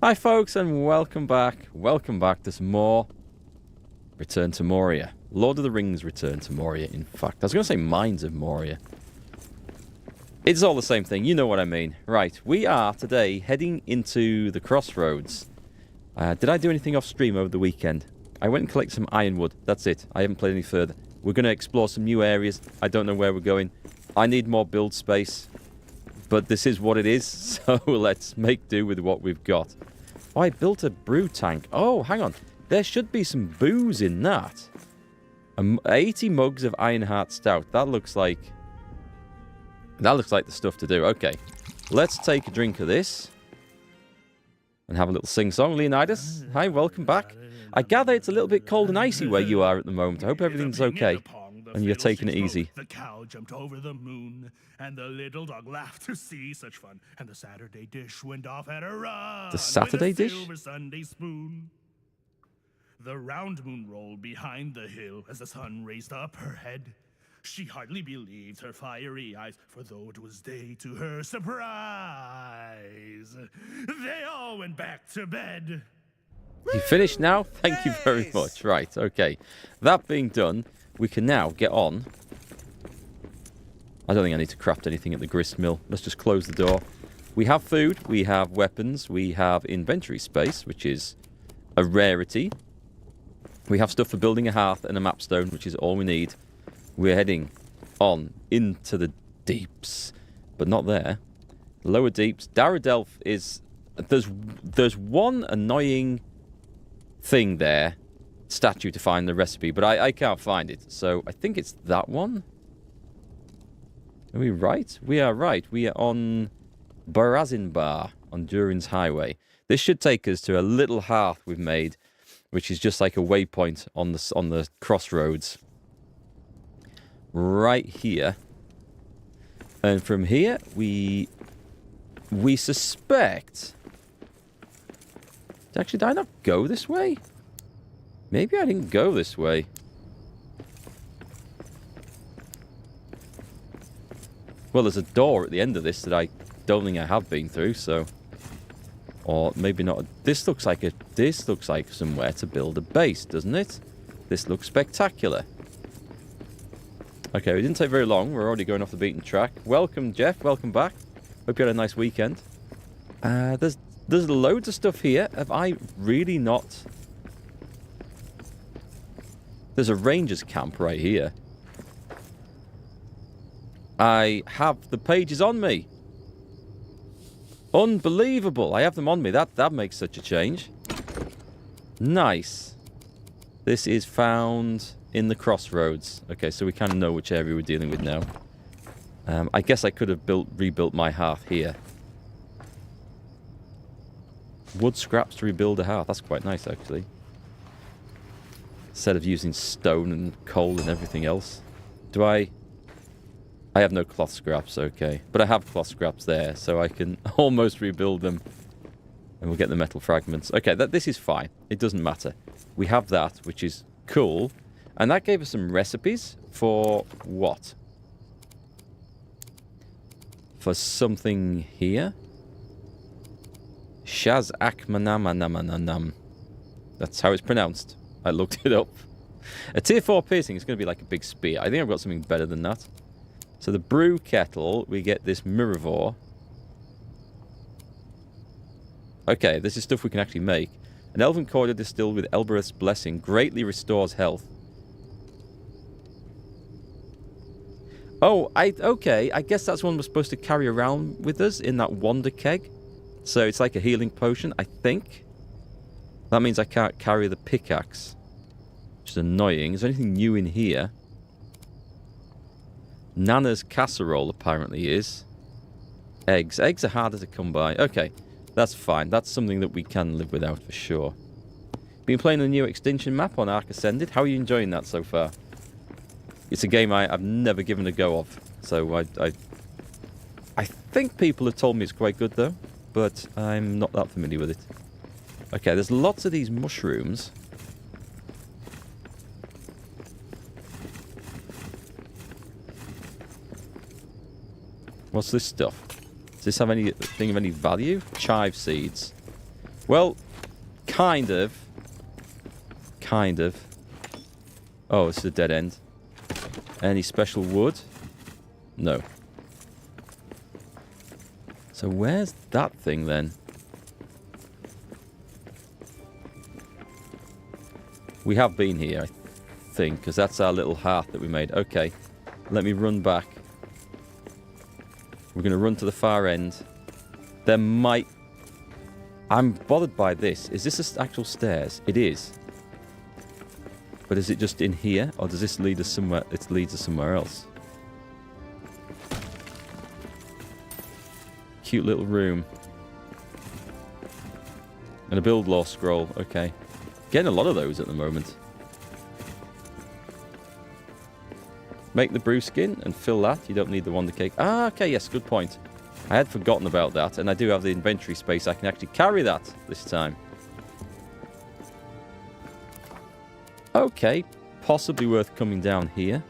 Hi folks and welcome back. Welcome back to some more Return to Moria. Lord of the Rings Return to Moria, in fact. I was going to say Mines of Moria. It's all the same thing, you know what I mean. Right, we are today heading into the crossroads. Did I do anything off stream over the weekend? I went and collected some ironwood. That's it. I haven't played any further. We're going to explore some new areas. I don't know where we're going. I need more build space. But this is what it is, so let's make do with what we've got. Oh, I built a brew tank. Oh, hang on. There should be some booze in that. 80 mugs of Ironheart Stout. That looks like the stuff to do. Okay, let's take a drink of this and have a little sing-song. Leonidas, hi, welcome back. I gather it's a little bit cold and icy where you are at the moment. I hope everything's okay and you're taking it easy. The cow jumped over the moon, and the little dog laughed to see such fun. And the Saturday dish went off at a run. The Saturday dish? Silver Sunday spoon. The round moon rolled behind the hill as the sun raised up her head. She hardly believed her fiery eyes, for though it was day, to her surprise, they all went back to bed. You finished now? Thank you very much. Right, okay. That being done, we can now get on. I don't think I need to craft anything at the grist mill. Let's just close the door. We have food, we have weapons, we have inventory space, which is a rarity. We have stuff for building a hearth and a mapstone, which is all we need. We're heading on into the deeps, but not there. Lower deeps. Daradelf is... There's one annoying thing there. Statue to find the recipe, but I can't find it. So I think it's that one. Are we right? We are right. We are on Barazinbar on Durin's Highway. This should take us to a little hearth we've made, which is just like a waypoint on the crossroads. Right here. And from here, we suspect... Actually, did I not go this way? Maybe I didn't go this way. Well, there's a door at the end of this that I don't think I have been through, so... Or maybe not. This looks like somewhere to build a base, doesn't it? This looks spectacular. Okay, we didn't take very long. We're already going off the beaten track. Welcome, Jeff. Welcome back. Hope you had a nice weekend. There's loads of stuff here. Have I really not... There's a ranger's camp right here. I have the pages on me. Unbelievable. I have them on me. That makes such a change. Nice. This is found in the crossroads. Okay, so we kind of know which area we're dealing with now. I guess I could have rebuilt my hearth here. Wood scraps to rebuild a hearth. That's quite nice, actually. Instead of using stone and coal and everything else. Do I have no cloth scraps, okay. But I have cloth scraps there, so I can almost rebuild them. And we'll get the metal fragments. Okay, this is fine. It doesn't matter. We have that, which is cool. And that gave us some recipes for what? For something here. Shaz Akmanamanamanam. That's how it's pronounced. I looked it up. A tier 4 piercing is going to be like a big spear. I think I've got something better than that. So the brew kettle, we get this mirrorvore. Okay, this is stuff we can actually make. An elven cordial distilled with Elbereth's blessing greatly restores health. Oh, okay. I guess that's one we're supposed to carry around with us in that wonder keg. So it's like a healing potion, I think. That means I can't carry the pickaxe, which is annoying. Is there anything new in here? Nana's casserole apparently is. Eggs. Eggs are harder to come by. Okay, that's fine. That's something that we can live without for sure. Been playing the new extinction map on Ark Ascended. How are you enjoying that so far? It's a game I've never given a go of. So I think people have told me it's quite good though, but I'm not that familiar with it. Okay, there's lots of these mushrooms. What's this stuff? Does this have anything of any value? Chive seeds. Well, kind of. Kind of. Oh, it's a dead end. Any special wood? No. So where's that thing then? We have been here, I think, because that's our little hearth that we made. Okay, let me run back. We're going to run to the far end. There might... I'm bothered by this. Is this actual stairs? It is. But is it just in here? Or does this lead us somewhere? It leads us somewhere else. Cute little room. And a build law scroll. Okay. Getting a lot of those at the moment. Make the brew skin and fill that. You don't need the wonder cake. Ah, okay, yes, good point. I had forgotten about that, and I do have the inventory space. I can actually carry that this time. Okay, possibly worth coming down here.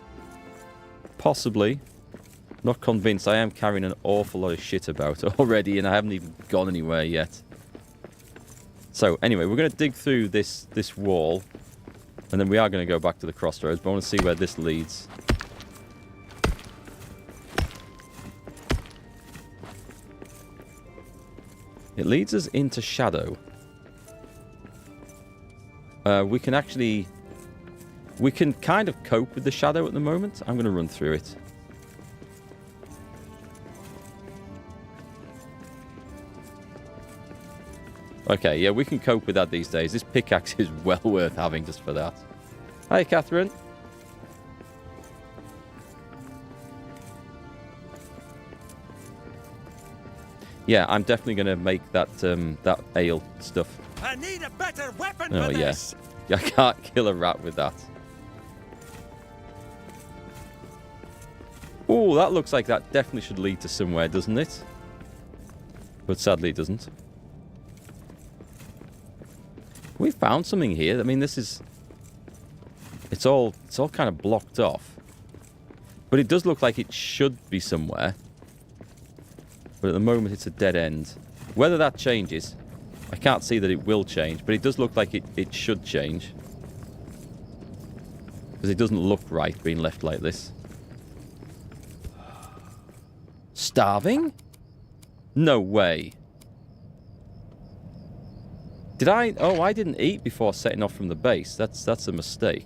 Possibly. Not convinced. I am carrying an awful lot of shit about already, and I haven't even gone anywhere yet. So, anyway, we're going to dig through this wall, and then we are going to go back to the crossroads, but I want to see where this leads. It leads us into shadow. We can actually... We can kind of cope with the shadow at the moment. I'm going to run through it. Okay, yeah, we can cope with that these days. This pickaxe is well worth having just for that. Hi, Catherine. Yeah, I'm definitely going to make that that ale stuff. I need a better weapon for this. I can't kill a rat with that. Oh, that looks like that definitely should lead to somewhere, doesn't it? But sadly it doesn't. We found something here. I mean, this is... It's all kind of blocked off. But it does look like it should be somewhere. But at the moment it's a dead end. Whether that changes, I can't see that it will change, but it does look like it should change. Because it doesn't look right being left like this. Starving? No way. Did I... Oh, I didn't eat before setting off from the base. That's a mistake.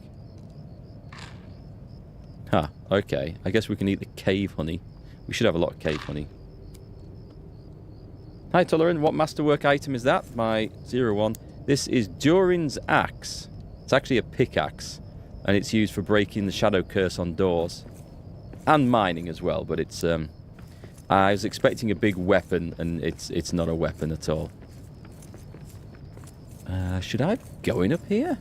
Huh, okay. I guess we can eat the cave honey. We should have a lot of cave honey. Hi, Tolerant. What masterwork item is that? My 01. This is Durin's axe. It's actually a pickaxe. And it's used for breaking the shadow curse on doors. And mining as well, but it's... I was expecting a big weapon, and it's not a weapon at all. Should I be going up here?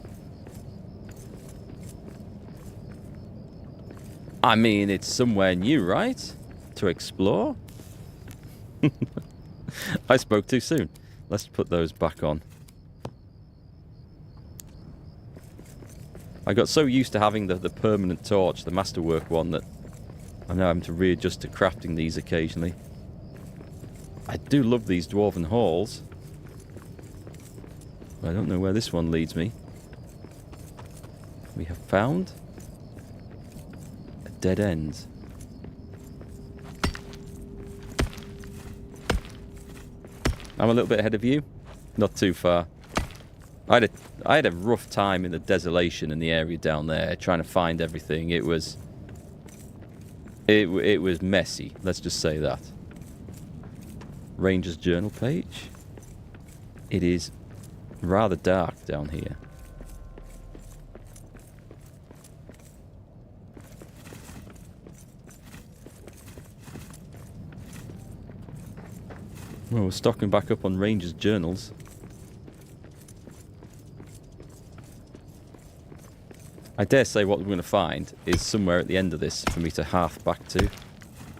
I mean, it's somewhere new, right? To explore? I spoke too soon. Let's put those back on. I got so used to having the permanent torch, the masterwork one, that I'm now having to readjust to crafting these occasionally. I do love these dwarven halls. But I don't know where this one leads me. We have found a dead end. I'm a little bit ahead of you. Not too far. I had a rough time in the desolation in the area down there, trying to find everything. It was messy. Let's just say that. Ranger's journal page. It is rather dark down here. Well, we're stocking back up on Ranger's journals. I dare say what we're going to find is somewhere at the end of this for me to hearth back to.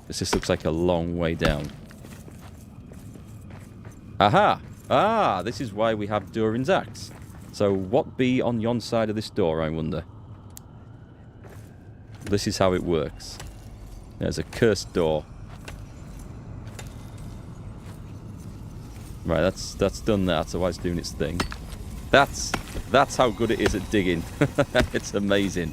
This looks like a long way down. Aha! Ah, this is why we have Durin's axe. So what be on yon side of this door, I wonder? This is how it works. There's a cursed door. Right, that's done that, so it's doing its thing. That's how good it is at digging. It's amazing.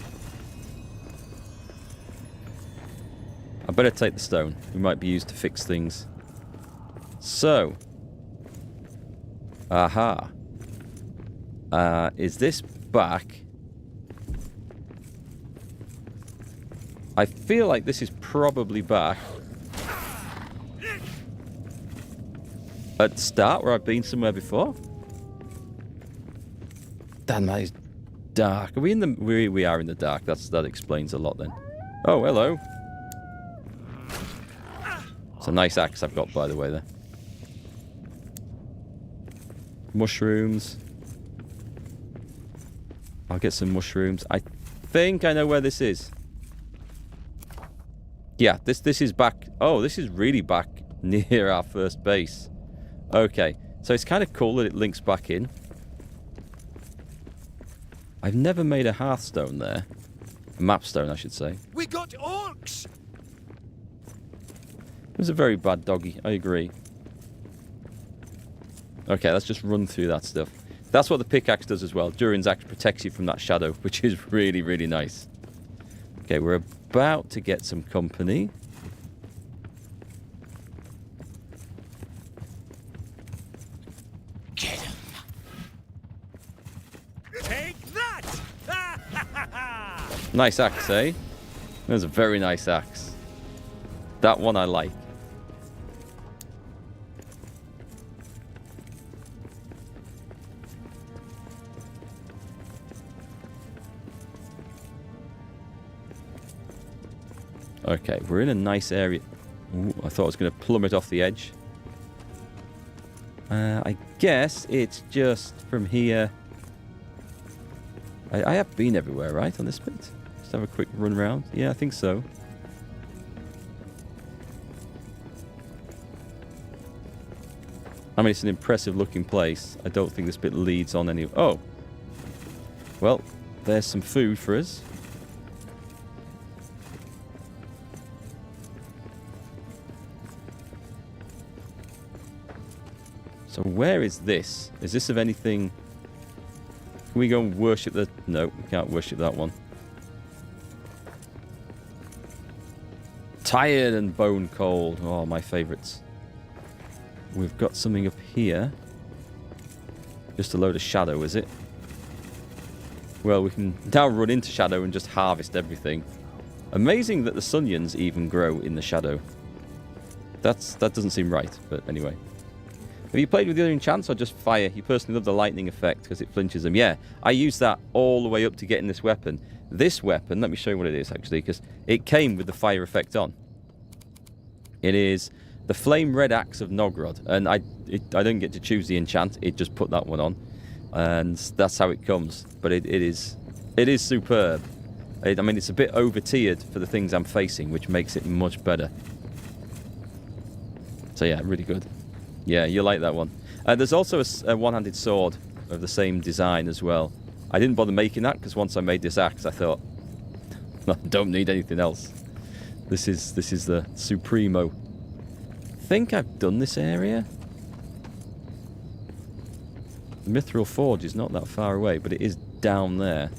I better take the stone. It might be used to fix things. So. Aha. Is this back? I feel like this is probably back. At the start where I've been somewhere before? Damn, that is dark. Are we in the... We are in the dark. That explains a lot then. Oh, hello. It's a nice axe I've got, by the way, there. Mushrooms. I'll get some mushrooms. I think I know where this is. Yeah, this is back... Oh, this is really back near our first base. Okay, so it's kind of cool that it links back in. I've never made a hearthstone there. A mapstone, I should say. We got orcs! It was a very bad doggy, I agree. Okay, let's just run through that stuff. That's what the pickaxe does as well. Durin's axe protects you from that shadow, which is really, really nice. Okay, we're about to get some company. Get him! Take that! Nice axe, eh? That was a very nice axe. That one I like. Okay, we're in a nice area. Ooh, I thought I was going to plummet off the edge. I guess it's just from here. I have been everywhere, right, on this bit? Just have a quick run round. Yeah, I think so. I mean, it's an impressive looking place. I don't think this bit leads on any... Oh! Well, there's some food for us. So where is this? Is this of anything... Can we go and worship the... No, we can't worship that one. Tired and bone cold. Oh, my favourites. We've got something up here. Just a load of shadow, is it? Well, we can now run into shadow and just harvest everything. Amazing that the Sunyans even grow in the shadow. That doesn't seem right, but anyway. Have you played with the other enchants or just fire? You personally love the lightning effect because it flinches them. Yeah, I used that all the way up to getting this weapon. This weapon, let me show you what it is actually, because it came with the fire effect on. It is the Flame Red Axe of Nogrod, and I don't get to choose the enchant. It just put that one on, and that's how it comes. But it is superb. I mean, it's a bit over-tiered for the things I'm facing, which makes it much better. So yeah, really good. Yeah, you like that one. There's also a one-handed sword of the same design as well. I didn't bother making that because once I made this axe, I thought, I don't need anything else. This is the Supremo. I think I've done this area. The Mithril Forge is not that far away, but it is down there.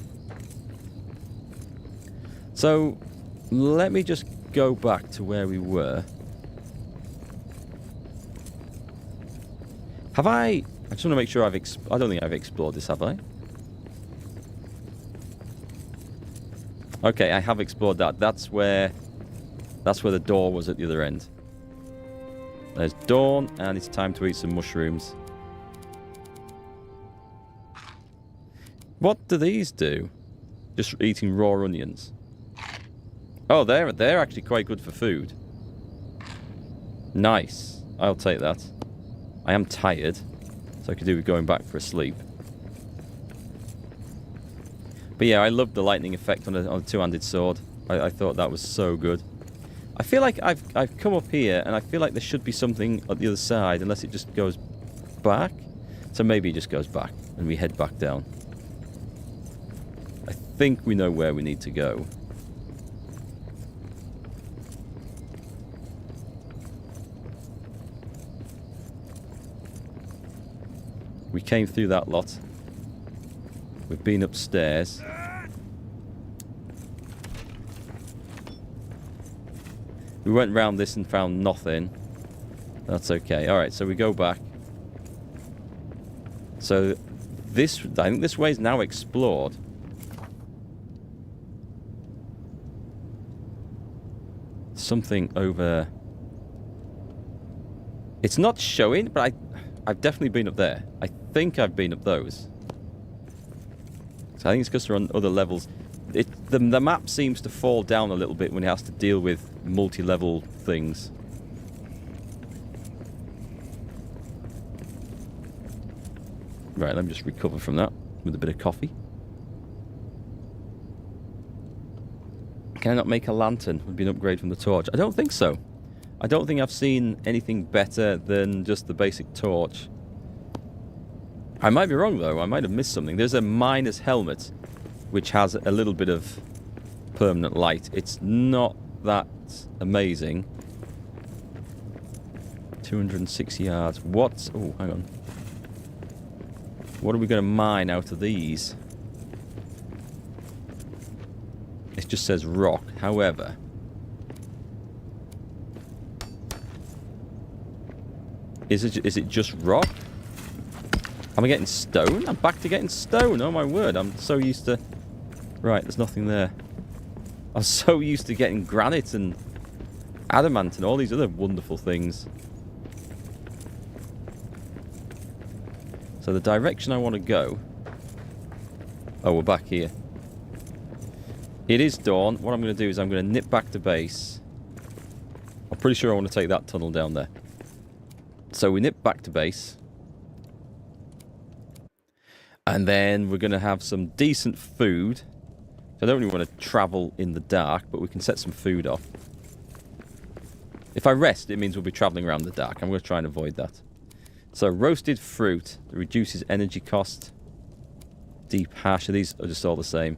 So, let me just go back to where we were. Have I just want to make sure I don't think I've explored this, have I? Okay, I have explored that. That's where the door was at the other end. There's dawn, and it's time to eat some mushrooms. What do these do? Just eating raw onions. Oh, they're actually quite good for food. Nice. I'll take that. I am tired, so I could do with going back for a sleep. But yeah, I love the lightning effect on a two-handed sword. I thought that was so good. I feel like I've come up here, and I feel like there should be something at the other side, unless it just goes back. So maybe it just goes back, and we head back down. I think we know where we need to go. We came through that lot. We've been upstairs. We went round this and found nothing. That's okay. Alright, so we go back. So this, I think this way is now explored. Something over... It's not showing, but I've definitely been up there. I think I've been up those. So I think it's because they're on other levels. The map seems to fall down a little bit when it has to deal with multi-level things. Right, let me just recover from that with a bit of coffee. Can I not make a lantern? Would be an upgrade from the torch. I don't think so. I don't think I've seen anything better than just the basic torch. I might be wrong, though. I might have missed something. There's a miner's helmet, which has a little bit of permanent light. It's not that amazing. 206 yards. What? Oh, hang on. What are we going to mine out of these? It just says rock. However... Is it just rock? Am I getting stone? I'm back to getting stone. Oh my word, I'm so used to... Right, there's nothing there. I'm so used to getting granite and adamant and all these other wonderful things. So the direction I want to go... Oh, we're back here. It is dawn. What I'm going to do is I'm going to nip back to base. I'm pretty sure I want to take that tunnel down there. So we nip back to base. And then we're going to have some decent food. I don't really want to travel in the dark, but we can set some food off. If I rest, it means we'll be traveling around the dark. I'm going to try and avoid that. So roasted fruit reduces energy cost. Deep hash. These are just all the same.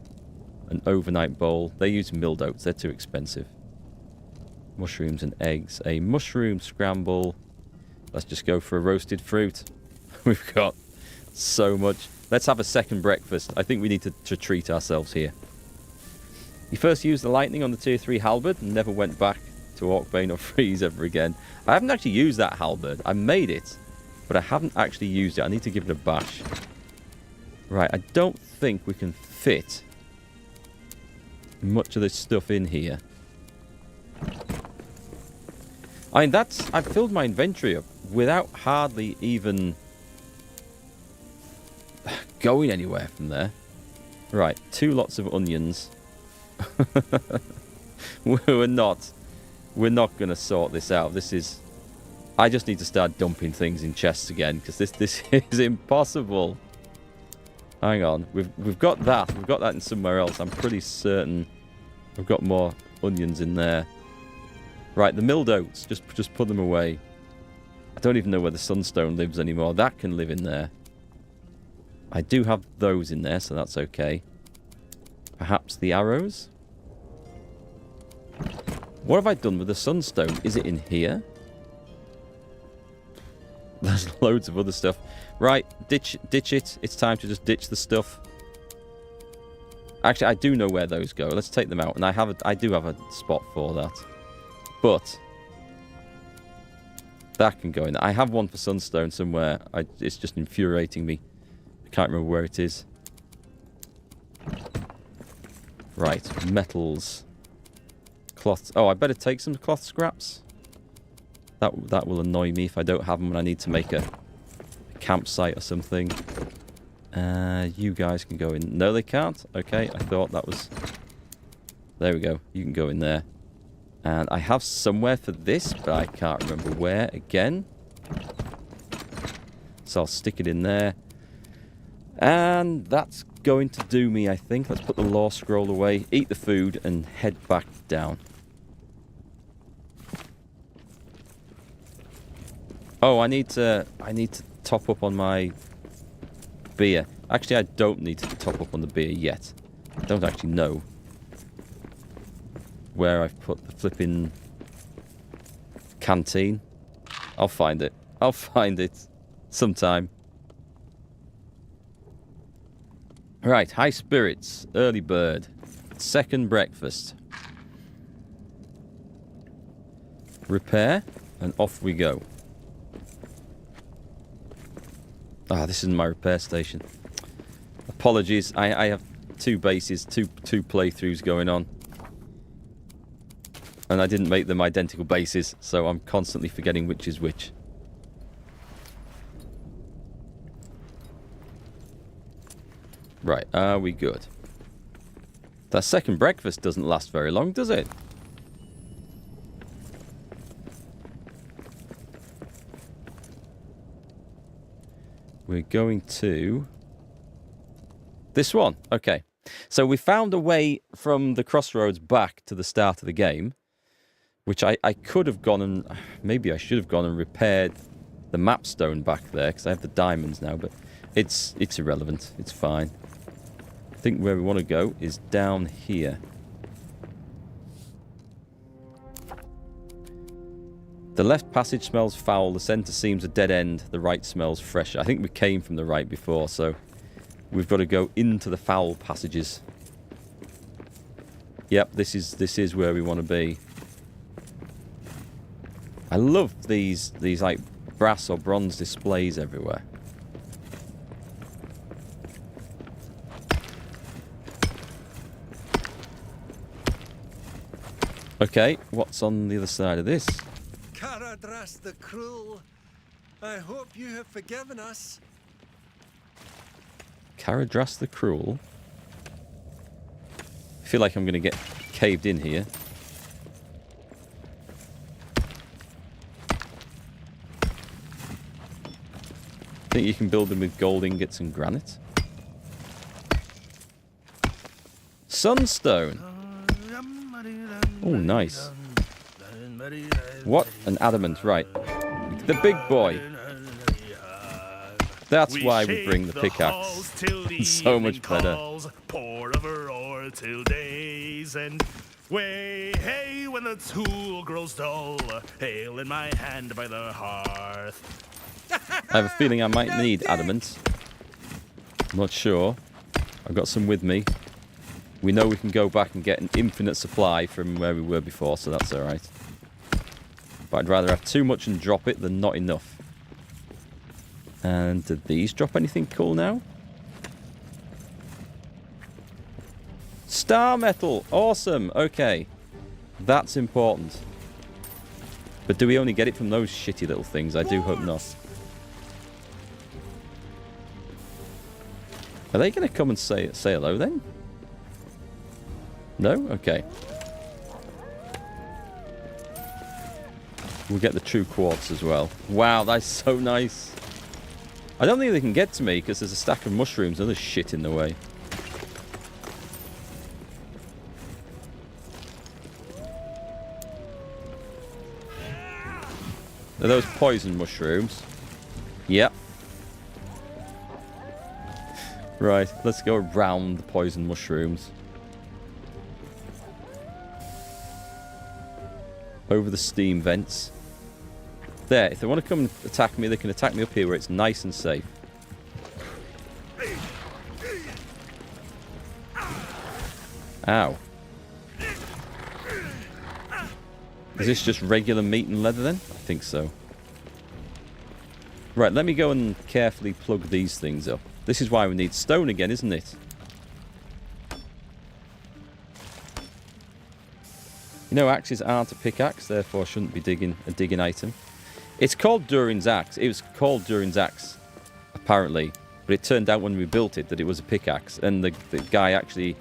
An overnight bowl. They use milled oats. They're too expensive. Mushrooms and eggs. A mushroom scramble. Let's just go for a roasted fruit. We've got so much. Let's have a second breakfast. I think we need to treat ourselves here. You first used the lightning on the tier 3 halberd and never went back to Orcbane or Freeze ever again. I haven't actually used that halberd. I made it, but I haven't actually used it. I need to give it a bash. Right, I don't think we can fit much of this stuff in here. I mean, I've filled my inventory up without hardly even going anywhere from there. Right, 2 lots of onions. We're not going to sort this out. This is... I just need to start dumping things in chests again, because this is impossible. Hang on, we've got that. We've got that in somewhere else. I'm pretty certain we've got more onions in there. Right, the milled oats, just put them away. I don't even know where the sunstone lives anymore. That can live in there. I do have those in there, so that's okay. Perhaps the arrows? What have I done with the sunstone? Is it in here? There's loads of other stuff. Right, ditch it. It's time to just ditch the stuff. Actually, I do know where those go. Let's take them out. And I do have a spot for that. But that can go in there. I have one for sunstone somewhere. It's just infuriating me. I can't remember where it is. Right, metals. Cloth. Oh, I better take some cloth scraps. That will annoy me if I don't have them when I need to make a campsite or something. You guys can go in. No, they can't. Okay, I thought that was... There we go. You can go in there. And I have somewhere for this, but I can't remember where again. So I'll stick it in there. And that's going to do me, I think. Let's put the lore scroll away, eat the food, and head back down. Oh, I need to top up on my beer. Actually, I don't need to top up on the beer yet. I don't actually know where I've put the flipping canteen. I'll find it. I'll find it sometime. Right, high spirits, early bird, second breakfast. Repair, and off we go. Ah, this isn't my repair station. Apologies, I have two bases, two playthroughs going on. And I didn't make them identical bases, so I'm constantly forgetting which is which. Right, are we good? That second breakfast doesn't last very long, does it? We're going to this one. Okay. So we found a way from the crossroads back to the start of the game, which I could have gone and maybe I should have gone and repaired the map stone back there because I have the diamonds now, but it's irrelevant. It's fine. I think where we want to go is down here. The left passage smells foul, the centre seems a dead end, the right smells fresher. I think we came from the right before, so we've got to go into the foul passages. Yep, this is where we want to be. I love these like brass or bronze displays everywhere. Okay, what's on the other side of this? Khazad-dûm the Cruel, I hope you have forgiven us. Khazad-dûm the Cruel? I feel like I'm going to get caved in here. Think you can build them with gold ingots and granite? Sunstone! Oh, nice. What? An adamant, right. The big boy. That's why we bring the pickaxe. It's so much better. Pour over ore till days and way, hey, when the tool grows dull, hail in my hand by the hearth. I have a feeling I might need adamant. I'm not sure. I've got some with me. We know we can go back and get an infinite supply from where we were before, so that's alright. But I'd rather have too much and drop it than not enough. And did these drop anything cool now? Star metal! Awesome! Okay. That's important. But do we only get it from those shitty little things? I do hope not. Are they going to come and say hello then? No? Okay. We'll get the true quartz as well. Wow, that's so nice. I don't think they can get to me because there's a stack of mushrooms and other shit in the way. Are those poison mushrooms? Yep. Right, let's go around the poison mushrooms. Over the steam vents. There, if they want to come and attack me, they can attack me up here where it's nice and safe. Ow. Is this just regular meat and leather then? I think so. Right, let me go and carefully plug these things up. This is why we need stone again, isn't it? You know, axes aren't a pickaxe, therefore shouldn't be a digging item. It's called Durin's axe. It was called Durin's axe, apparently. But it turned out when we built it that it was a pickaxe. And the guy actually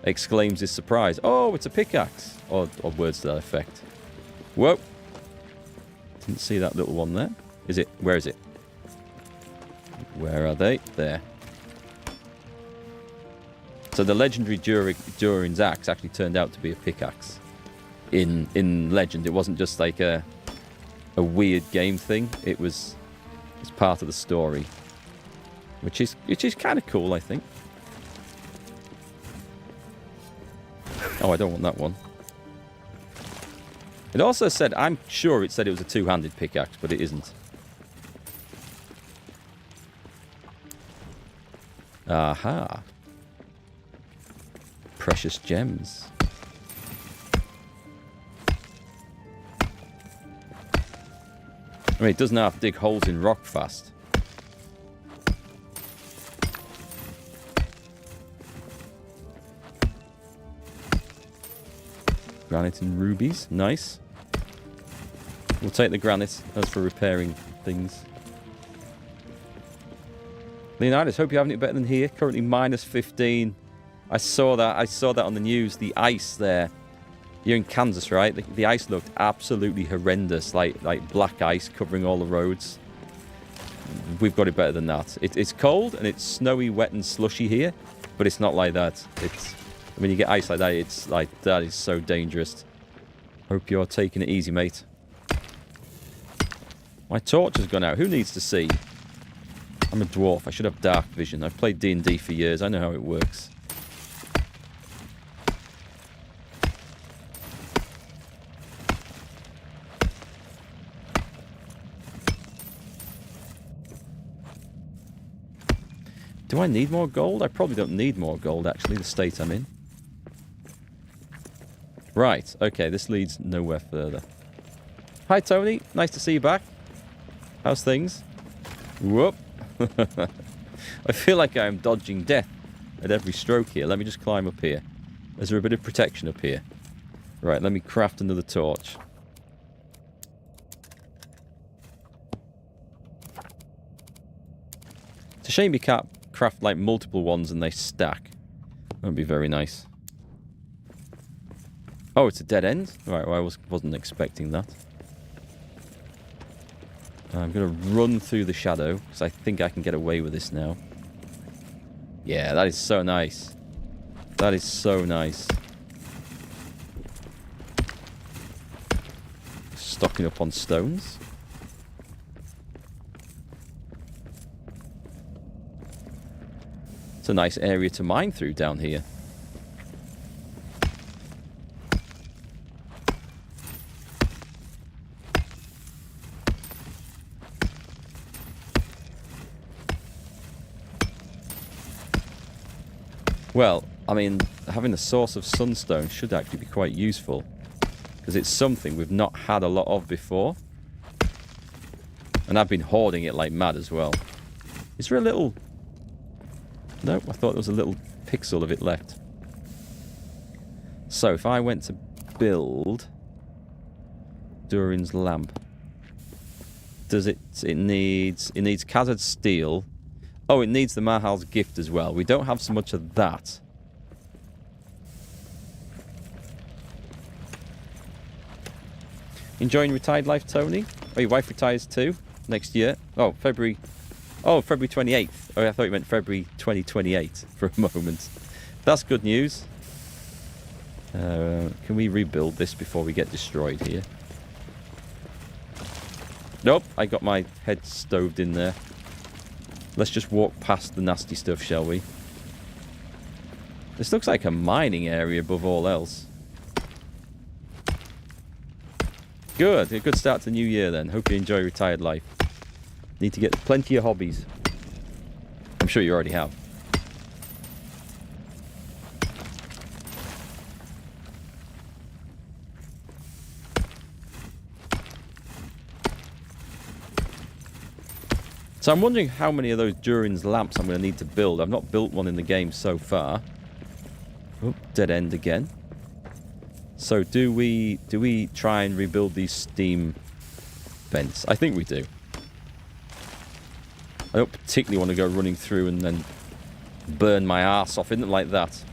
exclaims his surprise. Oh, it's a pickaxe. Or words to that effect. Whoa. Didn't see that little one there. Is it? Where is it? Where are they? There. So the legendary Durin's axe actually turned out to be a pickaxe. In Legend, it wasn't just like a weird game thing. It's part of the story, which is kind of cool, I think. Oh, I don't want that one. It also said, I'm sure it said it was a two-handed pickaxe, but it isn't. Aha. precious gems. I mean, it doesn't have to dig holes in rock fast. Granite and rubies. Nice. We'll take the granite as for repairing things. Leonidas, hope you're having it better than here. Currently minus 15. I saw that. I saw that on the news. The ice there. You're in Kansas, right? The ice looked absolutely horrendous. Like black ice covering all the roads. We've got it better than that. It's cold and it's snowy, wet and slushy here. But it's not like that. When you get ice like that, it's like, that is so dangerous. Hope you're taking it easy, mate. My torch has gone out. Who needs to see? I'm a dwarf. I should have dark vision. I've played D&D for years. I know how it works. Do I need more gold? I probably don't need more gold, actually, the state I'm in. Right, okay, this leads nowhere further. Hi, Tony. Nice to see you back. How's things? Whoop. I feel like I'm dodging death at every stroke here. Let me just climb up here. Is there a bit of protection up here? Right, let me craft another torch. It's a shame you can't craft like multiple ones and they stack. That would be very nice. Oh, it's a dead end? Right, well, I wasn't expecting that. I'm going to run through the shadow, because I think I can get away with this now. Yeah, that is so nice. That is so nice. Stocking up on stones. It's a nice area to mine through down here. Well, I mean, having a source of sunstone should actually be quite useful. Because it's something we've not had a lot of before. And I've been hoarding it like mad as well. Is there a little... No, I thought there was a little pixel of it left. So, if I went to build... Durin's lamp. Does it... It needs Khazad steel... Oh, it needs the Mahal's gift as well. We don't have so much of that. Enjoying retired life, Tony? Oh, your wife retires too? Next year? Oh, February... Oh, February 28th. Oh, I thought you meant February 2028 for a moment. That's good news. Can we rebuild this before we get destroyed here? Nope, I got my head stoved in there. Let's just walk past the nasty stuff, shall we? This looks like a mining area above all else. Good. A good start to the new year then. Hope you enjoy retired life. Need to get plenty of hobbies. I'm sure you already have. So I'm wondering how many of those Durin's lamps I'm going to need to build. I've not built one in the game so far. Oh, dead end again. So do we try and rebuild these steam vents? I think we do. I don't particularly want to go running through and then burn my arse off, isn't it, like that?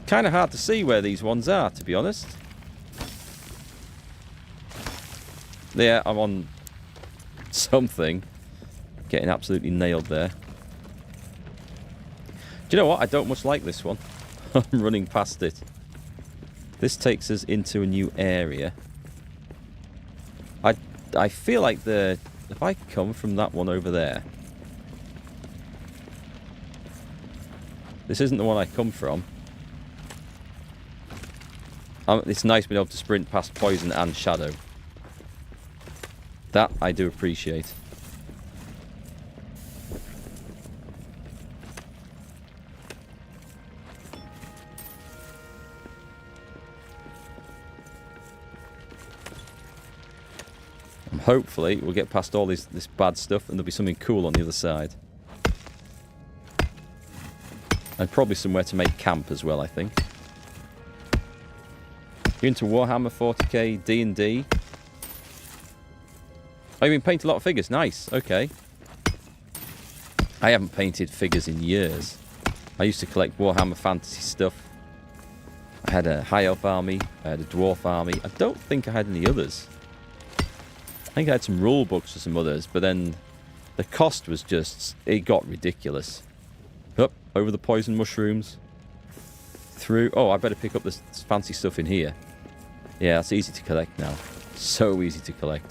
Kind of hard to see where these ones are, to be honest. There, I'm on something. Getting absolutely nailed there. Do you know what? I don't much like this one. I'm running past it. This takes us into a new area. I feel like if I come from that one over there. This isn't the one I come from. It's nice being able to sprint past poison and shadow. That I do appreciate. hopefully we'll get past all this bad stuff and there'll be something cool on the other side. And probably somewhere to make camp as well, I think. You're into Warhammer 40k, D&D. Oh, you've been painting a lot of figures. Nice. Okay. I haven't painted figures in years. I used to collect Warhammer Fantasy stuff. I had a High Elf army. I had a Dwarf army. I don't think I had any others. I think I had some rule books for some others, but then the cost was just... It got ridiculous. Up, over the poison mushrooms. Through... Oh, I better pick up this fancy stuff in here. Yeah, it's easy to collect now. So easy to collect.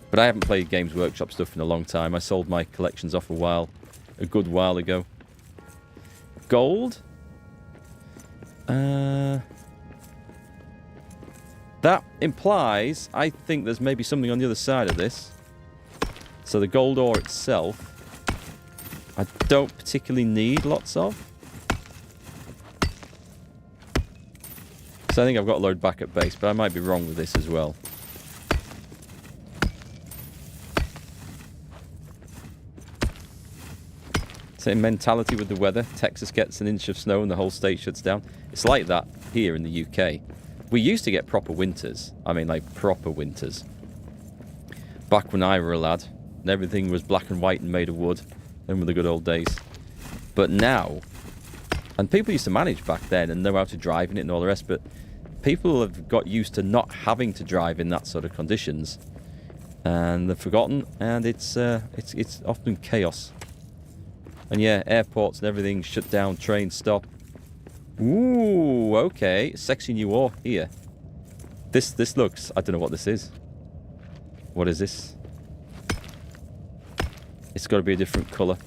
But I haven't played Games Workshop stuff in a long time. I sold my collections off a good while ago. Gold? That implies, I think there's maybe something on the other side of this. So the gold ore itself, I don't particularly need lots of. So I think I've got a load back at base, but I might be wrong with this as well. Same mentality with the weather. Texas gets an inch of snow and the whole state shuts down. It's like that here in the UK. We used to get proper winters. I mean, like proper winters. Back when I were a lad, and everything was black and white and made of wood. Them were the good old days. But now, and people used to manage back then and know how to drive in it and all the rest, but people have got used to not having to drive in that sort of conditions. And they've forgotten, and it's often chaos. And yeah, airports and everything shut down, trains stop. Ooh, okay. Sexy new ore here. This looks... I don't know what this is. What is this? It's got to be a different colour.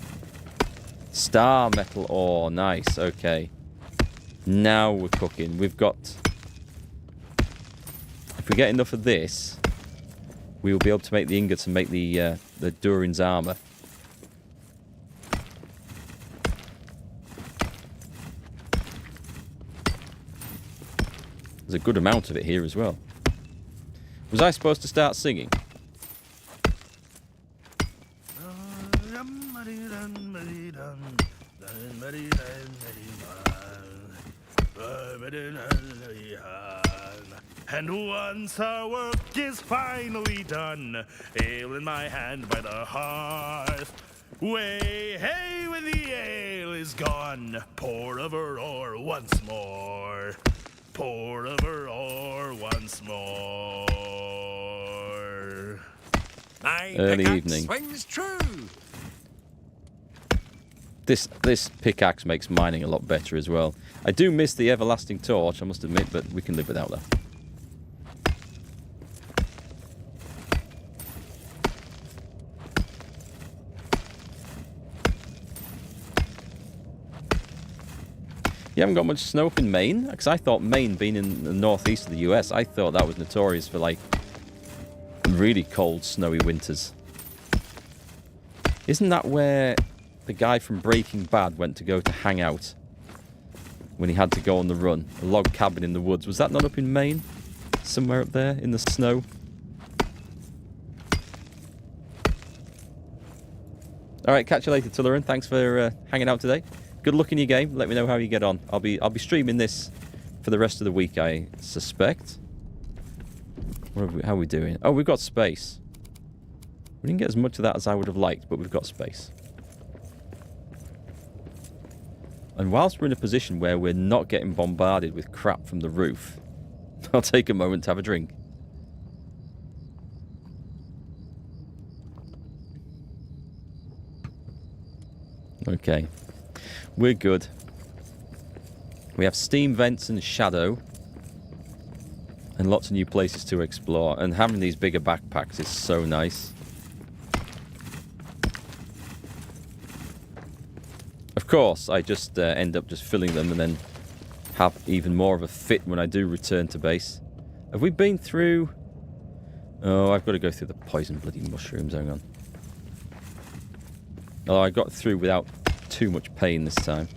Star metal ore. Nice, okay. Now we're cooking. We've got... If we get enough of this, we will be able to make the ingots and make the Durin's armour. There's a good amount of it here as well. Was I supposed to start singing? And once our work is finally done, ale in my hand by the hearth, way hey when the ale is gone, pour over ore once more. Pour over ore once more. My Early evening. Swings true. This pickaxe makes mining a lot better as well. I do miss the everlasting torch, I must admit, but we can live without that. You haven't got much snow up in Maine? Because I thought Maine, being in the northeast of the US, I thought that was notorious for, like, really cold, snowy winters. Isn't that where the guy from Breaking Bad went to go to hang out when he had to go on the run? A log cabin in the woods. Was that not up in Maine? Somewhere up there in the snow? Alright, catch you later, Tullarin. Thanks for hanging out today. Good luck in your game. Let me know how you get on. I'll be streaming this for the rest of the week, I suspect. How are we doing? Oh, we've got space. We didn't get as much of that as I would have liked, but we've got space. And whilst we're in a position where we're not getting bombarded with crap from the roof, I'll take a moment to have a drink. Okay. We're good. We have steam vents and shadow. And lots of new places to explore. And having these bigger backpacks is so nice. Of course, I just end up just filling them and then have even more of a fit when I do return to base. Have we been through... Oh, I've got to go through the poison bloody mushrooms. Hang on. Oh, I got through without too much pain this time.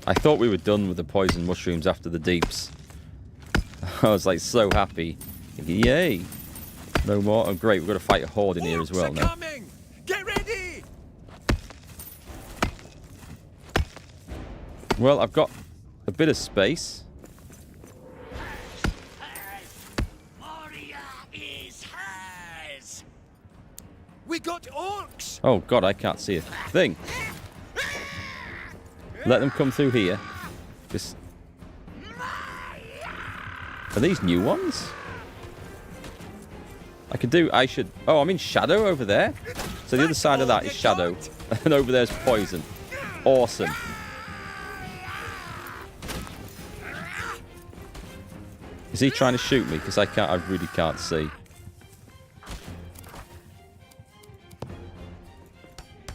I thought we were done with the poison mushrooms after the deeps. I was like so happy. Thinking, yay! No more. Oh great, we've got to fight a horde in here as well now. Coming! Get ready! Well, I've got a bit of space. Moria is hers! We got orcs! Oh god, I can't see a thing. Let them come through here. Just... Are these new ones? I should... Oh, I'm in shadow over there. So the other side of that is shadow. And over there's poison. Awesome. Is he trying to shoot me? Because I really can't see.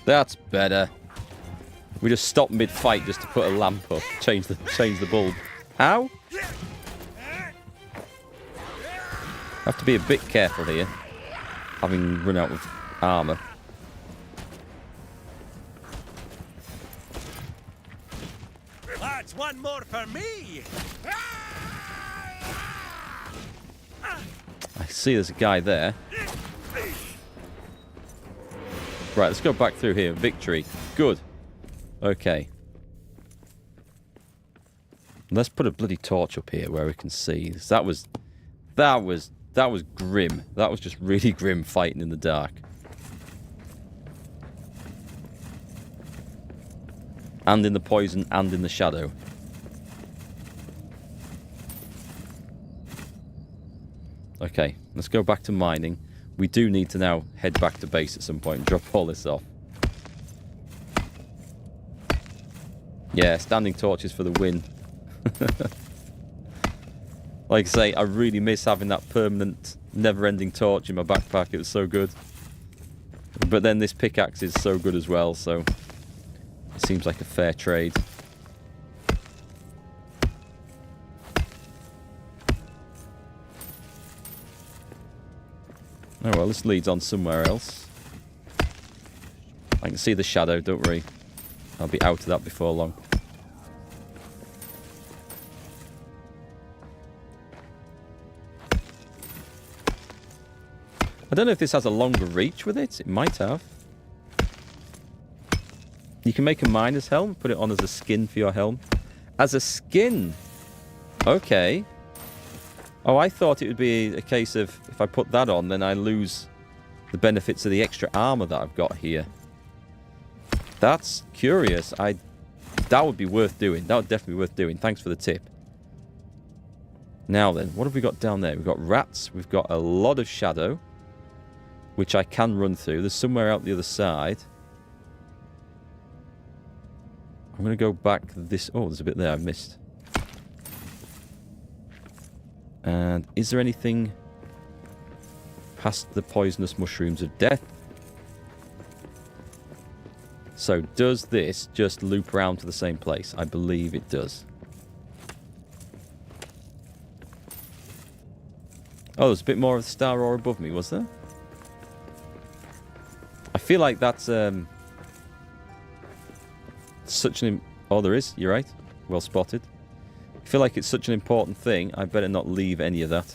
That's better. We just stopped mid-fight just to put a lamp up. Change the bulb. How? I have to be a bit careful here. Having run out of armour. That's one more for me! I see there's a guy there. Right, let's go back through here. Victory. Good. Okay. Let's put a bloody torch up here where we can see. That was grim. That was just really grim fighting in the dark. And in the poison and in the shadow. Okay, let's go back to mining. We do need to now head back to base at some point and drop all this off. Yeah, standing torches for the win. Like I say, I really miss having that permanent, never-ending torch in my backpack. It was so good. But then this pickaxe is so good as well, so it seems like a fair trade. Oh well, this leads on somewhere else. I can see the shadow, don't worry. I'll be out of that before long. I don't know if this has a longer reach with it. It might have. You can make a miner's helm, put it on as a skin for your helm. As a skin? Okay. Oh, I thought it would be a case of if I put that on, then I lose the benefits of the extra armor that I've got here. That's curious. That would be worth doing. That would definitely be worth doing. Thanks for the tip. Now then, what have we got down there? We've got rats. We've got a lot of shadow, which I can run through. There's somewhere out the other side. I'm going to go back this... Oh, there's a bit there I've missed. And is there anything past the poisonous mushrooms of death? So does this just loop around to the same place? I believe it does. Oh, there's a bit more of the star ore above me, was there? I feel like that's such an... Oh, there is. You're right. Well spotted. I feel like it's such an important thing. I better not leave any of that.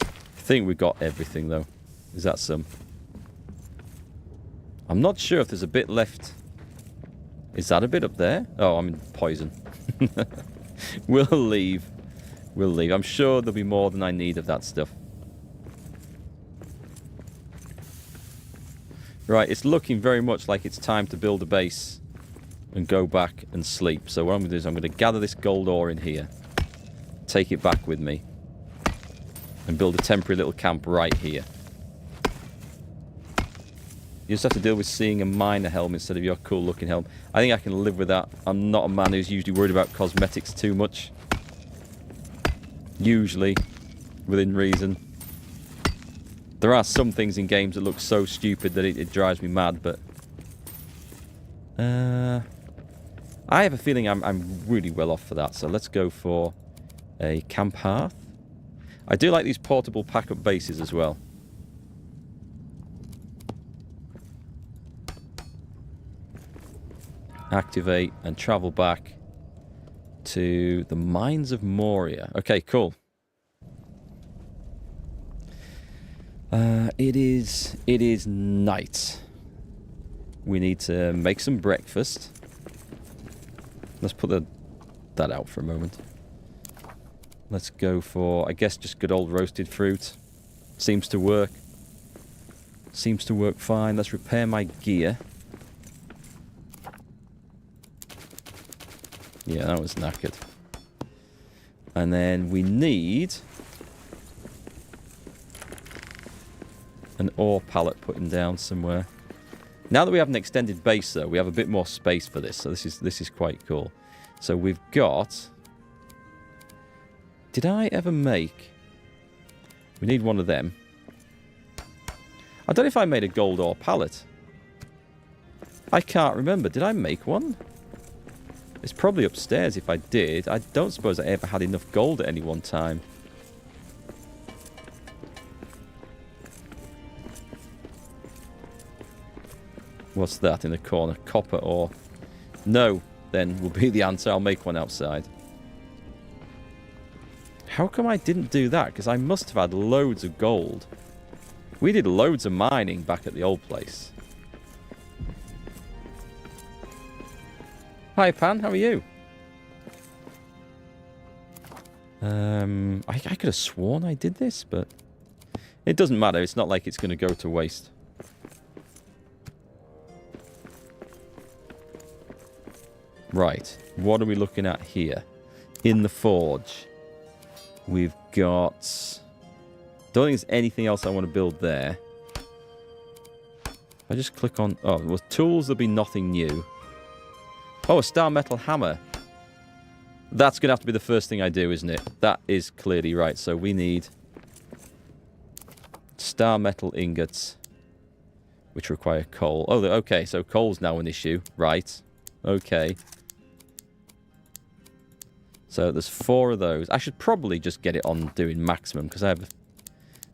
I think we got everything, though. Is that some? I'm not sure if there's a bit left. Is that a bit up there? Oh, I'm in poison. We'll leave. We'll leave. I'm sure there'll be more than I need of that stuff. Right, it's looking very much like it's time to build a base and go back and sleep. So what I'm going to do is I'm going to gather this gold ore in here, take it back with me, and build a temporary little camp right here. You just have to deal with seeing a miner helm instead of your cool looking helm. I think I can live with that. I'm not a man who's usually worried about cosmetics too much. Usually, within reason. There are some things in games that look so stupid that it drives me mad, but... I have a feeling I'm really well off for that, so let's go for a camp hearth. I do like these portable pack-up bases as well. Activate and travel back to the Mines of Moria. Okay, cool. It is night. We need to make some breakfast. Let's put that out for a moment. Let's go for, I guess, just good old roasted fruit. Seems to work. Seems to work fine. Let's repair my gear. Yeah, that was knackered. And then we need an ore pallet putting down somewhere. Now that we have an extended base, though, we have a bit more space for this. So this is quite cool. So we've got... Did I ever make... We need one of them. I don't know if I made a gold ore pallet. I can't remember. Did I make one? It's probably upstairs if I did. I don't suppose I ever had enough gold at any one time. What's that in the corner? Copper ore. No, then will be the answer. I'll make one outside. How come I didn't do that? Because I must have had loads of gold. We did loads of mining back at the old place. Hi, Pan. How are you? I could have sworn I did this, but it doesn't matter. It's not like it's going to go to waste. Right. What are we looking at here? In the forge. We've got... Don't think there's anything else I want to build there. If I just click on... Oh, well, tools, there'll be nothing new. Oh, a star metal hammer. That's going to have to be the first thing I do, isn't it? That is clearly right. So we need star metal ingots, which require coal. Oh, okay. So coal's now an issue. Right. Okay. So there's 4 of those. I should probably just get it on doing maximum, because I have a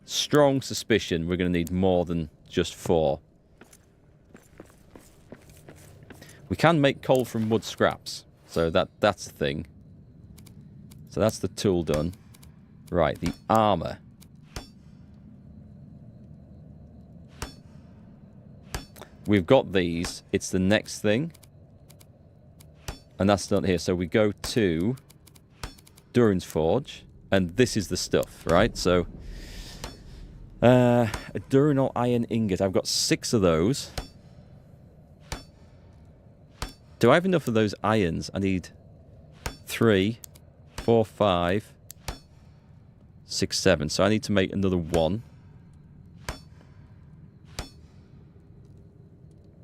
strong suspicion we're going to need more than just 4. We can make coal from wood scraps. So that's the thing. So that's the tool done. Right, the armor. We've got these. It's the next thing. And that's not here. So we go to Durin's Forge. And this is the stuff, right? So, a Durinol iron ingot. I've got 6 of those. Do I have enough of those irons? I need 3, 4, 5, 6, 7. So I need to make another 1.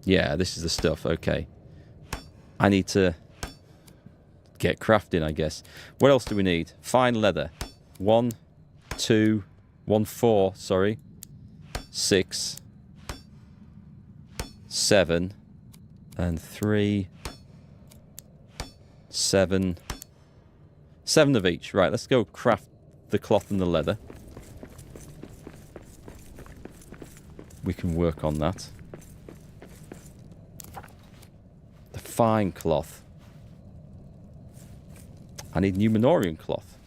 Yeah, this is the stuff. Okay. I need to get crafting, I guess. What else do we need? Fine leather. 1, 2, 1, 4, sorry. 6, 7, and 3, 7. 7 of each. Right, let's go craft the cloth and the leather. We can work on that. The fine cloth. I need Numenorian cloth.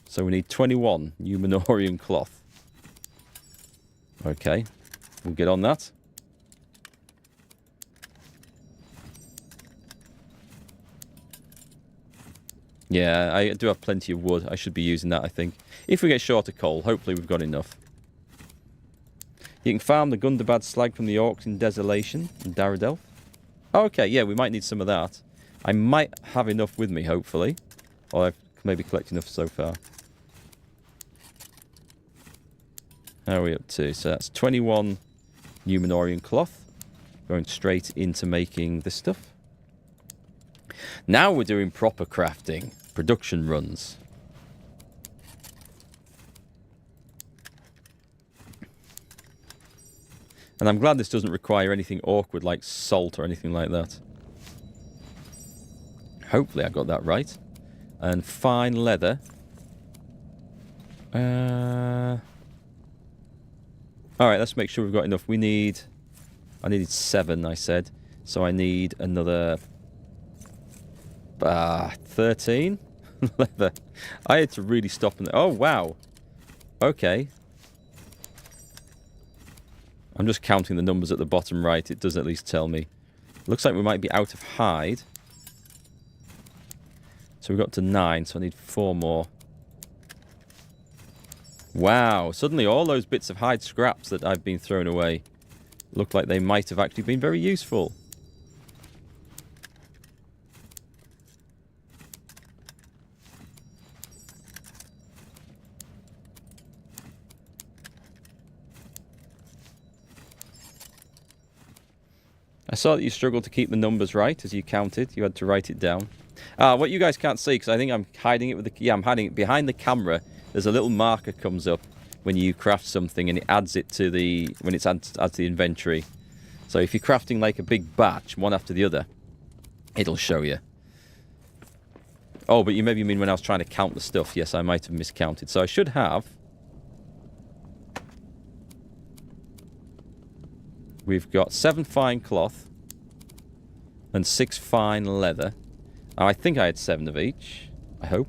So we need 21 Numenorian cloth. Okay, we'll get on that. Yeah, I do have plenty of wood. I should be using that, I think. If we get short of coal, hopefully we've got enough. You can farm the Gundabad slag from the Orcs in Desolation in Daradel. Oh, okay, yeah, we might need some of that. I might have enough with me, hopefully. Or I've maybe collected enough so far. How are we up to? So that's 21 Numenorian cloth. Going straight into making this stuff. Now we're doing proper crafting. Production runs. And I'm glad this doesn't require anything awkward like salt or anything like that. Hopefully I got that right. And fine leather. Alright, let's make sure we've got enough. We need... I needed 7, I said. So I need another 13 leather. I had to really stop and... Oh, wow. Okay. I'm just counting the numbers at the bottom right. It does at least tell me. Looks like we might be out of hide. So we got to 9, so I need 4 more. Wow, suddenly all those bits of hide scraps that I've been throwing away look like they might have actually been very useful. I saw that you struggled to keep the numbers right as you counted. You had to write it down. What you guys can't see, because I think I'm hiding it with the... Yeah, I'm hiding it behind the camera. There's a little marker comes up when you craft something, and it adds it to the... When it's adds to the inventory. So if you're crafting like a big batch, one after the other, it'll show you. Oh, but you maybe mean when I was trying to count the stuff. Yes, I might have miscounted. So I should have... We've got 7 fine cloth and 6 fine leather. I think I had 7 of each. I hope.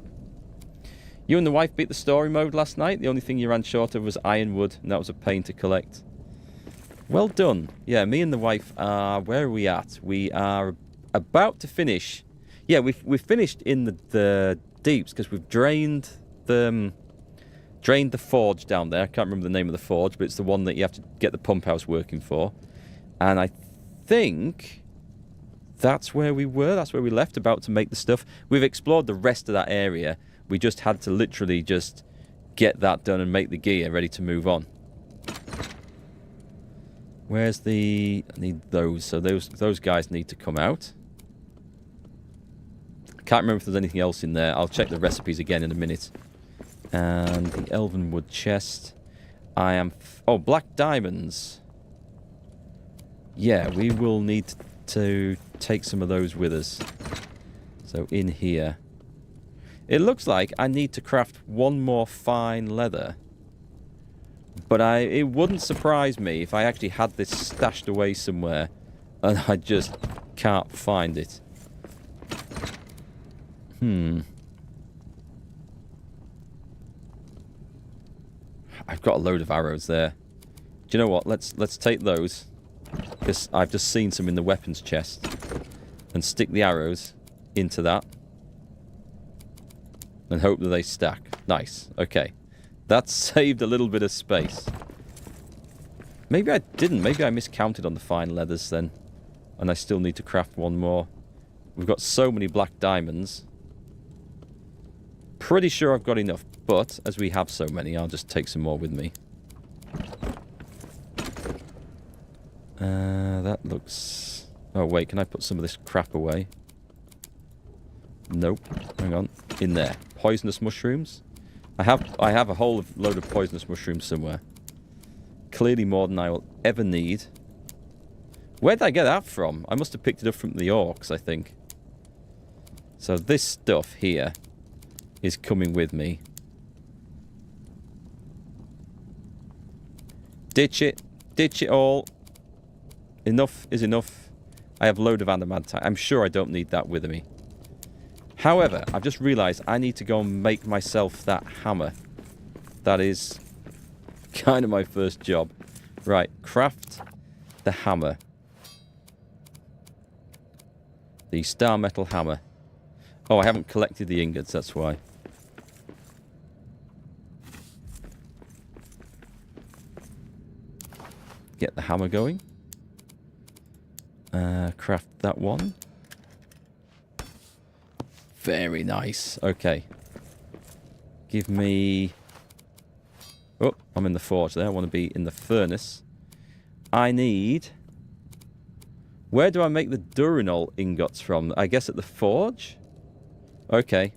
You and the wife beat the story mode last night. The only thing you ran short of was ironwood, and that was a pain to collect. Well done. Yeah, me and the wife are... Where are we at? We are about to finish. Yeah, we've finished in the deeps because we've drained the forge down there. I can't remember the name of the forge, but it's the one that you have to get the pump house working for. And I think that's where we were. That's where we left, about to make the stuff. We've explored the rest of that area. We just had to literally just get that done and make the gear ready to move on. Where's the... I need those. So those guys need to come out. I can't remember if there's anything else in there. I'll check the recipes again in a minute. And the elven wood chest. I am... Oh, black diamonds. Yeah, we will need to take some of those with us. So in here. It looks like I need to craft 1 more fine leather. But it wouldn't surprise me if I actually had this stashed away somewhere and I just can't find it. I've got a load of arrows there. Do you know what? Let's take those. Because I've just seen some in the weapons chest. And stick the arrows into that. And hope that they stack. Nice. Okay. That saved a little bit of space. Maybe I didn't. Maybe I miscounted on the fine leathers then. And I still need to craft 1 more. We've got so many black diamonds. Pretty sure I've got enough. But, as we have so many, I'll just take some more with me. That looks... Oh, wait. Can I put some of this crap away? Nope. Hang on. In there. Poisonous mushrooms. I have a whole load of poisonous mushrooms somewhere. Clearly more than I will ever need. Where did I get that from? I must have picked it up from the orcs, I think. So this stuff here is coming with me. Ditch it. Ditch it all. Enough is enough. I have a load of adamantite. I'm sure I don't need that with me. However, I've just realised I need to go and make myself that hammer. That is kind of my first job. Right, craft the hammer. The star metal hammer. Oh, I haven't collected the ingots, that's why. Get the hammer going. Craft that one. Very nice. Okay. Give me... Oh, I'm in the forge there. I want to be in the furnace. I need... Where do I make the Durinol ingots from? I guess at the forge? Okay.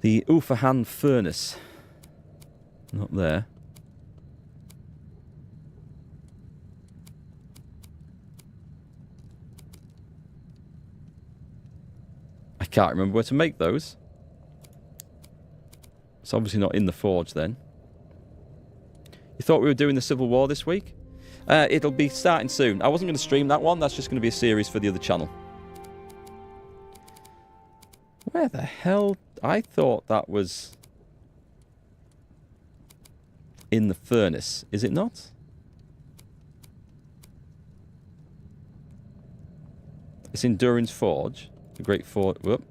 The Ufahan furnace. Not there. I can't remember where to make those. It's obviously not in the forge then. You thought we were doing the Civil War this week? It'll be starting soon. I wasn't going to stream that one. That's just going to be a series for the other channel. Where the hell? I thought that was in the furnace. Is it not? It's in Durin's Forge. The Great Forge. Whoop.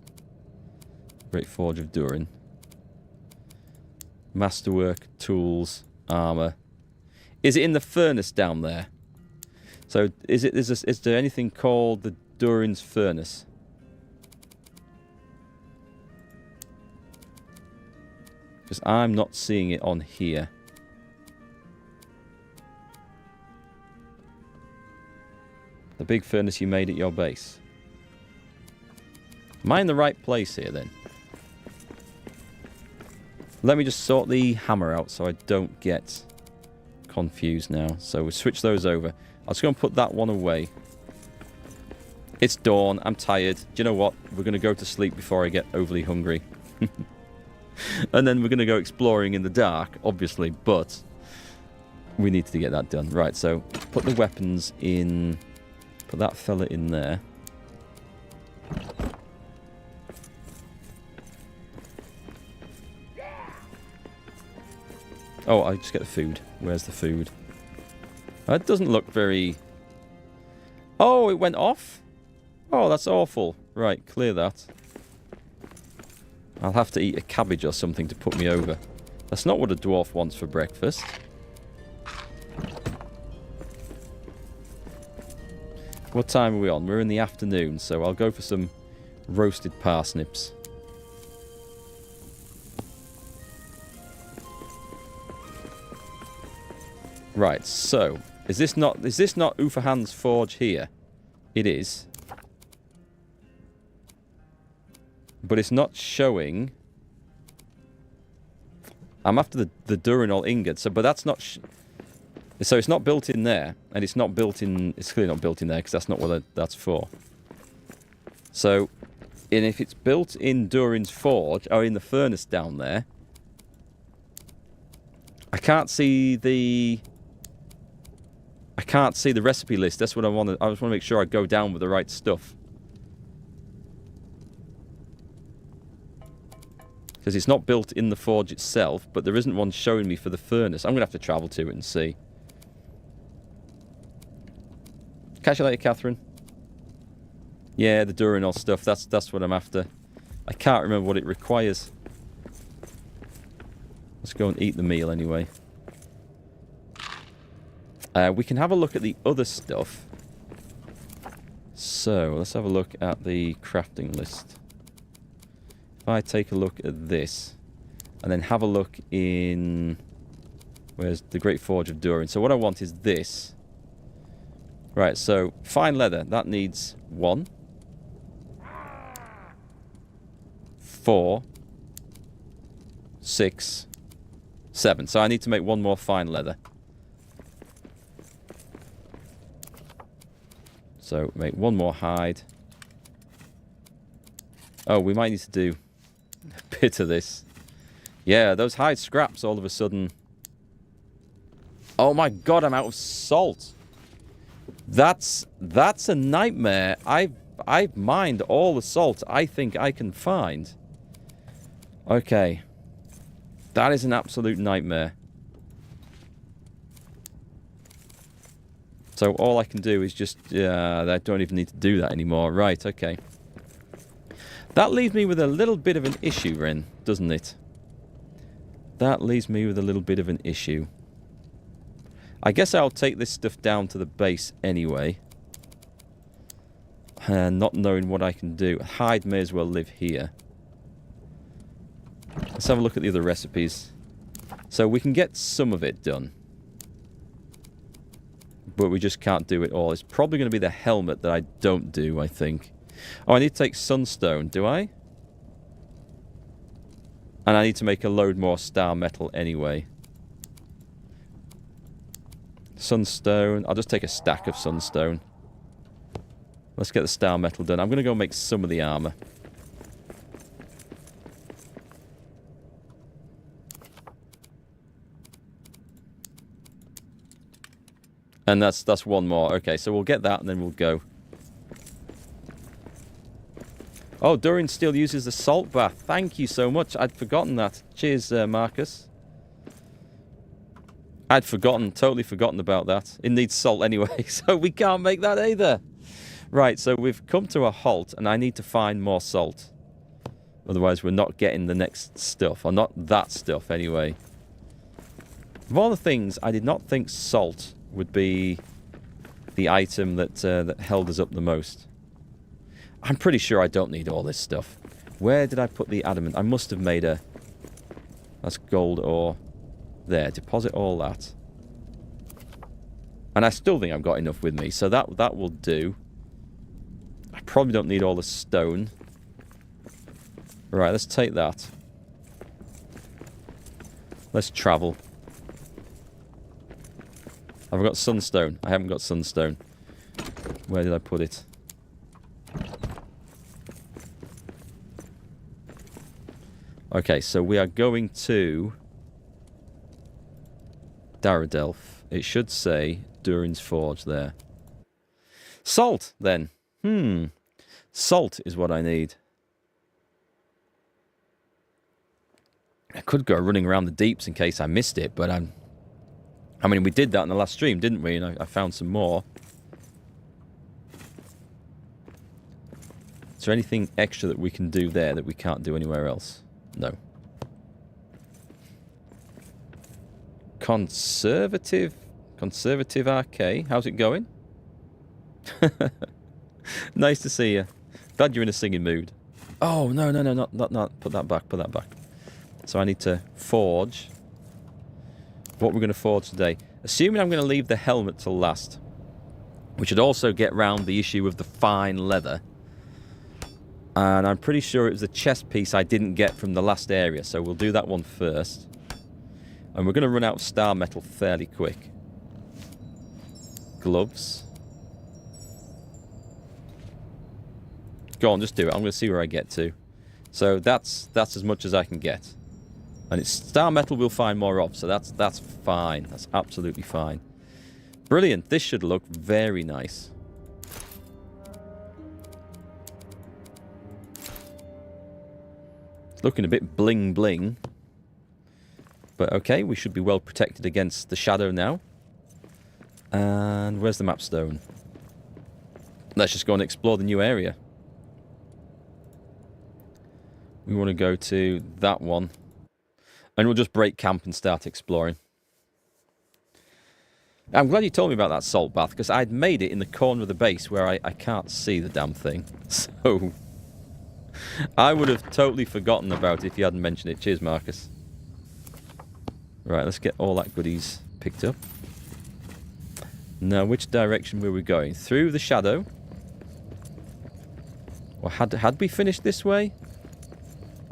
Great Forge of Durin. Masterwork, tools, armor. Is it in the furnace down there? So is there anything called the Durin's Furnace? Because I'm not seeing it on here. The big furnace you made at your base. Am I in the right place here then? Let me just sort the hammer out so I don't get confused now. So we'll switch those over. I was going to put that one away. It's dawn. I'm tired. Do you know what? We're going to go to sleep before I get overly hungry. And then we're going to go exploring in the dark, obviously, but we need to get that done. Right, so put the weapons in. Put that fella in there. Oh, I just get the food. Where's the food? That doesn't look very... Oh, it went off? Oh, that's awful. Right, clear that. I'll have to eat a cabbage or something to put me over. That's not what a dwarf wants for breakfast. What time are we on? We're in the afternoon, so I'll go for some roasted parsnips. Right, so is this not Ufahan's forge here? It is. But it's not showing. I'm after the Durinol ingot, so but that's not so it's not built in there, and it's not built in, it's clearly not built in there because that's not what that's for. So, and if it's built in Durin's forge or in the furnace down there, I can't see the recipe list. That's what I want to. I just want to make sure I go down with the right stuff. Because it's not built in the forge itself, but there isn't one showing me for the furnace. I'm going to have to travel to it and see. Catch you later, Catherine. Yeah, the Durinol stuff. That's what I'm after. I can't remember what it requires. Let's go and eat the meal anyway. We can have a look at the other stuff. So, let's have a look at the crafting list. If I take a look at this, and then have a look in... Where's the Great Forge of Durin? So what I want is this. Right, so fine leather, that needs 1, 4, 6, 7. So I need to make 1 more fine leather. So make 1 more hide. Oh, we might need to do a bit of this. Yeah, those hide scraps all of a sudden. Oh my god, I'm out of salt. That's a nightmare. I've mined all the salt I think I can find. Okay. That is an absolute nightmare. So all I can do is just... I don't even need to do that anymore. Right, okay. That leaves me with a little bit of an issue, Ren, doesn't it? That leaves me with a little bit of an issue. I guess I'll take this stuff down to the base anyway. Not knowing what I can do. Hide may as well live here. Let's have a look at the other recipes. So we can get some of it done. But we just can't do it all. It's probably going to be the helmet that I don't do, I think. Oh, I need to take sunstone, do I? And I need to make a load more star metal anyway. Sunstone. I'll just take a stack of sunstone. Let's get the star metal done. I'm going to go make some of the armor. And that's one more. Okay, so we'll get that and then we'll go. Oh, Durian Steel uses the salt bath. Thank you so much. I'd forgotten that. Cheers, Marcus. I'd forgotten, totally forgotten about that. It needs salt anyway, so we can't make that either. Right, so we've come to a halt, and I need to find more salt. Otherwise, we're not getting the next stuff, or not that stuff anyway. Of all the things, I did not think salt would be the item that that held us up the most. I'm pretty sure I don't need all this stuff. Where did I put the adamant? I must have made a... That's gold ore. There, deposit all that. And I still think I've got enough with me, so that will do. I probably don't need all the stone. Right, let's take that. Let's travel. Have I got sunstone? I haven't got sunstone. Where did I put it? Okay, so we are going to Daradelf. It should say Durin's Forge there. Salt, then. Salt is what I need. I could go running around the deeps in case I missed it, but I mean, we did that in the last stream, didn't we? And I found some more. Is there anything extra that we can do there that we can't do anywhere else? No. Conservative RK. How's it going? Nice to see you. Glad you're in a singing mood. Oh, no, not. Put that back, So I need to forge. What we're going to forge today. Assuming I'm going to leave the helmet till last. We should also get round the issue of the fine leather. And I'm pretty sure it was a chest piece I didn't get from the last area. So we'll do that one first. And we're going to run out of star metal fairly quick. Gloves. Go on, just do it. I'm going to see where I get to. So that's as much as I can get. And it's star metal we'll find more of. So that's fine. That's absolutely fine. Brilliant. This should look very nice. It's looking a bit bling bling. But okay, we should be well protected against the shadow now. And where's the map stone? Let's just go and explore the new area. We want to go to that one. And we'll just break camp and start exploring. I'm glad you told me about that salt bath, because I'd made it in the corner of the base where I can't see the damn thing. So, I would have totally forgotten about it if you hadn't mentioned it. Cheers, Marcus. Right, let's get all that goodies picked up. Now, which direction were we going? Through the shadow? Or had we finished this way?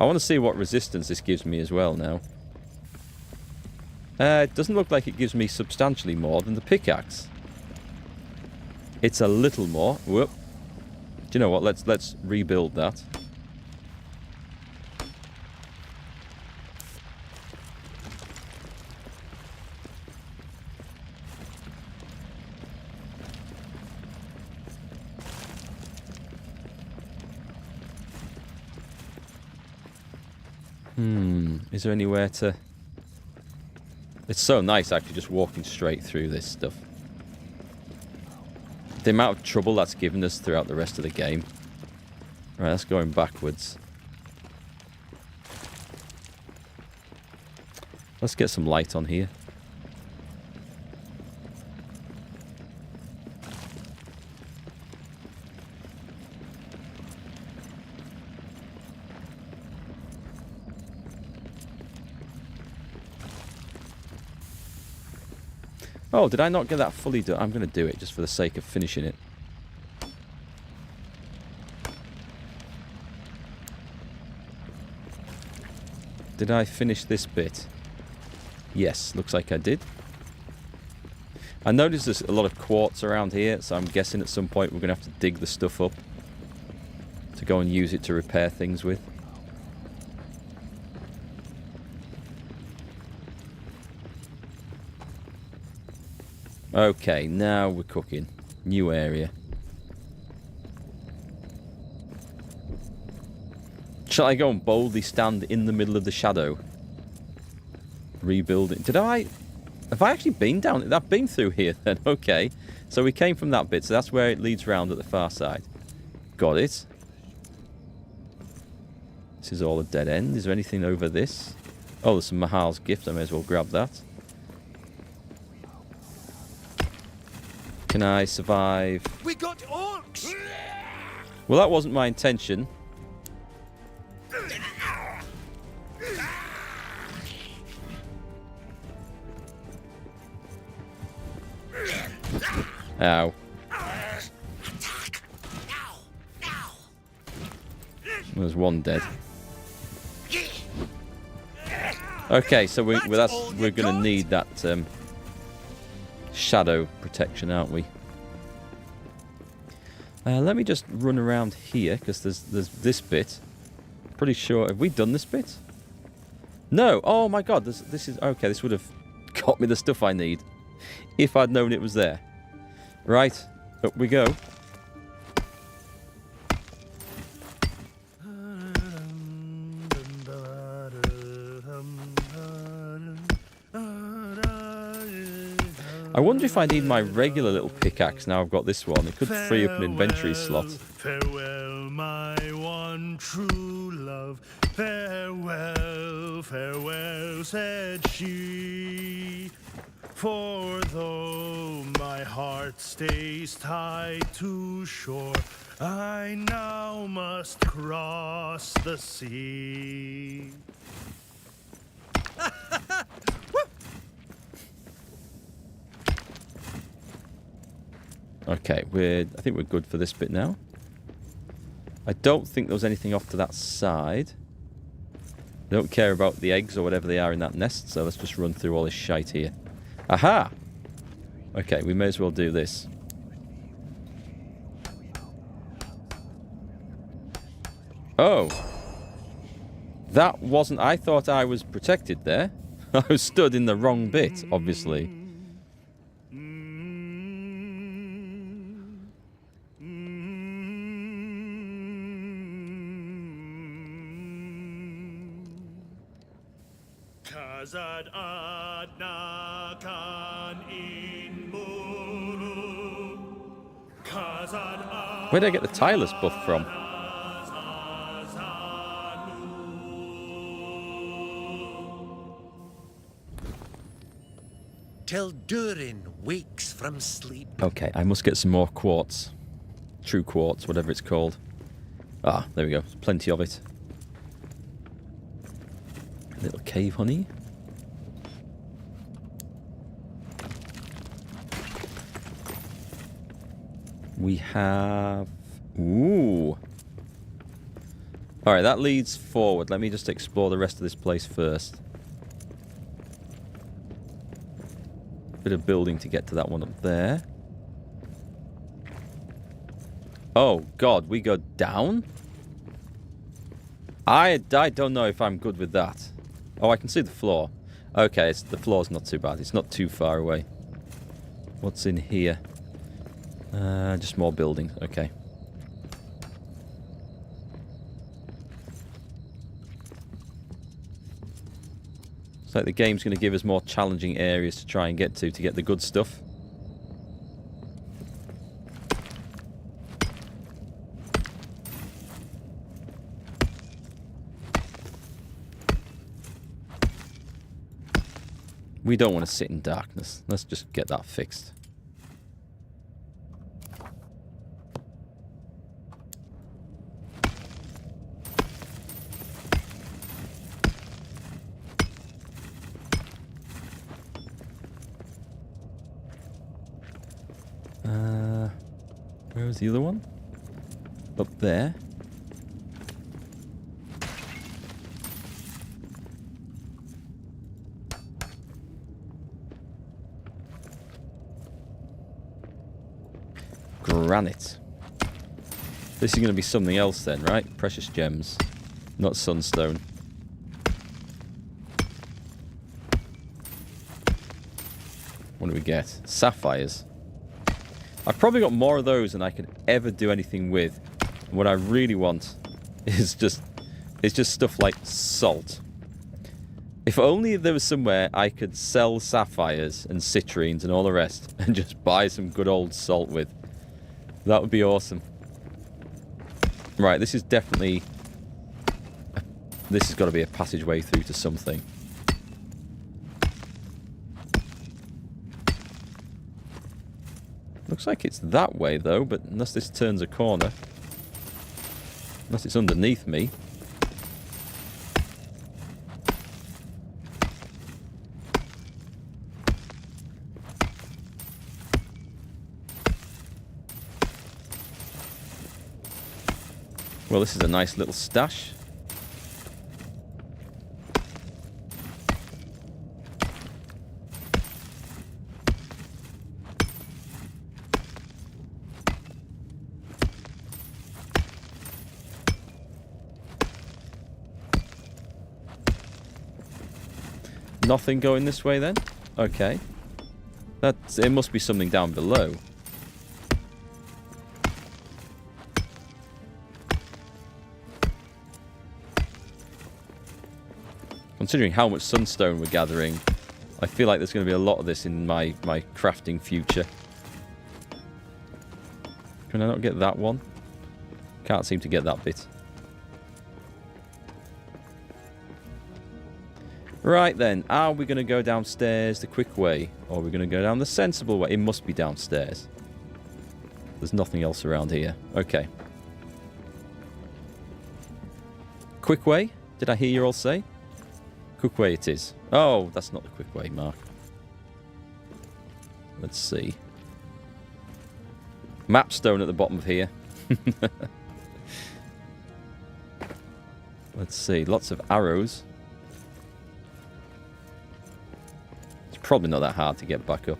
I want to see what resistance this gives me as well now. It doesn't look like it gives me substantially more than the pickaxe. It's a little more. Whoop. Do you know what? Let's rebuild that. Is there anywhere to... It's so nice actually just walking straight through this stuff. The amount of trouble that's given us throughout the rest of the game. Right, that's going backwards. Let's get some light on here. Oh, did I not get that fully done? I'm going to do it just for the sake of finishing it. Did I finish this bit? Yes, looks like I did. I noticed there's a lot of quartz around here, so I'm guessing at some point we're going to have to dig the stuff up to go and use it to repair things with. Okay, now we're cooking. New area. Shall I go and boldly stand in the middle of the shadow? Rebuild it. Have I actually been down? I've been through here then. Okay. So we came from that bit. So that's where it leads round at the far side. Got it. This is all a dead end. Is there anything over this? Oh, there's some Mahal's gift. I may as well grab that. Can I survive? We got orcs! Well, that wasn't my intention. Ow. There's one dead. Okay, so we're going to need that shadow protection, aren't we? Let me just run around here because there's this bit. Pretty sure. Have we done this bit? No. Oh my God. This is okay. This would have got me the stuff I need if I'd known it was there. Right. Up we go. I wonder if I need my regular little pickaxe now I've got this one. It could free up an inventory slot. Farewell, my one true love. Farewell, farewell, said she. For though my heart stays tied to shore, I now must cross the sea. Okay, I think we're good for this bit now. I don't think there was anything off to that side. I don't care about the eggs or whatever they are in that nest, so let's just run through all this shite here. Aha! Okay, we may as well do this. Oh! That wasn't... I thought I was protected there. I was stood in the wrong bit, obviously. Where did I get the tireless buff from? Till Durin wakes from sleep. Okay, I must get some more quartz. True quartz, whatever it's called. Ah, there we go. There's plenty of it. Little cave honey. We have... Ooh. Alright, that leads forward. Let me just explore the rest of this place first. Bit of building to get to that one up there. Oh, God. We go down? I don't know if I'm good with that. Oh, I can see the floor. Okay, the floor's not too bad. It's not too far away. What's in here? Just more building. Okay. It's like the game's going to give us more challenging areas to try and get to get the good stuff. We don't want to sit in darkness. Let's just get that fixed. Where was the other one? Up there. Granite. This is going to be something else then, right? Precious gems, not sunstone. What do we get? Sapphires. I've probably got more of those than I can ever do anything with. And what I really want is just stuff like salt. If only there was somewhere I could sell sapphires and citrines and all the rest and just buy some good old salt with. That would be awesome. Right, this is definitely... This has got to be a passageway through to something. Looks like it's that way though, but unless this turns a corner. Unless it's underneath me. Well, this is a nice little stash. Nothing going this way then? Okay. It must be something down below. Considering how much sunstone we're gathering, I feel like there's going to be a lot of this in my crafting future. Can I not get that one? Can't seem to get that bit. Right then, are we going to go downstairs the quick way? Or are we going to go down the sensible way? It must be downstairs. There's nothing else around here. Okay. Quick way? Did I hear you all say? Quick way it is. Oh, that's not the quick way, Mark. Let's see. Mapstone at the bottom of here. Let's see. Lots of arrows. It's probably not that hard to get back up.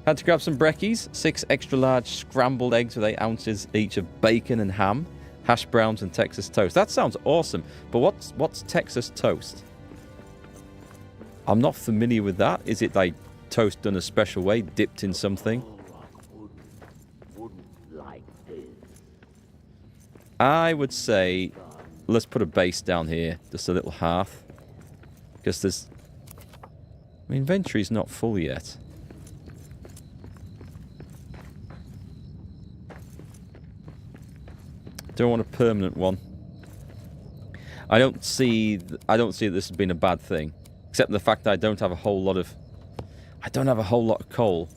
Had to grab some brekkies. 6 extra large scrambled eggs with 8 ounces each of bacon and ham. Hash browns and Texas toast. That sounds awesome. But what's Texas toast? I'm not familiar with that. Is it like toast done a special way, dipped in something? I would say let's put a base down here. Just a little hearth. Because there's... My inventory's not full yet. Don't want a permanent one. I don't see this as being a bad thing, except the fact that I don't have a whole lot of coal,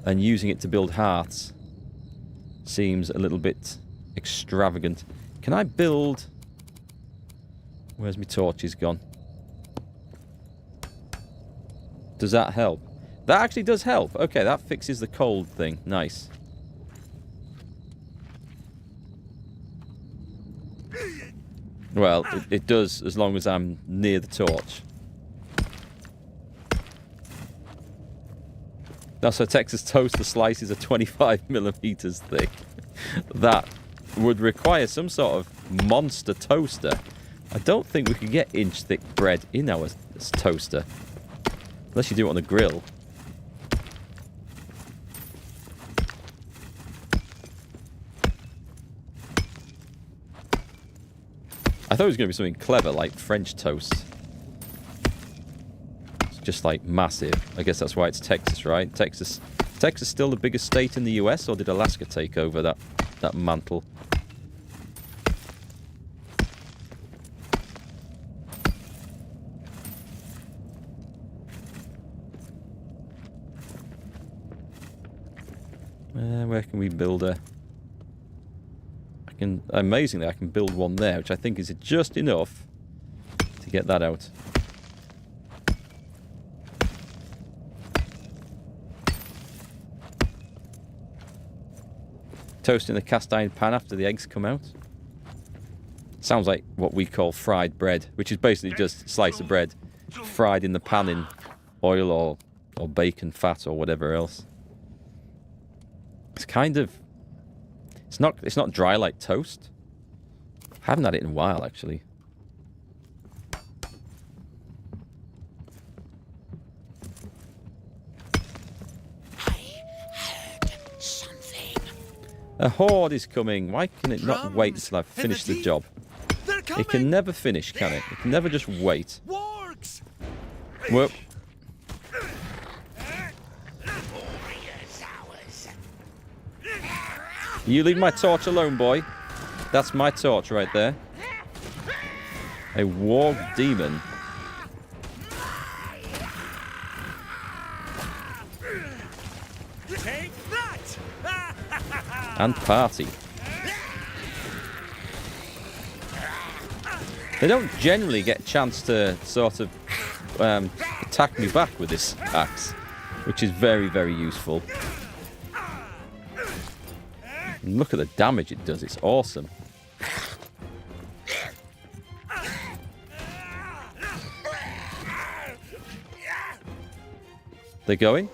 and using it to build hearths seems a little bit extravagant. Can I build? Where's my torches gone? Does that help? That actually does help. Okay, that fixes the cold thing. Nice. Well, it does as long as I'm near the torch. Now, so Texas toaster slices are 25 millimeters thick. That would require some sort of monster toaster. I don't think we could get inch-thick bread in our toaster. Unless you do it on the grill. I thought it was going to be something clever, like French toast. It's just like massive. I guess that's why it's Texas, right? Texas still the biggest state in the US, or did Alaska take over that mantle? Where can we build a... Amazingly, I can build one there, which I think is just enough to get that out. Toast in the cast iron pan after the eggs come out. Sounds like what we call fried bread, which is basically just a slice of bread fried in the pan in oil or bacon fat or whatever else. It's kind of... It's not dry like toast. I haven't had it in a while, actually. A horde is coming. Why can it not wait Crumbs until I've in finished the the deep. job? They're It coming! can never finish, can it? It can never just wait. Wargs! Whoop. You leave my torch alone, boy. That's my torch right there. A warg demon. Take that! And party. They don't generally get a chance to sort of attack me back with this axe, which is very, very useful. And look at the damage it does. It's awesome. They're going?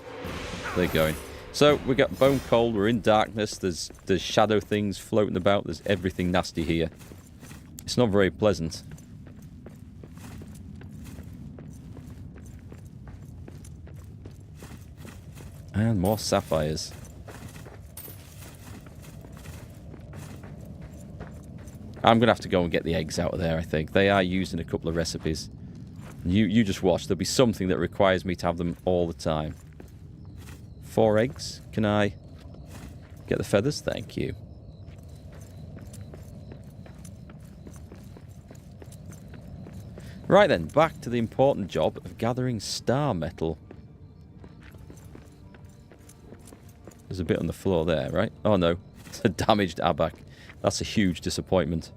They're going. So we got bone cold. We're in darkness. There's shadow things floating about. There's everything nasty here. It's not very pleasant. And more sapphires. I'm going to have to go and get the eggs out of there, I think. They are used in a couple of recipes. You just watch. There'll be something that requires me to have them all the time. 4 eggs. Can I get the feathers? Thank you. Right then, back to the important job of gathering star metal. There's a bit on the floor there, right? Oh no, it's a damaged abac. That's a huge disappointment.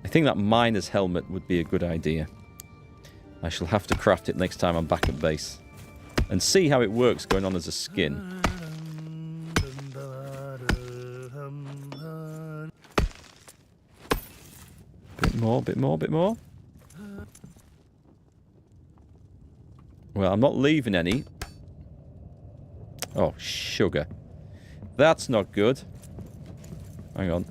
I think that miner's helmet would be a good idea. I shall have to craft it next time I'm back at base. And see how it works going on as a skin. Bit more, bit more, bit more. Well, I'm not leaving any. Oh, sugar. That's not good. Hang on.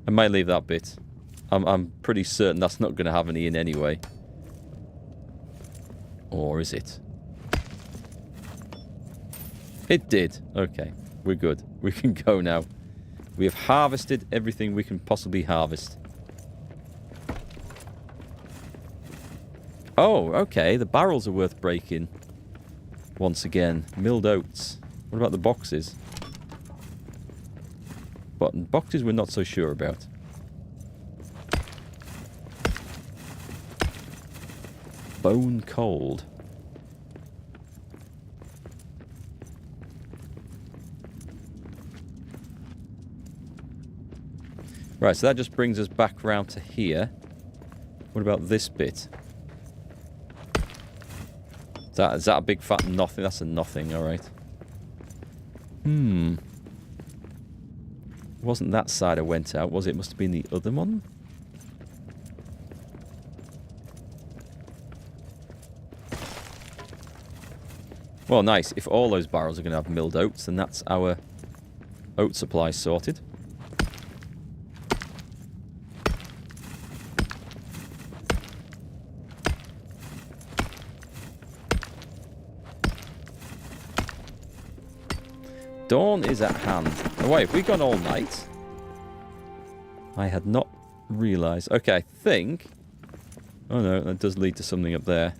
I might leave that bit. I'm pretty certain that's not going to have any in anyway. Or is it? It did. Okay, we're good. We can go now. We have harvested everything we can possibly harvest. Oh, okay. The barrels are worth breaking. Once again. Milled oats. What about the boxes? But boxes we're not so sure about. Bone cold. Right, so that just brings us back round to here. What about this bit? Is that a big fat nothing? That's a nothing, alright. Wasn't that side I went out, was it? Must have been the other one? Well, nice. If all those barrels are going to have milled oats, then that's our oat supply sorted. Dawn is at hand. Oh, wait, have we gone all night? I had not realised. Okay, I think... Oh no, that does lead to something up there.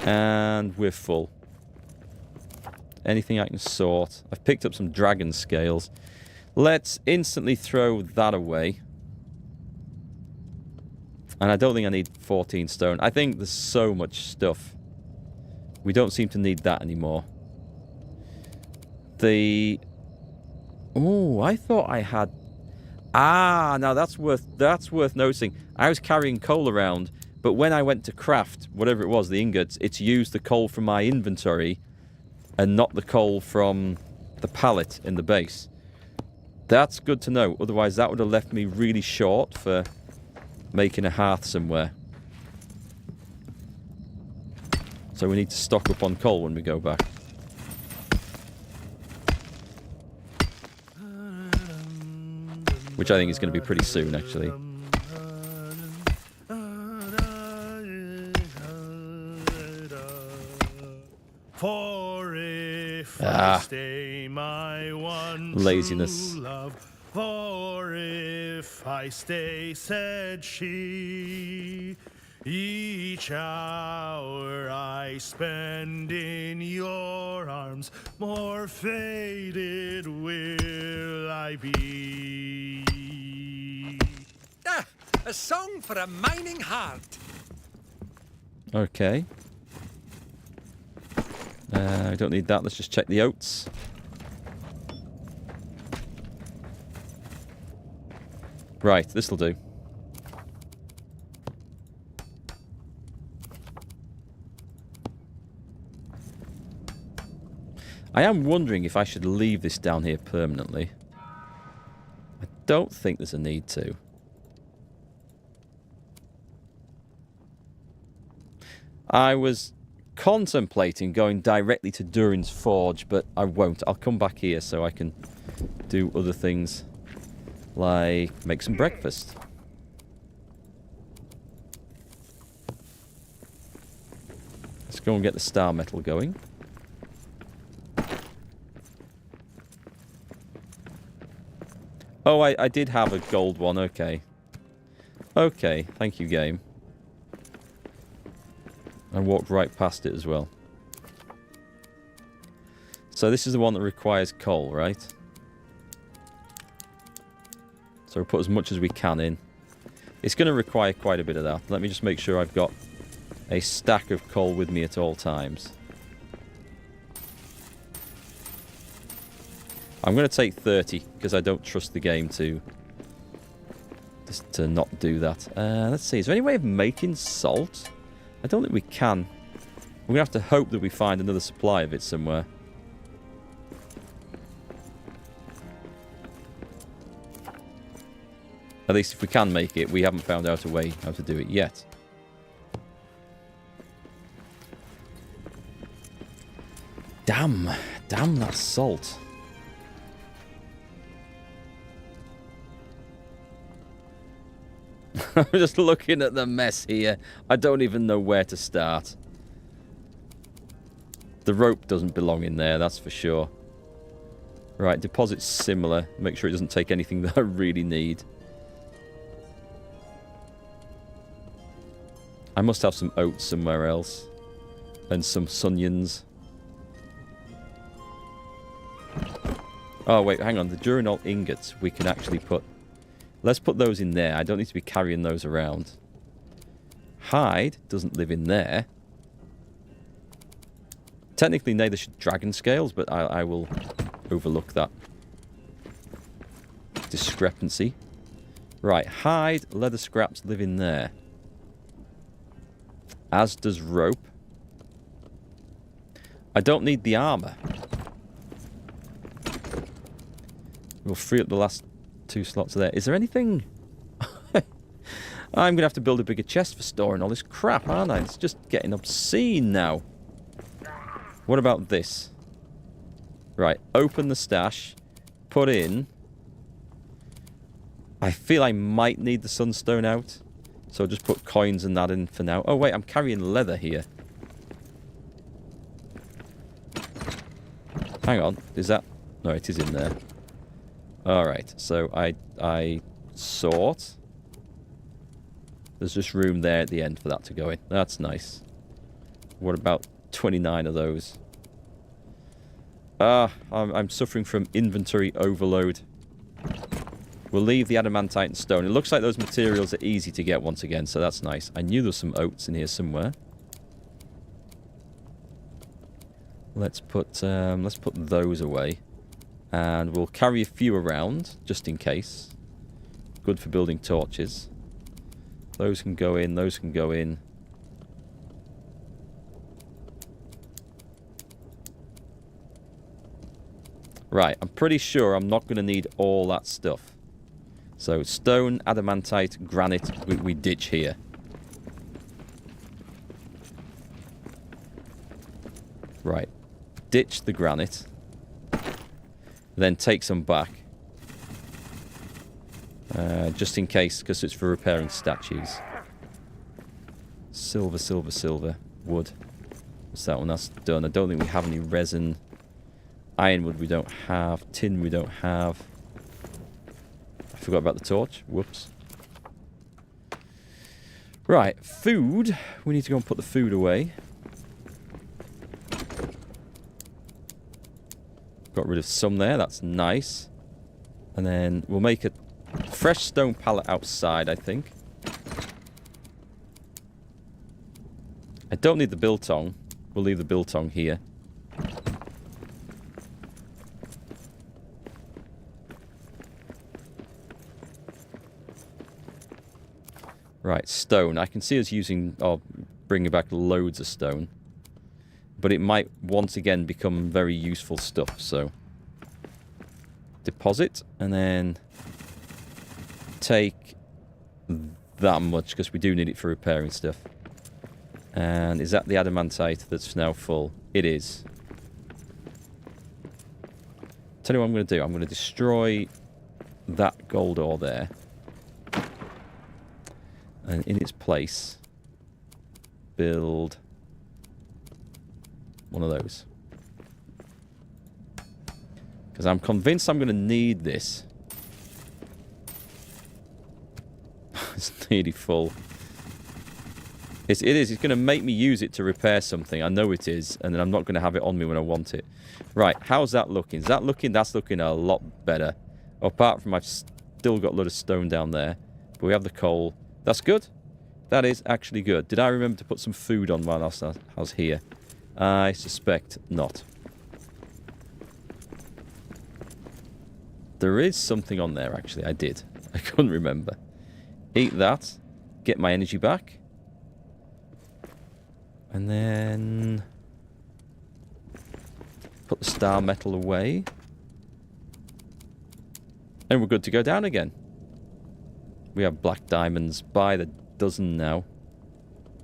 And we're full. Anything I can sort. I've picked up some dragon scales. Let's instantly throw that away. And I don't think I need 14 stone. I think there's so much stuff. We don't seem to need that anymore. Oh, I thought I had... Ah, now that's worth noticing. I was carrying coal around, but when I went to craft, whatever it was, the ingots, it's used the coal from my inventory and not the coal from the pallet in the base. That's good to know. Otherwise, that would have left me really short for making a hearth somewhere. So we need to stock up on coal when we go back. Which I think is going to be pretty soon, actually. For if I stay my one laziness. true love, for if I stay, said she, each hour I spend in your arms, more faded will I be. Ah, a song for a mining heart. Okay. I don't need that. Let's just check the oats. Right, this'll do. I am wondering if I should leave this down here permanently. I don't think there's a need to. I was contemplating going directly to Durin's Forge, but I won't. I'll come back here so I can do other things, like make some breakfast. Let's go and get the star metal going. Oh, I did have a gold one. Okay. Okay, thank you, game. I walked right past it as well. So this is the one that requires coal, right? So we'll put as much as we can in. It's going to require quite a bit of that. Let me just make sure I've got a stack of coal with me at all times. I'm going to take 30 because I don't trust the game to not do that. Let's see. Is there any way of making salt? I don't think we can. We're going to have to hope that we find another supply of it somewhere. At least if we can make it, we haven't found out a way how to do it yet. Damn. Damn that salt. I'm just looking at the mess here. I don't even know where to start. The rope doesn't belong in there, that's for sure. Right, deposit's similar. Make sure it doesn't take anything that I really need. I must have some oats somewhere else. And some sunions. Oh, wait, hang on. The Durinol ingots we can actually put... Let's put those in there. I don't need to be carrying those around. Hide doesn't live in there. Technically, neither should dragon scales, but I will overlook that discrepancy. Right, hide, leather scraps live in there. As does rope. I don't need the armor. We'll free up the last 2 slots there. Is there anything... I'm going to have to build a bigger chest for storing all this crap, aren't I? It's just getting obscene now. What about this? Right, open the stash. Put in... I feel I might need the sunstone out. So I'll just put coins and that in for now. Oh, wait, I'm carrying leather here. Hang on, is that... No, it is in there. Alright, so I sort. There's just room there at the end for that to go in. That's nice. What about 29 of those? I'm suffering from inventory overload. We'll leave the adamantite and stone. It looks like those materials are easy to get once again, so that's nice. I knew there was some oats in here somewhere. Let's put those away. And we'll carry a few around, just in case. Good for building torches. Those can go in, those can go in. Right, I'm pretty sure I'm not going to need all that stuff. So, stone, adamantite, granite, we ditch here. Right. Ditch the granite. Then take some back. Just in case, because it's for repairing statues. Silver, silver, silver. Wood. What's that one? That's done. I don't think we have any resin. Ironwood we don't have. Tin we don't have. I forgot about the torch. Whoops. Right, food. We need to go and put the food away. Got rid of some there. That's nice. And then we'll make a fresh stone pallet outside, I think. I don't need the biltong. We'll leave the biltong here. Right, stone. I can see us using, or bringing back loads of stone. But it might once again become very useful stuff, so. Deposit, and then take that much, because we do need it for repairing stuff. And is that the adamantite that's now full? It is. Tell you what I'm going to do. I'm going to destroy that gold ore there. And in its place, build one of those. Because I'm convinced I'm going to need this. It's nearly full. It is. It's going to make me use it to repair something. I know it is. And then I'm not going to have it on me when I want it. Right. How's that looking? Is that looking? That's looking a lot better. Apart from I've still got a lot of stone down there. But we have the coal. That's good. That is actually good. Did I remember to put some food on while I was here? I suspect not. There is something on there, actually. I did. I couldn't remember. Eat that. Get my energy back. And then put the star metal away. And we're good to go down again. We have black diamonds by the dozen now.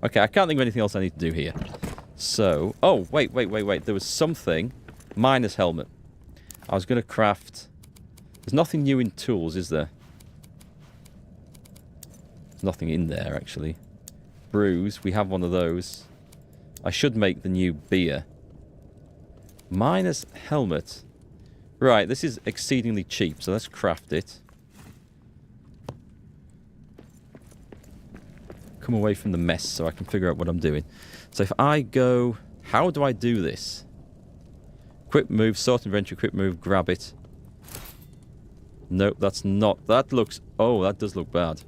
Okay, I can't think of anything else I need to do here. So, oh, wait. There was something. Miner's helmet. I was going to craft. There's nothing new in tools, is there? There's nothing in there, actually. Brews. We have one of those. I should make the new beer. Miner's helmet. Right, this is exceedingly cheap, so let's craft it. Come away from the mess so I can figure out what I'm doing. So if I go... How do I do this? Quick move, sort inventory, quick move, grab it. Nope, that's not... That looks... Oh, that does look bad.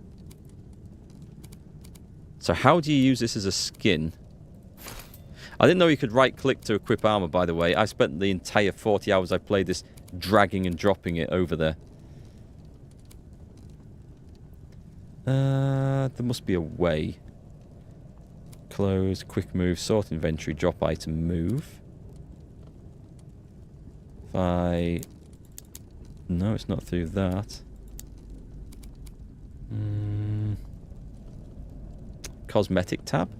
So how do you use this as a skin? I didn't know you could right-click to equip armor, by the way. I spent the entire 40 hours I played this dragging and dropping it over there. There must be a way. Close, quick move, sort inventory, drop item, move. If I... No, it's not through that. Cosmetic tab.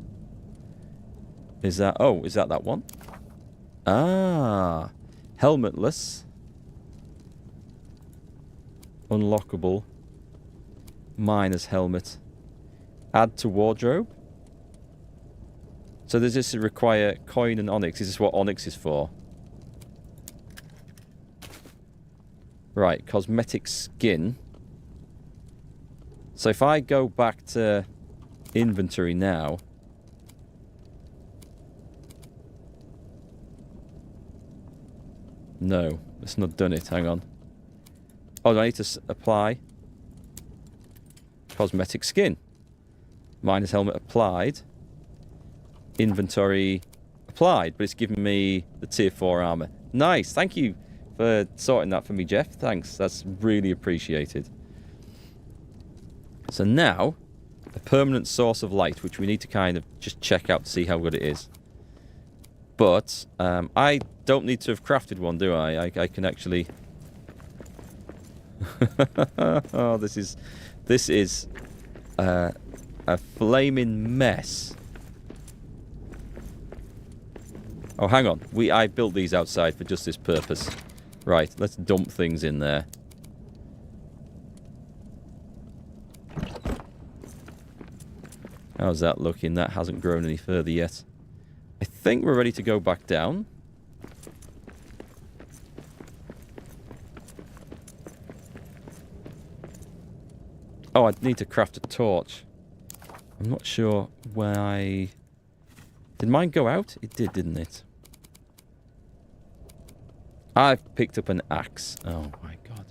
Is that... Oh, is that one? Ah. Helmetless. Unlockable. Miner's helmet. Add to wardrobe. So does this require coin and onyx? Is this what onyx is for? Right, cosmetic skin. So if I go back to inventory now... No, it's not done it. Hang on. Oh, do I need to apply? Cosmetic skin. Miner's helmet applied. Inventory applied, but it's giving me the tier 4 armor. Nice. Thank you for sorting that for me, Jeff. Thanks. That's really appreciated. So now, a permanent source of light, which we need to kind of just check out to see how good it is. But I don't need to have crafted one, do I? I can actually... Oh, this is a flaming mess. Oh, hang on. I built these outside for just this purpose. Right, let's dump things in there. How's that looking? That hasn't grown any further yet. I think we're ready to go back down. Oh, I need to craft a torch. I'm not sure why... Did mine go out? It did, didn't it? I've picked up an axe. Oh my god.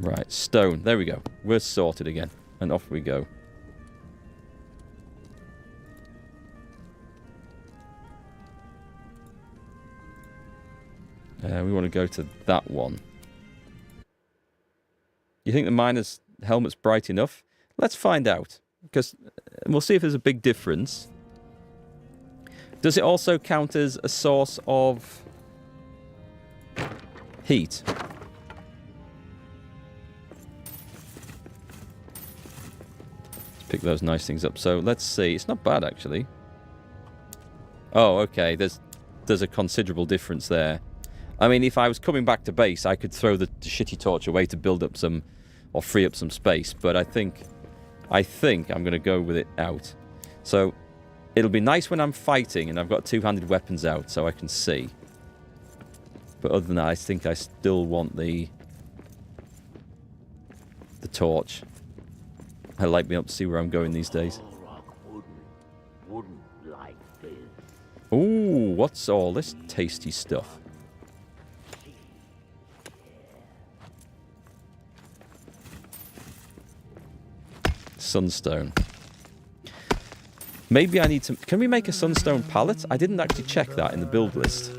Right, stone. There we go. We're sorted again. And off we go. We want to go to that one. You think the miner's helmet's bright enough? Let's find out. Because we'll see if there's a big difference. Does it also count as a source of heat? Let's pick those nice things up. So let's see. It's not bad, actually. Oh, okay. There's a considerable difference there. I mean, if I was coming back to base, I could throw the shitty torch away to build up some, or free up some space. But I think I'm going to go with it out. So it'll be nice when I'm fighting and I've got two-handed weapons out so I can see. But other than that, I think I still want the torch. I like being able to see where I'm going these days. Ooh, what's all this tasty stuff? Sunstone. Maybe I need to... Can we make a sunstone pallet? I didn't actually check that in the build list.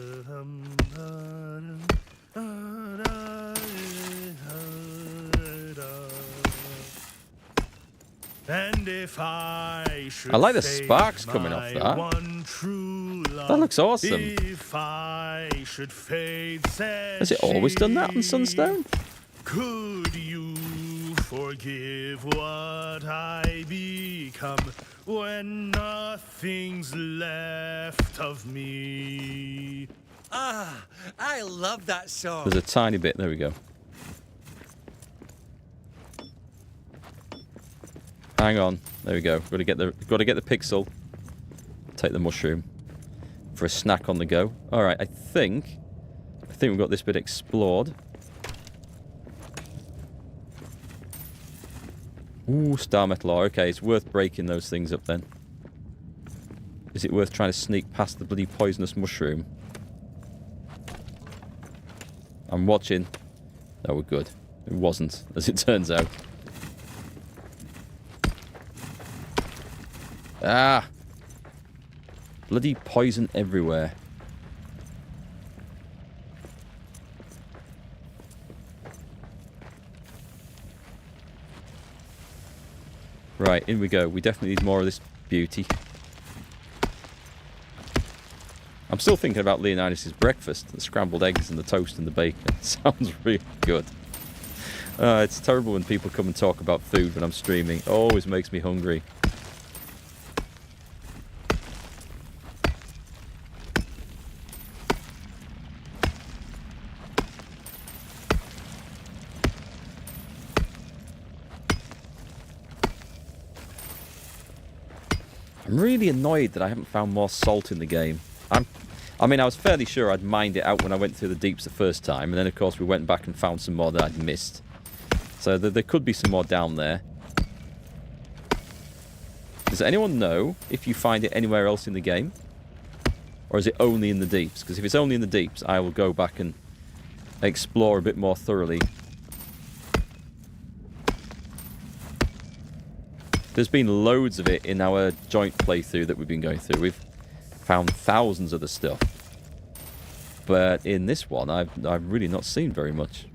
And if I like the sparks coming off that. That looks awesome. If I should fade, Has it always done that on Sunstone? Could you forgive what I become when nothing's left of me? Ah, I love that song. There's a tiny bit. There we go. Hang on. There we go. Got to get the pixel. Take the mushroom for a snack on the go. All right. I think we've got this bit explored. Ooh, star metal ore. Okay, it's worth breaking those things up then. Is it worth trying to sneak past the bloody poisonous mushroom? I'm watching. Oh, we're good. It wasn't, as it turns out. Ah! Bloody poison everywhere. Right, in we go. We definitely need more of this beauty. I'm still thinking about Leonidas' breakfast. The scrambled eggs and the toast and the bacon. It sounds really good. It's terrible when people come and talk about food when I'm streaming. It always makes me hungry. I'm really annoyed that I haven't found more salt in the game. I mean, I was fairly sure I'd mined it out when I went through the deeps the first time, and then of course we went back and found some more that I'd missed. So there could be some more down there. Does anyone know if you find it anywhere else in the game? Or is it only in the deeps? Because if it's only in the deeps, I will go back and explore a bit more thoroughly. There's been loads of it in our joint playthrough that we've been going through. We've found thousands of the stuff. But in this one, I've really not seen very much.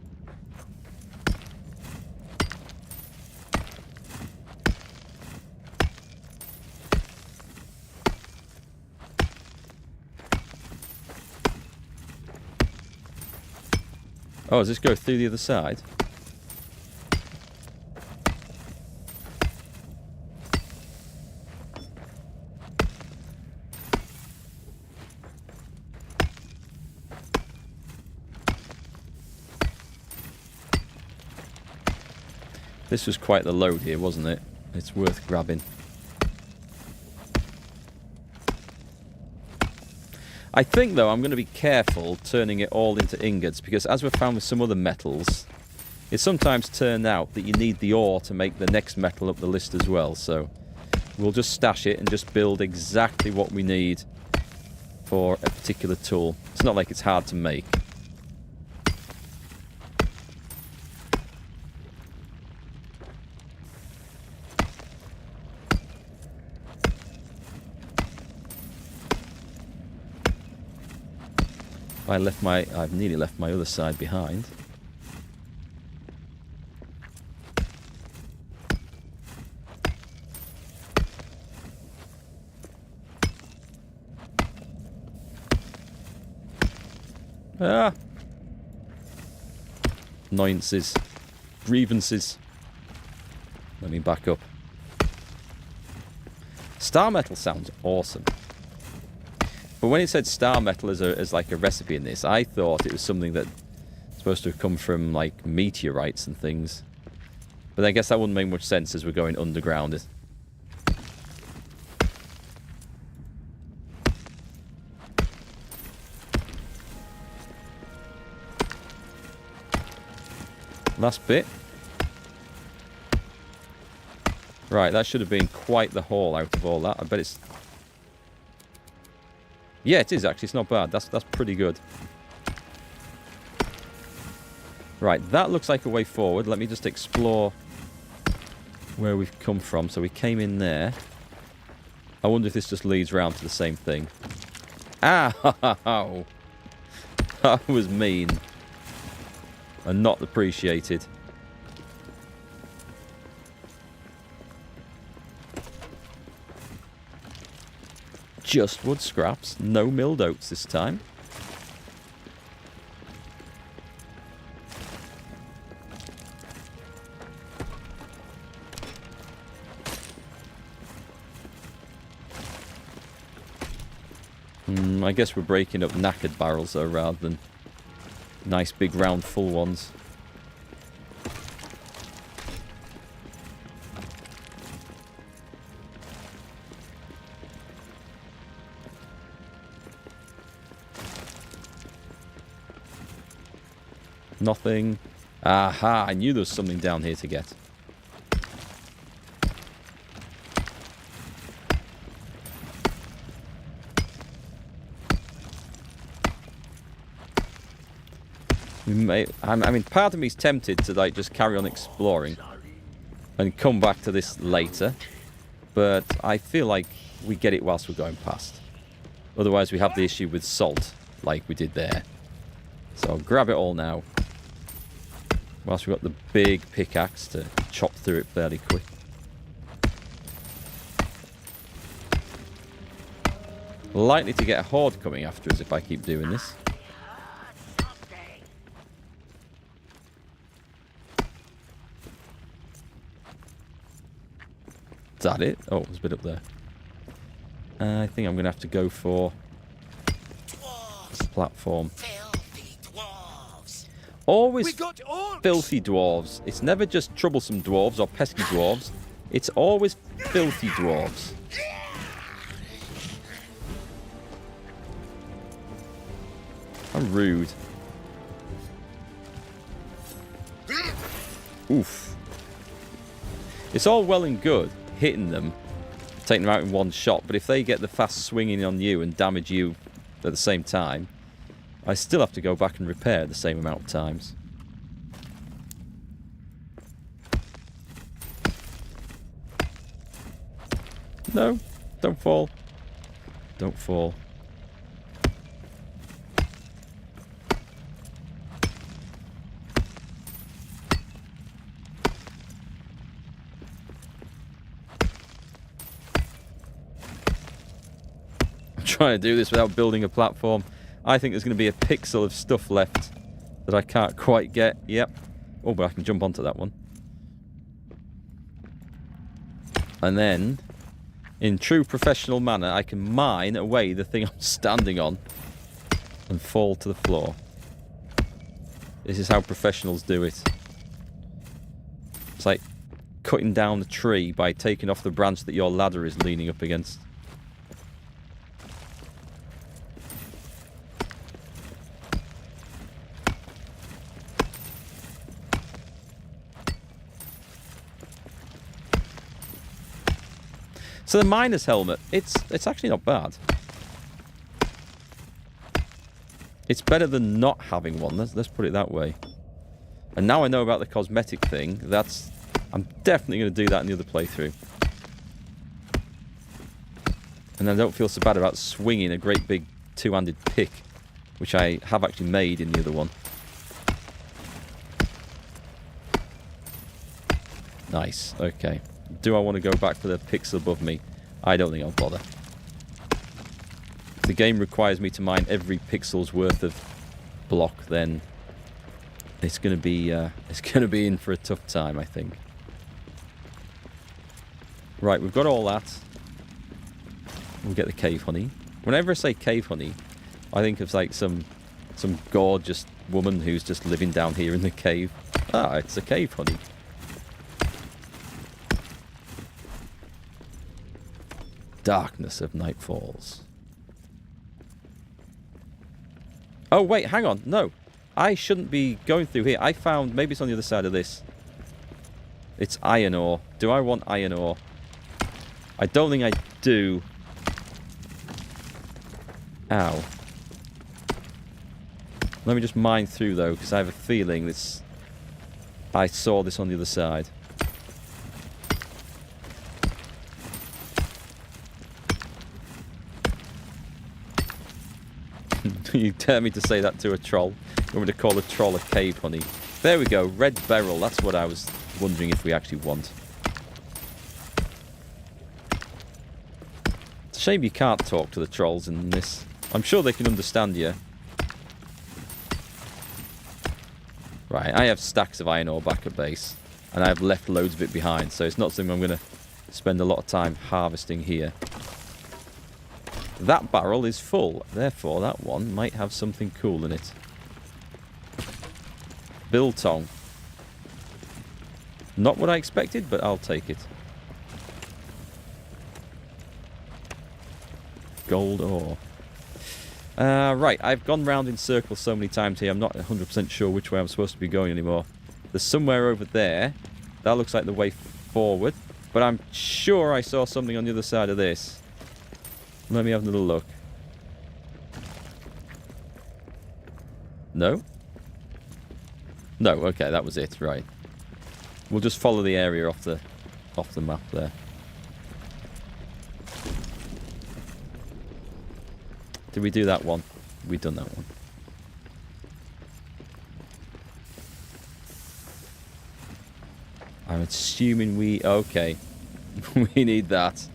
Oh, does this go through the other side? This was quite the load here, wasn't it? It's worth grabbing. I think, though, I'm going to be careful turning it all into ingots, because as we've found with some other metals, it sometimes turns out that you need the ore to make the next metal up the list as well. So we'll just stash it and just build exactly what we need for a particular tool. It's not like it's hard to make. I've nearly left my other side behind. Ah! Annoyances. Grievances. Let me back up. Star metal sounds awesome. But when it said star metal as like a recipe in this, I thought it was something that supposed to have come from like meteorites and things. But I guess that wouldn't make much sense as we're going underground. Last bit. Right, that should have been quite the haul out of all that. I bet it's... Yeah, it is actually. It's not bad. That's pretty good. Right, that looks like a way forward. Let me just explore where we've come from. So we came in there. I wonder if this just leads round to the same thing. Ow! That was mean. And not appreciated. Just wood scraps, no milled oats this time. I guess we're breaking up knackered barrels though, rather than nice big round full ones. Nothing. Aha, I knew there was something down here to get. I mean, part of me's tempted to like just carry on exploring and come back to this later, but I feel like we get it whilst we're going past. Otherwise we have the issue with salt like we did there. So I'll grab it all now whilst we've got the big pickaxe to chop through it fairly quick. Likely to get a horde coming after us if I keep doing this. Is that it? Oh, there's a bit up there. I think I'm going to have to go for this platform. Filthy dwarves. Always filthy dwarves. It's never just troublesome dwarves or pesky dwarves. It's always filthy dwarves. How rude. Oof. It's all well and good hitting them, taking them out in one shot, but if they get the fast swinging on you and damage you at the same time, I still have to go back and repair the same amount of times. No, don't fall. Don't fall. Trying to do this without building a platform. I think there's going to be a pixel of stuff left that I can't quite get. Yep. Oh, but I can jump onto that one. And then, in true professional manner, I can mine away the thing I'm standing on and fall to the floor. This is how professionals do it. It's like cutting down the tree by taking off the branch that your ladder is leaning up against. So the miner's helmet, it's actually not bad. It's better than not having one, let's put it that way. And now I know about the cosmetic thing, I'm definitely going to do that in the other playthrough. And I don't feel so bad about swinging a great big two-handed pick, which I have actually made in the other one. Nice, okay. Do I want to go back for the pixel above me? I don't think I'll bother. If the game requires me to mine every pixel's worth of block, then it's going to be in for a tough time, I think. Right, we've got all that. We'll get the cave honey. Whenever I say cave honey, I think of like some gorgeous woman who's just living down here in the cave. Ah, it's a cave honey. Darkness of night falls. Oh, wait, hang on. No. I shouldn't be going through here. I found... Maybe it's on the other side of this. It's iron ore. Do I want iron ore? I don't think I do. Ow. Let me just mine through, though, because I have a feeling this... I saw this on the other side. You dare me to say that to a troll? You want me to call a troll a cave honey? There we go, red beryl. That's what I was wondering if we actually want. It's a shame you can't talk to the trolls in this. I'm sure they can understand you. Right, I have stacks of iron ore back at base. And I've left loads of it behind, so it's not something I'm going to spend a lot of time harvesting here. That barrel is full, therefore that one might have something cool in it. Biltong. Not what I expected, but I'll take it. Gold ore. Right, I've gone round in circles so many times here, I'm not 100% sure which way I'm supposed to be going anymore. There's somewhere over there. That looks like the way forward. But I'm sure I saw something on the other side of this. Let me have a little look. No? No, okay, that was it, right. We'll just follow the area off the map there. Did we do that one? We've done that one. I'm assuming we... Okay. We need that.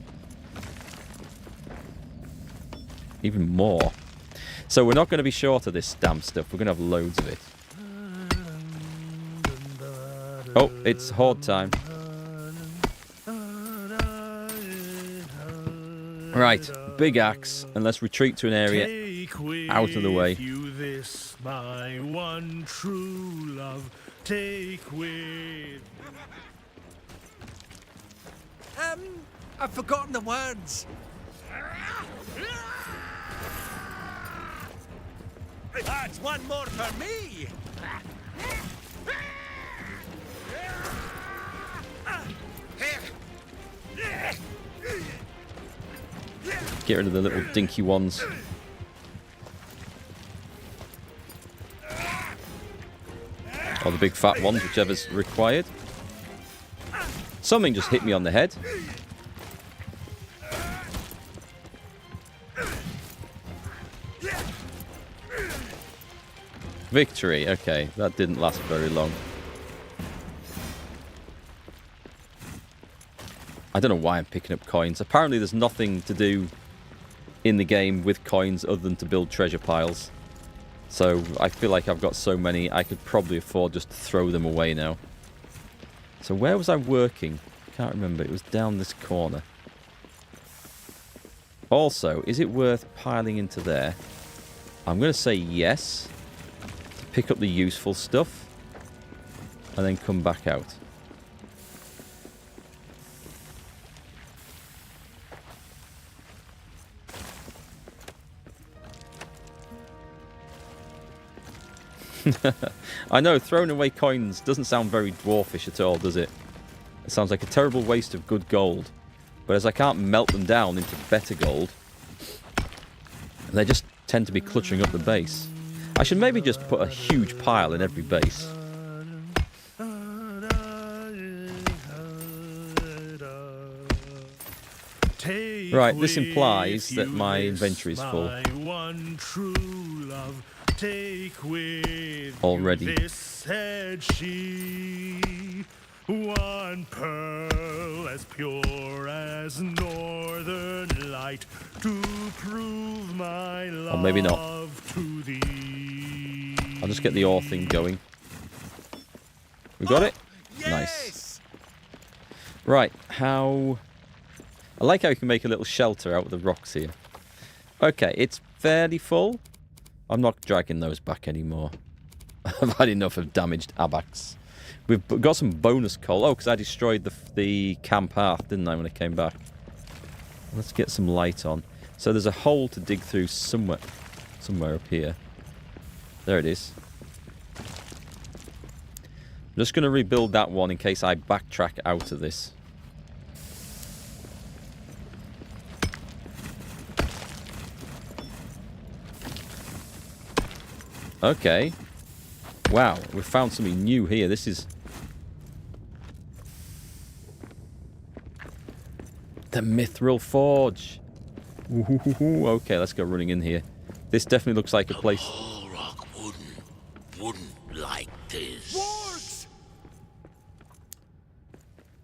Even more. So we're not going to be short of this damn stuff. We're going to have loads of it. Oh, it's horde time. Right, big axe, and let's retreat to an area out of the way. You this, my one true love. Take with. I've forgotten the words. That's one more for me. Get rid of the little dinky ones. Or the big fat ones, whichever's required. Something just hit me on the head. Victory. Okay, that didn't last very long. I don't know why I'm picking up coins. Apparently there's nothing to do in the game with coins other than to build treasure piles. So I feel like I've got so many, I could probably afford just to throw them away now. So where was I working? Can't remember. It was down this corner. Also, is it worth piling into there? I'm going to say yes. To pick up the useful stuff. And then come back out. I know, throwing away coins doesn't sound very dwarfish at all, does it? It sounds like a terrible waste of good gold. But as I can't melt them down into better gold, they just tend to be cluttering up the base. I should maybe just put a huge pile in every base. Right, this implies that my inventory is full. Already. This said she, one pearl as pure as northern light, to prove my love or maybe not. to thee. I'll just get the ore thing going. We got it? Yes! Nice. Right, how... I like how you can make a little shelter out of the rocks here. Okay, it's fairly full. I'm not dragging those back anymore. I've had enough of damaged abax. We've got some bonus coal. Oh, because I destroyed the camp hearth, didn't I, when I came back? Let's get some light on. So there's a hole to dig through somewhere up here. There it is. I'm just going to rebuild that one in case I backtrack out of this. Okay. Wow, we've found something new here. This is... the Mithril Forge. Ooh, okay, let's go running in here. This definitely looks like a place... Balrog wouldn't like this. Wargs!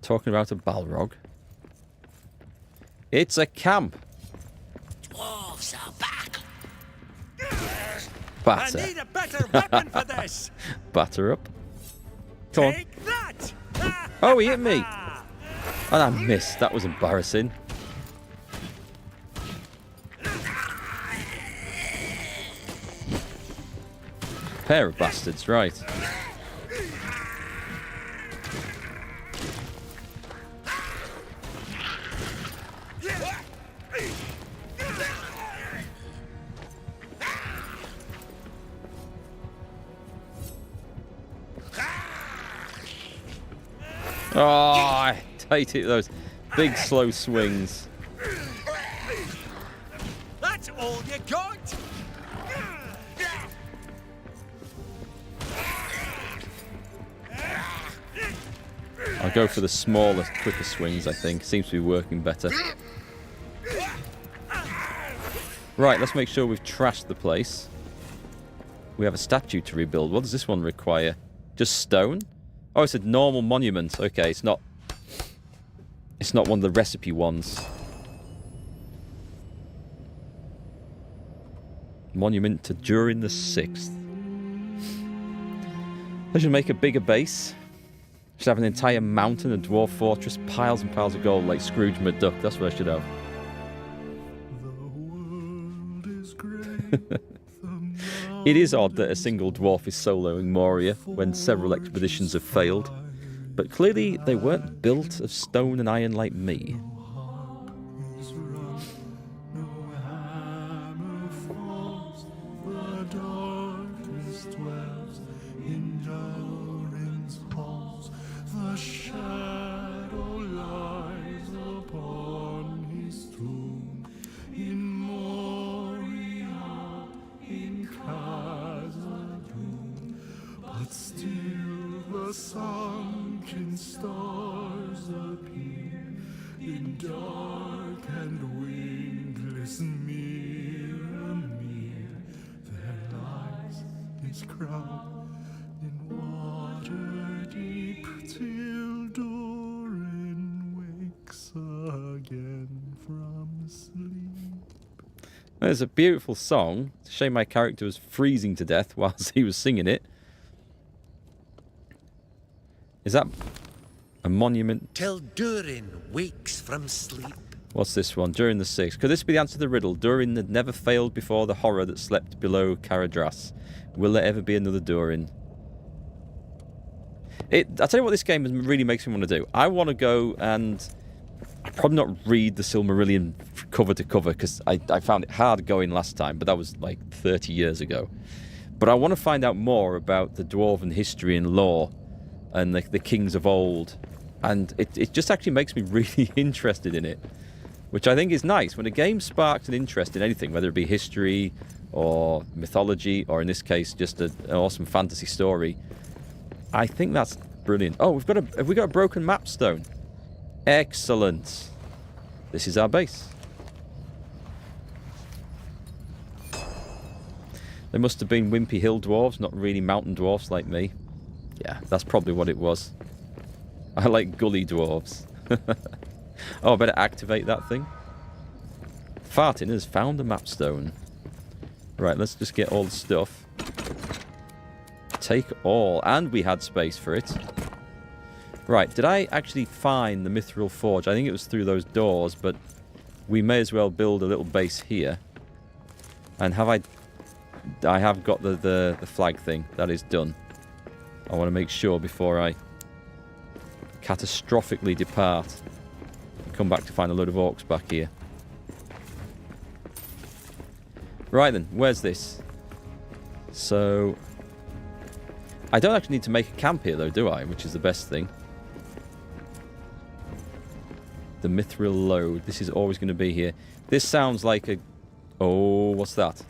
Talking about a Balrog. It's a camp. Dwarves are back. Batter. I need a better weapon for this! Batter up. Come on. Take that! Oh, he hit me. And I missed. That was embarrassing. Pair of bastards, right. Oh, I hate it, those big slow swings. That's all you got? I'll go for the smaller, quicker swings, I think. Seems to be working better. Right, let's make sure we've trashed the place. We have a statue to rebuild. What does this one require? Just stone? Oh, it's a normal monument. Okay, it's not one of the recipe ones. Monument to Durin the 6th. I should make a bigger base. Should have an entire mountain, a dwarf fortress, piles and piles of gold like Scrooge McDuck. That's what I should have. It is odd that a single dwarf is soloing Moria when several expeditions have failed. But clearly they weren't built of stone and iron like me. Sunken stars appear in dark and wingless mirror. There lies his crown in water deep till Durin wakes again from sleep. There's a beautiful song. It's a shame my character was freezing to death whilst he was singing it. Is that a monument? Till Durin wakes from sleep. What's this one? Durin the 6th. Could this be the answer to the riddle? Durin had never failed before the horror that slept below Caradras. Will there ever be another Durin? I'll tell you what this game really makes me want to do. I want to go and... I'll probably not read the Silmarillion cover to cover because I found it hard going last time, but that was like 30 years ago. But I want to find out more about the dwarven history and lore and the kings of old. And it just actually makes me really interested in it, which I think is nice. When a game sparks an interest in anything, whether it be history or mythology, or in this case, just an awesome fantasy story, I think that's brilliant. Oh, have we got a broken map stone? Excellent. This is our base. They must have been wimpy hill dwarves, not really mountain dwarfs like me. Yeah, that's probably what it was. I like gully dwarves. Oh, I better activate that thing. Farting has found a map stone. Right, let's just get all the stuff. Take all. And we had space for it. Right, did I actually find the Mithril Forge? I think it was through those doors, but we may as well build a little base here. And have I have got the flag thing. That is done. I want to make sure before I catastrophically depart and come back to find a load of orcs back here. Right then, where's this? So, I don't actually need to make a camp here though, do I? Which is the best thing. The Mithril Load. This is always going to be here. This sounds like a... Oh, what's that?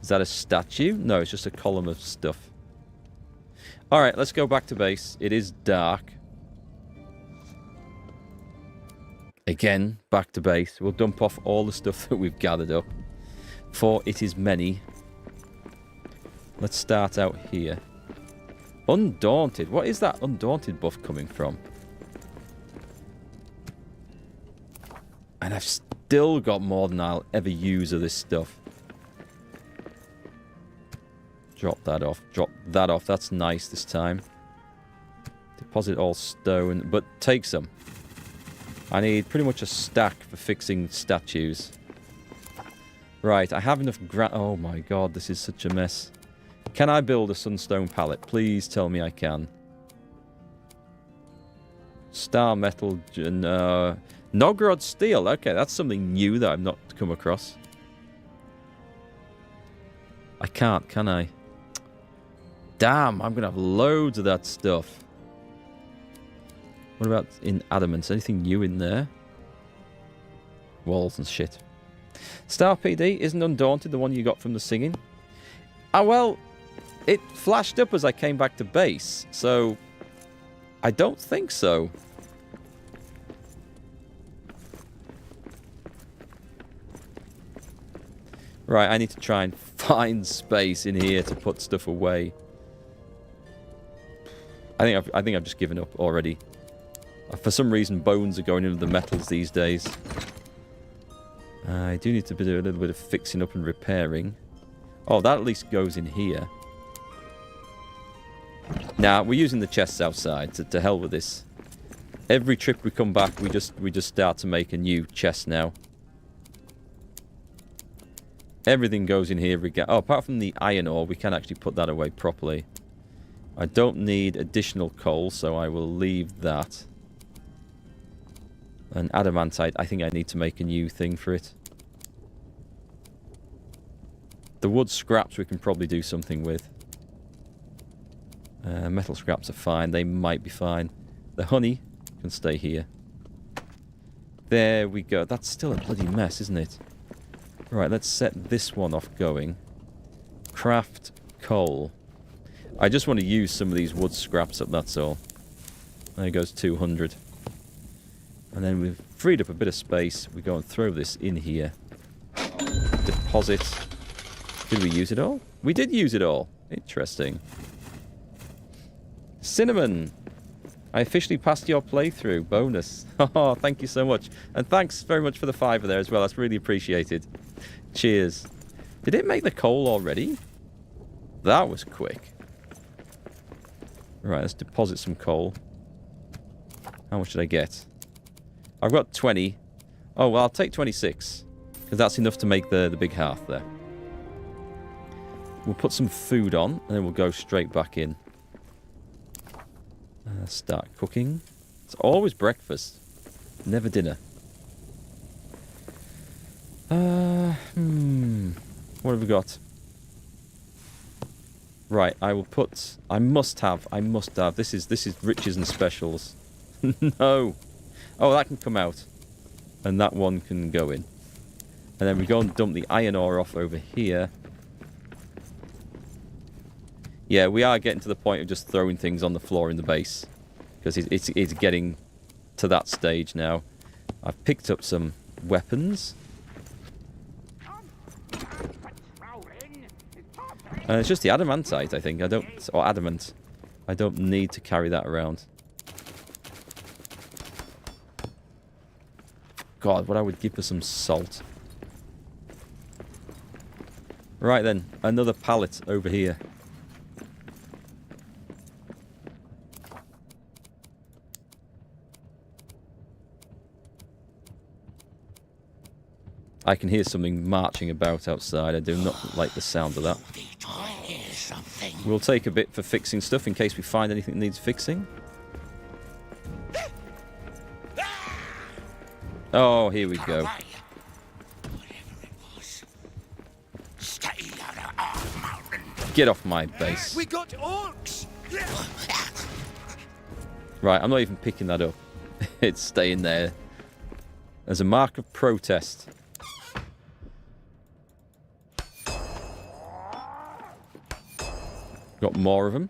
Is that a statue? No, it's just a column of stuff. Alright, let's go back to base. It is dark. Again, back to base. We'll dump off all the stuff that we've gathered up. For it is many. Let's start out here. Undaunted. What is that Undaunted buff coming from? And I've still got more than I'll ever use of this stuff. Drop that off. Drop that off. That's nice this time. Deposit all stone. But take some. I need pretty much a stack for fixing statues. Right, I have enough oh my god, this is such a mess. Can I build a sunstone pallet? Please tell me I can. Star metal... Nogrod steel. Okay, that's something new that I've not come across. I can't, can I? Damn, I'm going to have loads of that stuff. What about in adamants? Anything new in there? Walls and shit. Star PD isn't Undaunted the one you got from the singing? Ah, well, it flashed up as I came back to base, so I don't think so. Right, I need to try and find space in here to put stuff away. I think I've just given up already. For some reason, bones are going into the metals these days. I do need to do a little bit of fixing up and repairing. Oh, that at least goes in here. Now, we're using the chests outside. To hell with this. Every trip we come back, we just start to make a new chest now. Everything goes in here. Oh, apart from the iron ore, we can actually put that away properly. I don't need additional coal, so I will leave that. And adamantite, I think I need to make a new thing for it. The wood scraps we can probably do something with. Metal scraps are fine. They might be fine. The honey can stay here. There we go. That's still a bloody mess, isn't it? Right, let's set this one off going. Craft coal. I just want to use some of these wood scraps up, that's all. There goes 200. And then we've freed up a bit of space. We go and throw this in here. Deposit. Did we use it all? We did use it all. Interesting. Cinnamon. I officially passed your playthrough. Bonus. Oh, thank you so much. And thanks very much for the $5 there as well. That's really appreciated. Cheers. Did it make the coal already? That was quick. Right, let's deposit some coal. How much did I get? I've got 20. Oh, well, I'll take 26. Because that's enough to make the big hearth there. We'll put some food on, and then we'll go straight back in. Start cooking. It's always breakfast. Never dinner. What have we got? Right, I will put... I must have. This is riches and specials. No. Oh, that can come out. And that one can go in. And then we go and dump the iron ore off over here. Yeah, we are getting to the point of just throwing things on the floor in the base. Because it's getting to that stage now. I've picked up some weapons. And it's just the adamantite, I think. Or adamant. I don't need to carry that around. God, what I would give for some salt. Right then, another pallet over here. I can hear something marching about outside. I do not like the sound of that. We'll take a bit for fixing stuff in case we find anything that needs fixing. Oh, here we go. Get off my base. We got orcs! Right, I'm not even picking that up. It's staying there as a mark of protest. Got more of them.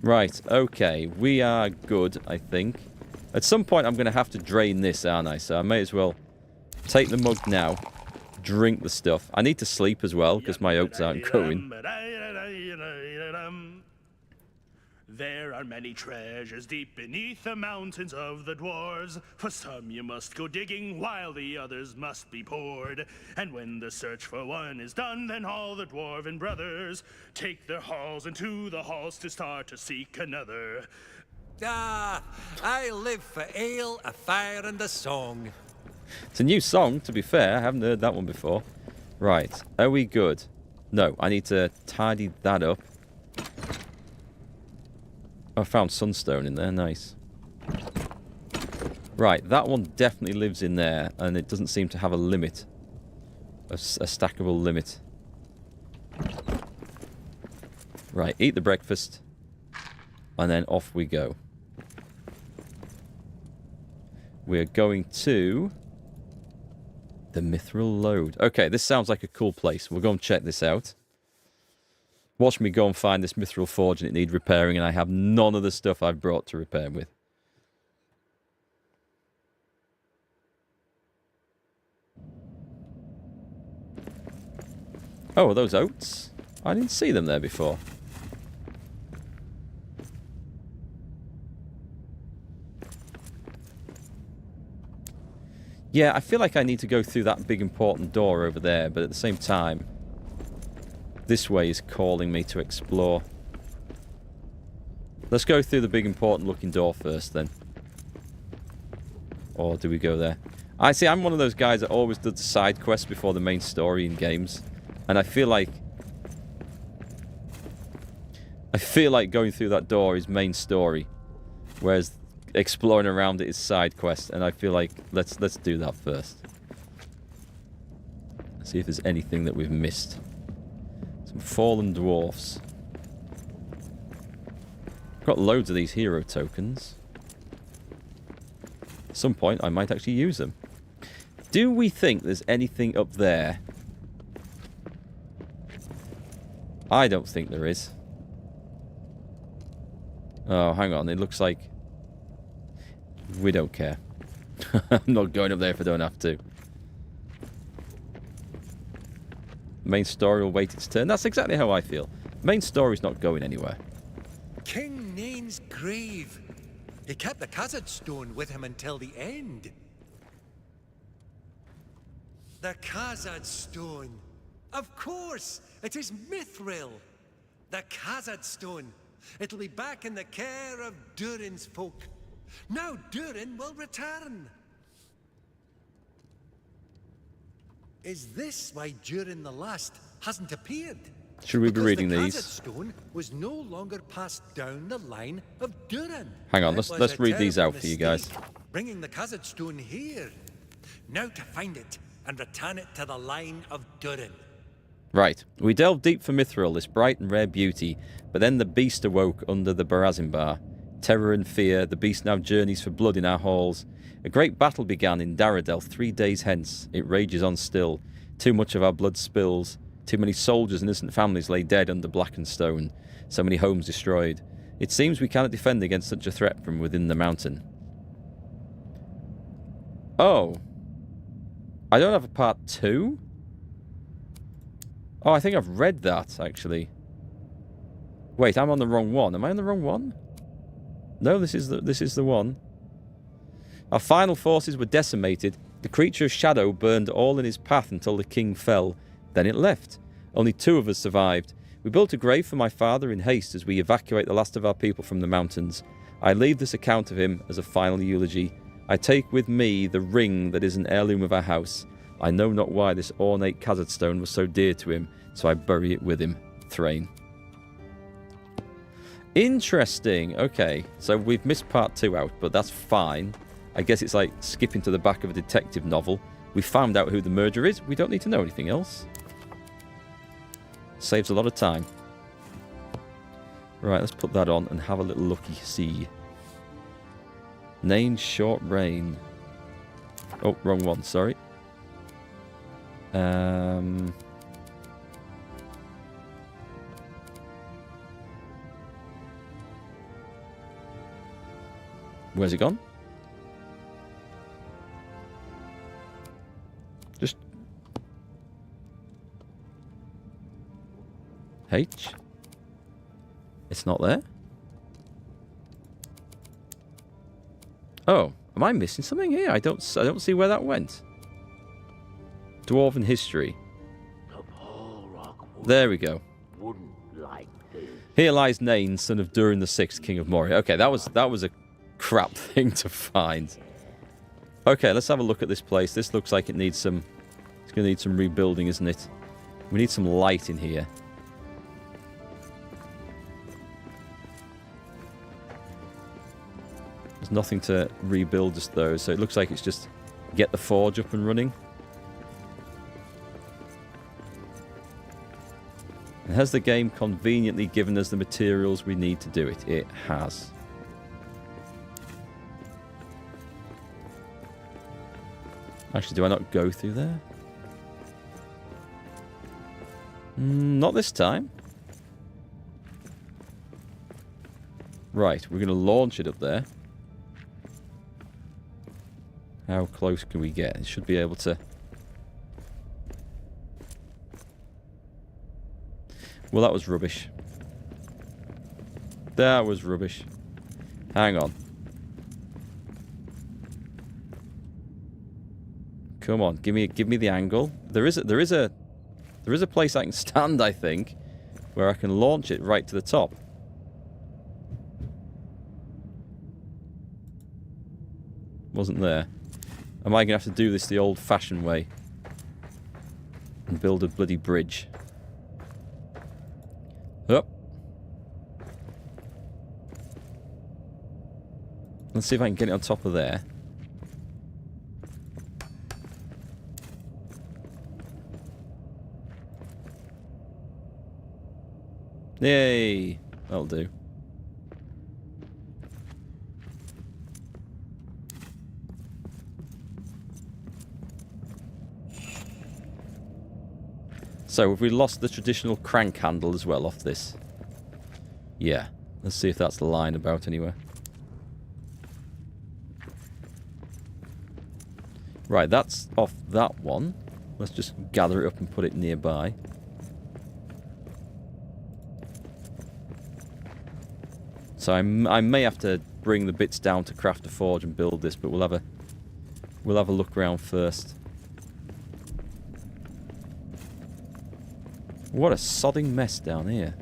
Right, okay. We are good, I think. At some point, I'm going to have to drain this, aren't I? So I may as well take the mug now, drink the stuff. I need to sleep as well, because my oats aren't growing. There are many treasures deep beneath the mountains of the dwarves. For some you must go digging, while the others must be poured. And when the search for one is done, then all the dwarven brothers take their halls into the halls to start to seek another. Ah, I live for ale, a fire, and a song. It's a new song, to be fair. I haven't heard that one before. Right, are we good? No, I need to tidy that up. I found sunstone in there, nice. Right, that one definitely lives in there, and it doesn't seem to have a limit. A stackable limit. Right, eat the breakfast, and then off we go. We're going to the Mithril Lode. Okay, this sounds like a cool place. We'll go and check this out. Watch me go and find this Mithril Forge and it needs repairing, and I have none of the stuff I've brought to repair with. Oh, are those oats? I didn't see them there before. Yeah, I feel like I need to go through that big important door over there, but at the same time, this way is calling me to explore. Let's go through the big important looking door first then. Or do we go there? I see, I'm one of those guys that always does the side quests before the main story in games. And I feel like going through that door is main story. Whereas exploring around it is side quest. And I feel like let's do that first. See if there's anything that we've missed. Some fallen dwarfs. Got loads of these hero tokens. At some point, I might actually use them. Do we think there's anything up there? I don't think there is. Oh, hang on. It looks like we don't care. I'm not going up there if I don't have to. Main story will wait its turn. That's exactly how I feel. Main story's not going anywhere. King Nain's grave. He kept the Khazad-dûm with him until the end. The Khazad-dûm. Of course, it is Mithril. The Khazad-dûm. It'll be back in the care of Durin's folk. Now Durin will return. Is this why Durin the Last hasn't appeared? Should we be reading the these? Khazad-dûm was no longer passed down the line of Durin. Hang on, It let's was a read these terrible out for you guys. mistake, bringing the Khazad-dûm here. Now to find it and return it to the line of Durin. Right. We delved deep for Mithril, this bright and rare beauty, but then the beast awoke under the Barazimbar. Terror and fear, the beast now journeys for blood in our halls. A great battle began in Daradel 3 days hence. It rages on still. Too much of our blood spills. Too many soldiers and innocent families lay dead under blackened stone. So many homes destroyed. It seems we cannot defend against such a threat from within the mountain. Oh. I don't have a part 2? Oh, I think I've read that, actually. Wait, I'm on the wrong one. Am I on the wrong one? No, this is the one. Our final forces were decimated. The creature of shadow burned all in his path until the king fell. Then it left. Only 2 of us survived. We built a grave for my father in haste as we evacuate the last of our people from the mountains. I leave this account of him as a final eulogy. I take with me the ring that is an heirloom of our house. I know not why this ornate Khazad stone was so dear to him, so I bury it with him. Thrain. Interesting. Okay, so we've missed part 2 out, but that's fine. I guess it's like skipping to the back of a detective novel. We found out who the murderer is. We don't need to know anything else. Saves a lot of time. Right, let's put that on and have a little looky see. Nain Short Rain. Oh, wrong one, sorry. Where's it gone? Just H. It's not there. Oh, am I missing something here? I don't see where that went. Dwarven history. There we go. Here lies Nain, son of Durin VI, king of Moria. Okay, that was a crap thing to find. Okay, let's have a look at this place. This looks like it needs some... It's going to need some rebuilding, isn't it? We need some light in here. There's nothing to rebuild just though, so it looks like it's just get the forge up and running. And has the game conveniently given us the materials we need to do it? It has. Actually, do I not go through there? Not this time. Right, we're going to launch it up there. How close can we get? It should be able to... Well, that was rubbish. That was rubbish. Hang on. Come on, give me the angle. There is a place I can stand, I think, where I can launch it right to the top. Wasn't there. Am I going to have to do this the old-fashioned way? And build a bloody bridge? Up. Let's see if I can get it on top of there. Yay! That'll do. So, have we lost the traditional crank handle as well off this? Yeah. Let's see if that's lying about anywhere. Right, that's off that one. Let's just gather it up and put it nearby. So I may have to bring the bits down to craft a forge and build this, but we'll have a look around first. What a sodding mess down here.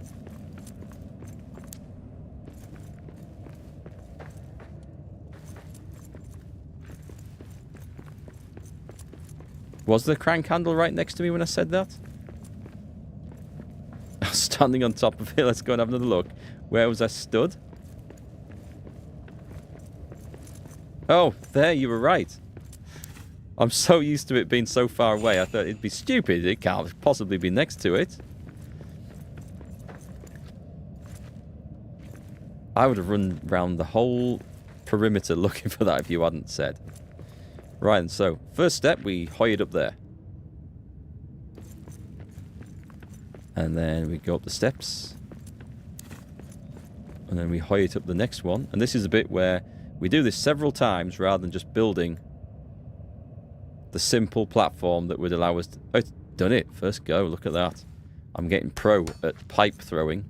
Was the crank handle right next to me when I said that? I was standing on top of it. Let's go and have another look. Where was I stood? Oh, there, you were right. I'm so used to it being so far away, I thought it'd be stupid. It can't possibly be next to it. I would have run around the whole perimeter looking for that if you hadn't said. Right, and so, first step, we hoy it up there. And then we go up the steps. And then we hoy it up the next one. And this is a bit where we do this several times rather than just building the simple platform that would allow us to... Oh, it's done it. First go. Look at that. I'm getting pro at pipe throwing.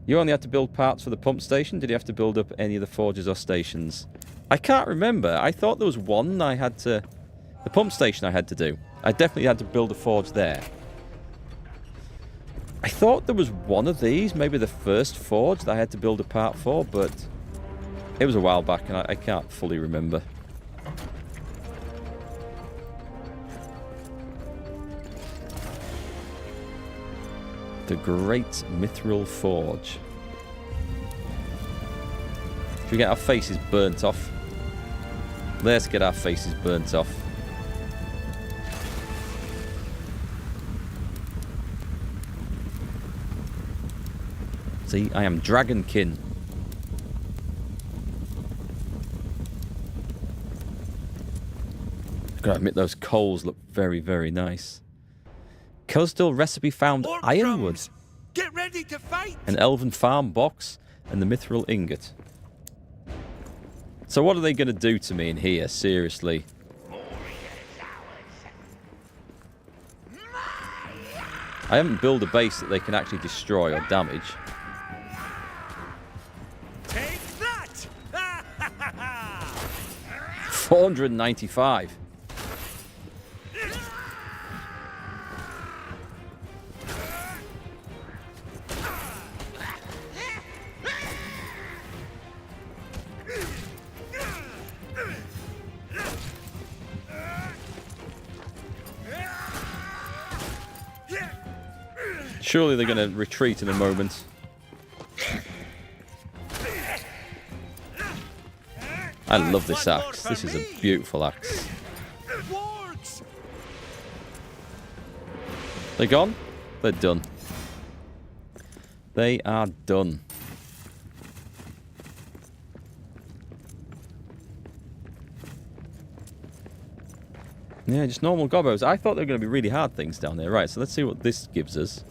You only had to build parts for the pump station? Did you have to build up any of the forges or stations? I can't remember. I thought there was one I had to... The pump station I had to do. I definitely had to build a forge there. I thought there was one of these, maybe the first forge that I had to build a part for, but it was a while back and I can't fully remember. The Great Mithril Forge. Should we get our faces burnt off? Let's get our faces burnt off. See, I am Dragonkin. I've got to admit, those coals look very, very nice. Khazad-dûm recipe found More ironwood. drums. Get ready to fight! An elven farm box and the mithril ingot. So what are they going to do to me in here? Seriously. I haven't built a base that they can actually destroy or damage. Take that! 495. Surely they're going to retreat in a moment. I love this axe. This is a beautiful axe. They're gone? They're done. They are done. Yeah, just normal gobbos. I thought they were going to be really hard things down there. Right, so let's see what this gives us.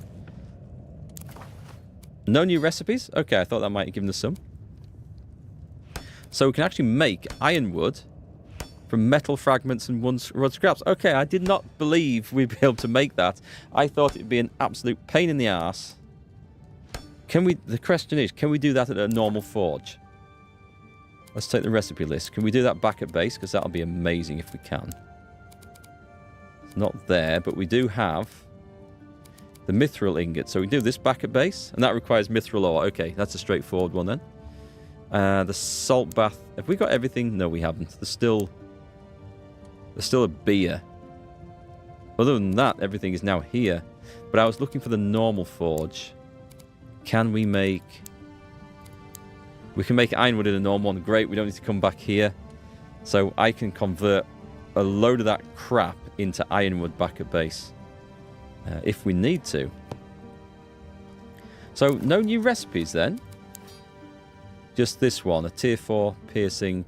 No new recipes? Okay, I thought that might have given us some. So we can actually make ironwood from metal fragments and wood scraps. Okay, I did not believe we'd be able to make that. I thought it'd be an absolute pain in the arse. Can we... The question is, can we do that at a normal forge? Let's take the recipe list. Can we do that back at base? Because that'll be amazing if we can. It's not there, but we do have the mithril ingot. So we do this back at base, and that requires mithril ore. Okay, that's a straightforward one then. The salt bath. Have we got everything? No, we haven't. There's still a beer. Other than that, everything is now here. But I was looking for the normal forge. Can we make... We can make ironwood in a normal one. Great, we don't need to come back here. So I can convert a load of that crap into ironwood back at base. If we need to. So, no new recipes then. Just this one. A tier 4 piercing.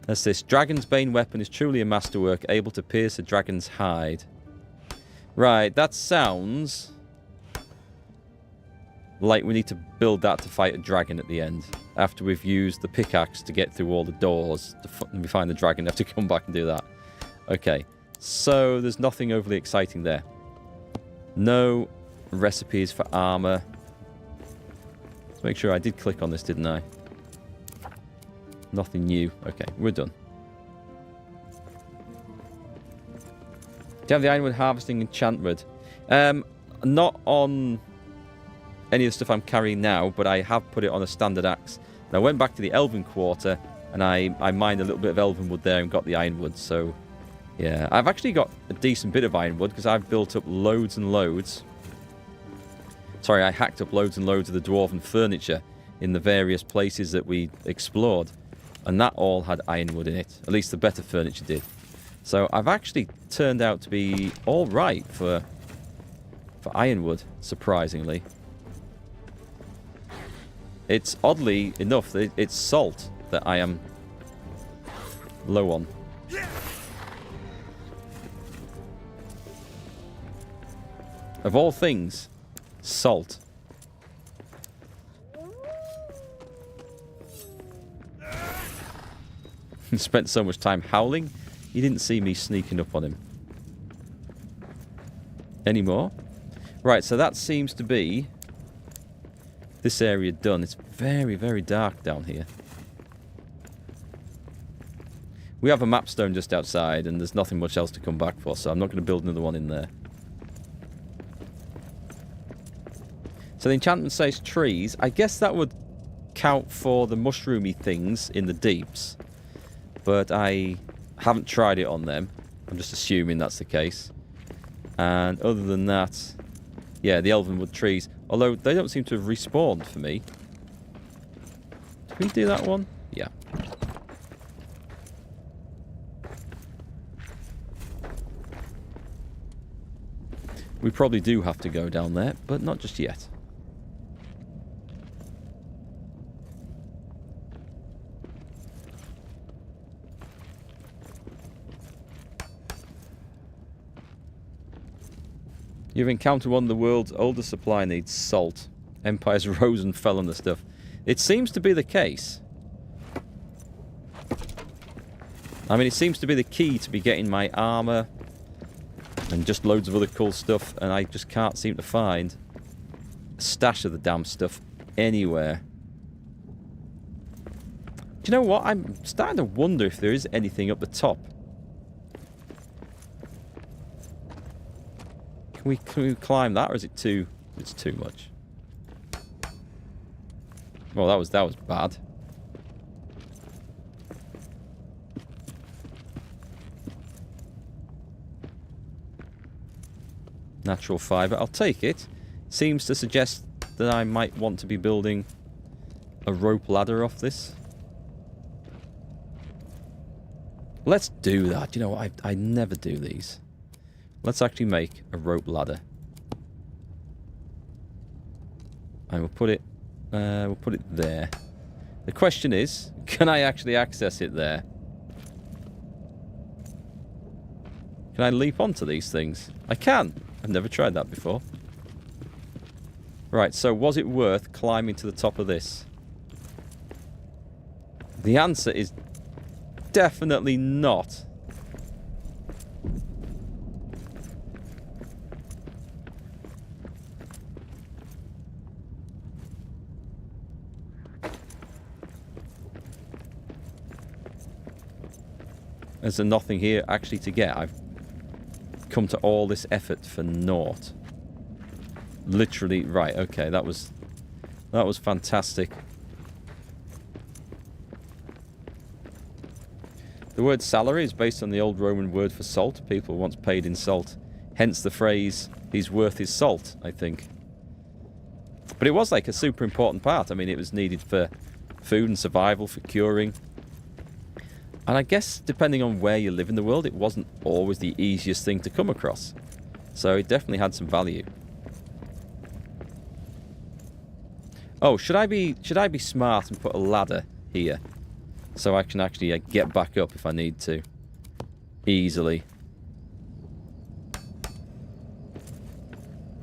That's this. Dragon's Bane weapon is truly a masterwork, able to pierce a dragon's hide. Right, that sounds like we need to build that to fight a dragon at the end. After we've used the pickaxe to get through all the doors. We find the dragon, have to come back and do that. Okay, so there's nothing overly exciting there. No recipes for armor. Let's make sure I did click on this, didn't I? Nothing new. Okay, we're done. Do you have the ironwood harvesting enchantment? Not on any of the stuff I'm carrying now, but I have put it on a standard axe. And I went back to the Elven Quarter, and I mined a little bit of Elven wood there and got the ironwood, so... Yeah, I've actually got a decent bit of ironwood because I've built up loads and loads. Sorry, I hacked up loads and loads of the dwarven furniture in the various places that we explored. And that all had ironwood in it. At least the better furniture did. So I've actually turned out to be all right for ironwood, surprisingly. It's oddly enough, it's salt that I am low on. Of all things, salt. He spent so much time howling, he didn't see me sneaking up on him. Any more? Right, so that seems to be this area done. It's very, very dark down here. We have a mapstone just outside, and there's nothing much else to come back for, so I'm not going to build another one in there. So the enchantment says trees. I guess that would count for the mushroomy things in the deeps. But I haven't tried it on them. I'm just assuming that's the case. And other than that, yeah, the elvenwood trees. Although they don't seem to have respawned for me. Did we do that one? Yeah. We probably do have to go down there, but not just yet. You've encountered one of the world's oldest supply needs, salt. Empires rose and fell on the stuff. It seems to be the case. I mean, it seems to be the key to be getting my armor and just loads of other cool stuff, and I just can't seem to find a stash of the damn stuff anywhere. Do you know what? I'm starting to wonder if there is anything up the top. Can we climb that, or is it too... It's too much. Well, that was bad. Natural fibre. I'll take it. Seems to suggest that I might want to be building a rope ladder off this. Let's do that. You know what? I never do these. Let's actually make a rope ladder. And we'll put it there. The question is, can I actually access it there? Can I leap onto these things? I can. I've never tried that before. Right, so was it worth climbing to the top of this? The answer is definitely not. Is there nothing here actually to get? I've come to all this effort for naught. Literally, right, okay, that was fantastic. The word salary is based on the old Roman word for salt. People were once paid in salt. Hence the phrase, he's worth his salt, I think. But it was like a super important part. I mean, it was needed for food and survival, for curing. And I guess, depending on where you live in the world, it wasn't always the easiest thing to come across. So it definitely had some value. Oh, should I be smart and put a ladder here? So I can actually get back up if I need to. Easily.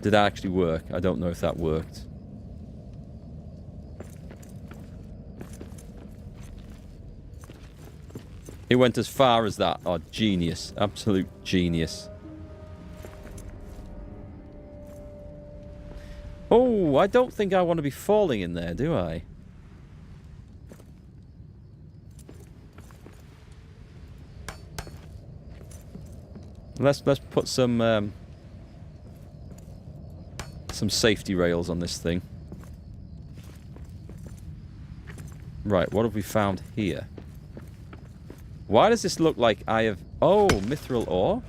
Did that actually work? I don't know if that worked. It went as far as that. Oh, genius. Absolute genius. Oh, I don't think I want to be falling in there, do I? Let's put some safety rails on this thing. Right, what have we found here? Why does this look like I have... Oh, mithril ore?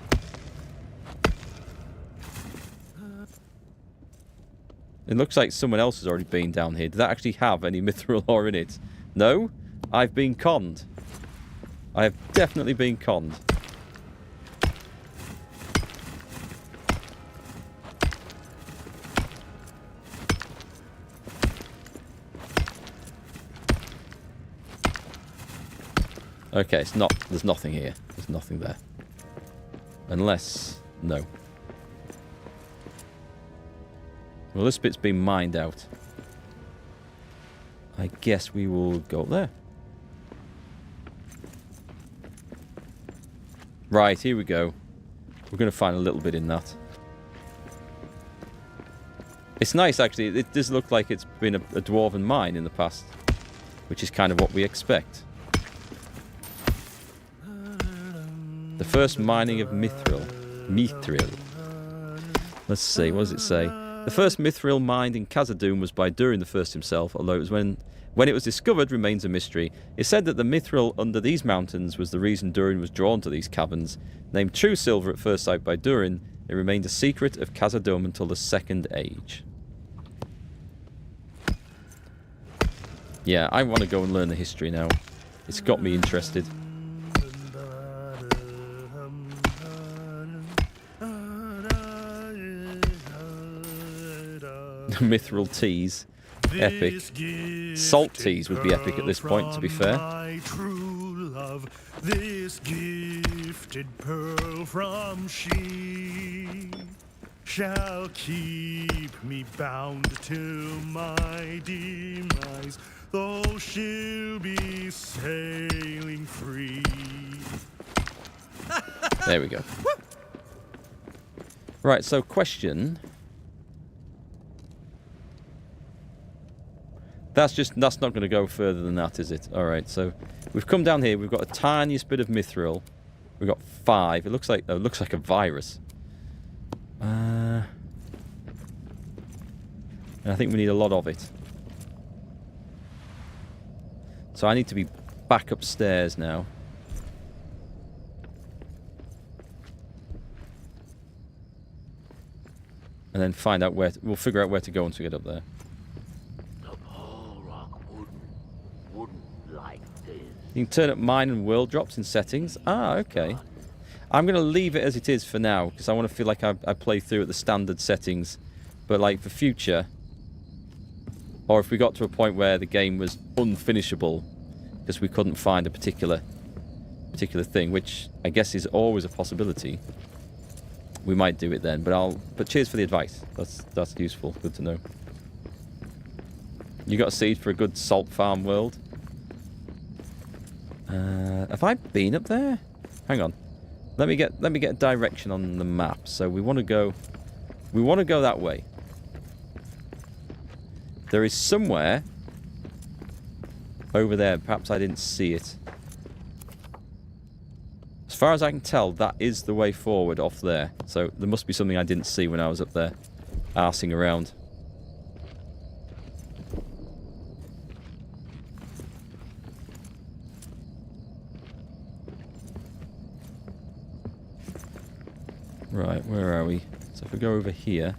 It looks like someone else has already been down here. Did that actually have any mithril ore in it? No? I've been conned. I have definitely been conned. Okay, it's not... There's nothing here. There's nothing there. Unless... No. Well, this bit's been mined out. I guess we will go up there. Right, here we go. We're going to find a little bit in that. It's nice, actually. It does look like it's been a dwarven mine in the past. Which is kind of what we expect. The first mining of mithril. Mithril. Let's see, what does it say? The first mithril mined in Khazad-dûm was by Durin I himself, although it was when it was discovered remains a mystery. It's said that the mithril under these mountains was the reason Durin was drawn to these caverns. Named true silver at first sight by Durin, it remained a secret of Khazad-dûm until the Second Age. Yeah, I want to go and learn the history now. It's got me interested. Mithril teas. Epic. Salt teas would be epic at this point, to be fair. My true love, this gifted pearl from she shall keep me bound to my demise, though she'll be sailing free. There we go. Right, so question. That's not going to go further than that, is it? Alright, so we've come down here. We've got a tiniest bit of mithril. We've got 5. It looks like a virus. And I think we need a lot of it. So I need to be back upstairs now. And then find out where... We'll figure out where to go once we get up there. You can turn up mine and world drops in settings. Ah, okay. I'm going to leave it as it is for now, because I want to feel like I play through at the standard settings. But like for future, or if we got to a point where the game was unfinishable, because we couldn't find a particular thing, which I guess is always a possibility, we might do it then. But cheers for the advice. That's useful. Good to know. You got a seed for a good salt farm world? Have I been up there? Hang on. Let me get a direction on the map. So we want to go that way. There is somewhere over there. Perhaps I didn't see it. As far as I can tell, that is the way forward off there. So there must be something I didn't see when I was up there arsing around. Right, where are we? So if we go over here...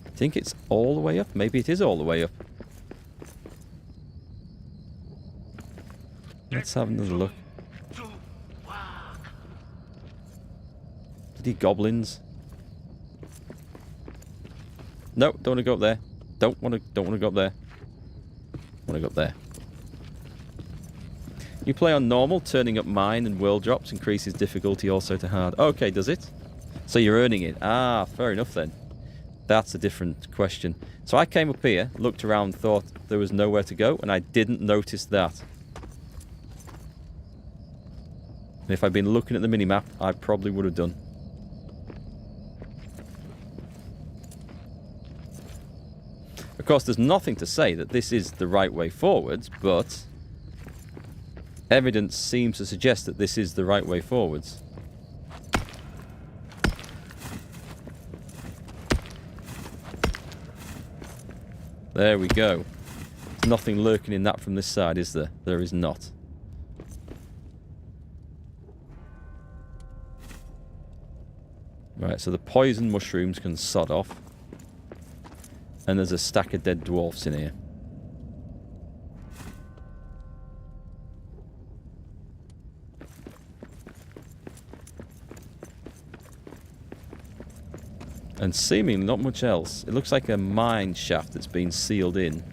I think it's all the way up. Maybe it is all the way up. Let's have another look. Bloody goblins. No, don't want to go up there. Don't want to go up there. Want to go up there. You play on normal, turning up mine and world drops increases difficulty also to hard. Okay, does it? So you're earning it. Ah, fair enough then. That's a different question. So I came up here, looked around, thought there was nowhere to go, and I didn't notice that. And if I'd been looking at the minimap, I probably would have done. Of course, there's nothing to say that this is the right way forwards, but... evidence seems to suggest that this is the right way forwards. There we go. There's nothing lurking in that from this side, is there? There is not. Right, so the poison mushrooms can sod off. And there's a stack of dead dwarfs in here. And seemingly not much else. It looks like a mine shaft that's been sealed in.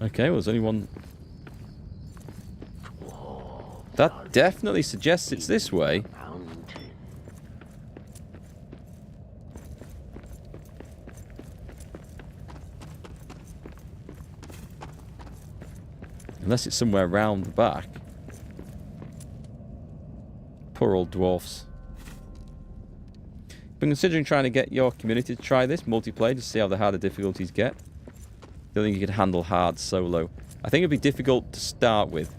Okay, well, there's only one. That definitely suggests it's this way. Unless it's somewhere around the back. Poor old dwarfs. Been considering trying to get your community to try this multiplayer to see how the harder difficulties get. Don't think you could handle hard solo. I think it'd be difficult to start with.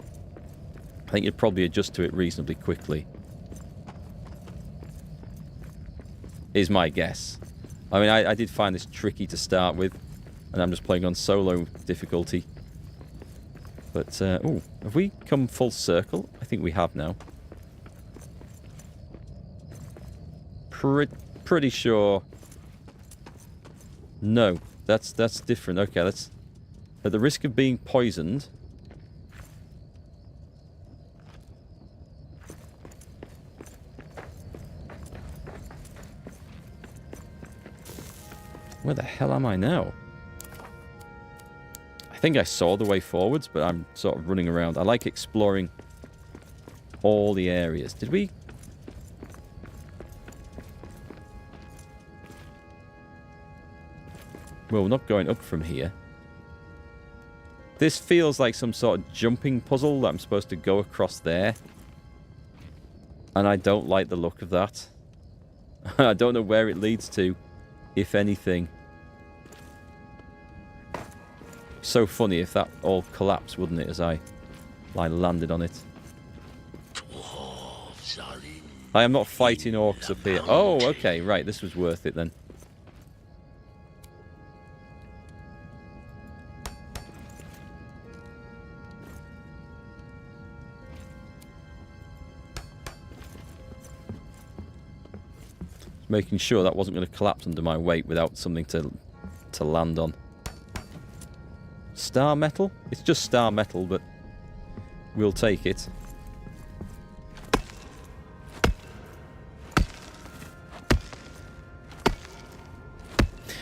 I think you'd probably adjust to it reasonably quickly. Is my guess. I mean, I did find this tricky to start with. And I'm just playing on solo difficulty. But, oh, have we come full circle? I think we have now. Pretty sure. No, that's different. Okay, let's... At the risk of being poisoned... Where the hell am I now? I think I saw the way forwards, but I'm sort of running around. I like exploring all the areas. Did we... Well, we're not going up from here. This feels like some sort of jumping puzzle that I'm supposed to go across there. And I don't like the look of that. I don't know where it leads to, if anything. So funny if that all collapsed, wouldn't it, as I landed on it. I am not fighting orcs up here. Oh, okay, right, this was worth it then. Making sure that wasn't going to collapse under my weight without something to land on. Star metal? It's just star metal, but we'll take it.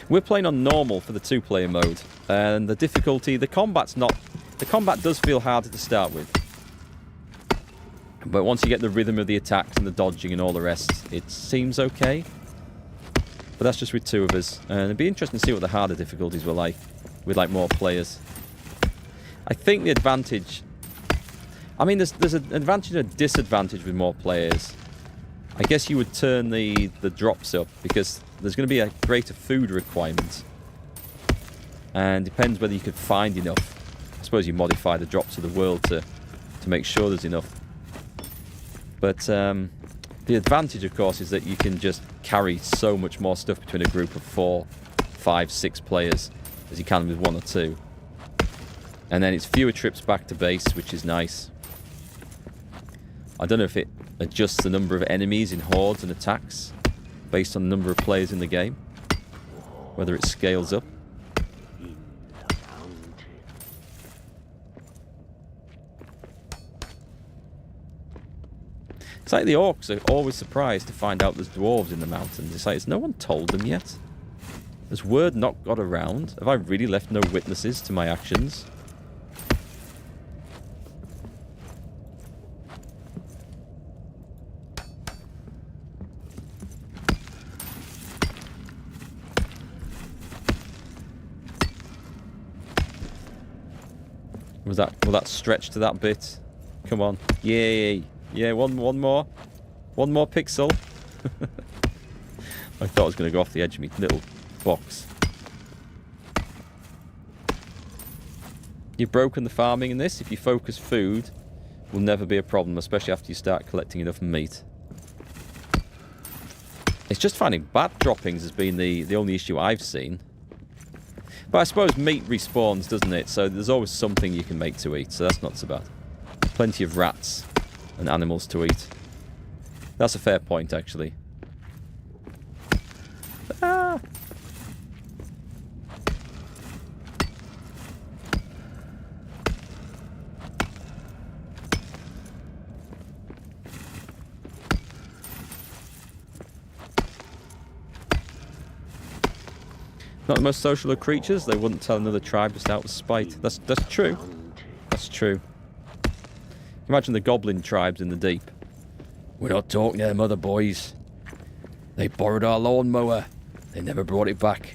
We're playing on normal for the two-player mode, and the difficulty, the combat does feel harder to start with. But once you get the rhythm of the attacks and the dodging and all the rest, it seems okay. But that's just with two of us. And it'd be interesting to see what the harder difficulties were like with like more players. I think the advantage... I mean, there's an advantage and a disadvantage with more players. I guess you would turn the drops up because there's going to be a greater food requirement. And it depends whether you could find enough. I suppose you modify the drops of the world to make sure there's enough. But the advantage, of course, is that you can just carry so much more stuff between a group of 4, 5, 6 players as you can with 1 or 2. And then it's fewer trips back to base, which is nice. I don't know if it adjusts the number of enemies in hordes and attacks based on the number of players in the game. Whether it scales up. It's like the orcs are always surprised to find out there's dwarves in the mountains. It's like, has no one told them yet? Has word not got around? Have I really left no witnesses to my actions? Will that stretch to that bit? Come on. Yay. Yeah, one more. One more pixel. I thought I was going to go off the edge of my little box. You've broken the farming in this. If you focus food, will never be a problem, especially after you start collecting enough meat. It's just finding bat droppings has been the only issue I've seen. But I suppose meat respawns, doesn't it? So there's always something you can make to eat, so that's not so bad. Plenty of rats and animals to eat. That's a fair point, actually. Ah! Not the most social of creatures. They wouldn't tell another tribe just out of spite. That's true. That's true. Imagine the goblin tribes in the deep. We're not talking to them other boys. They borrowed our lawnmower. They never brought it back.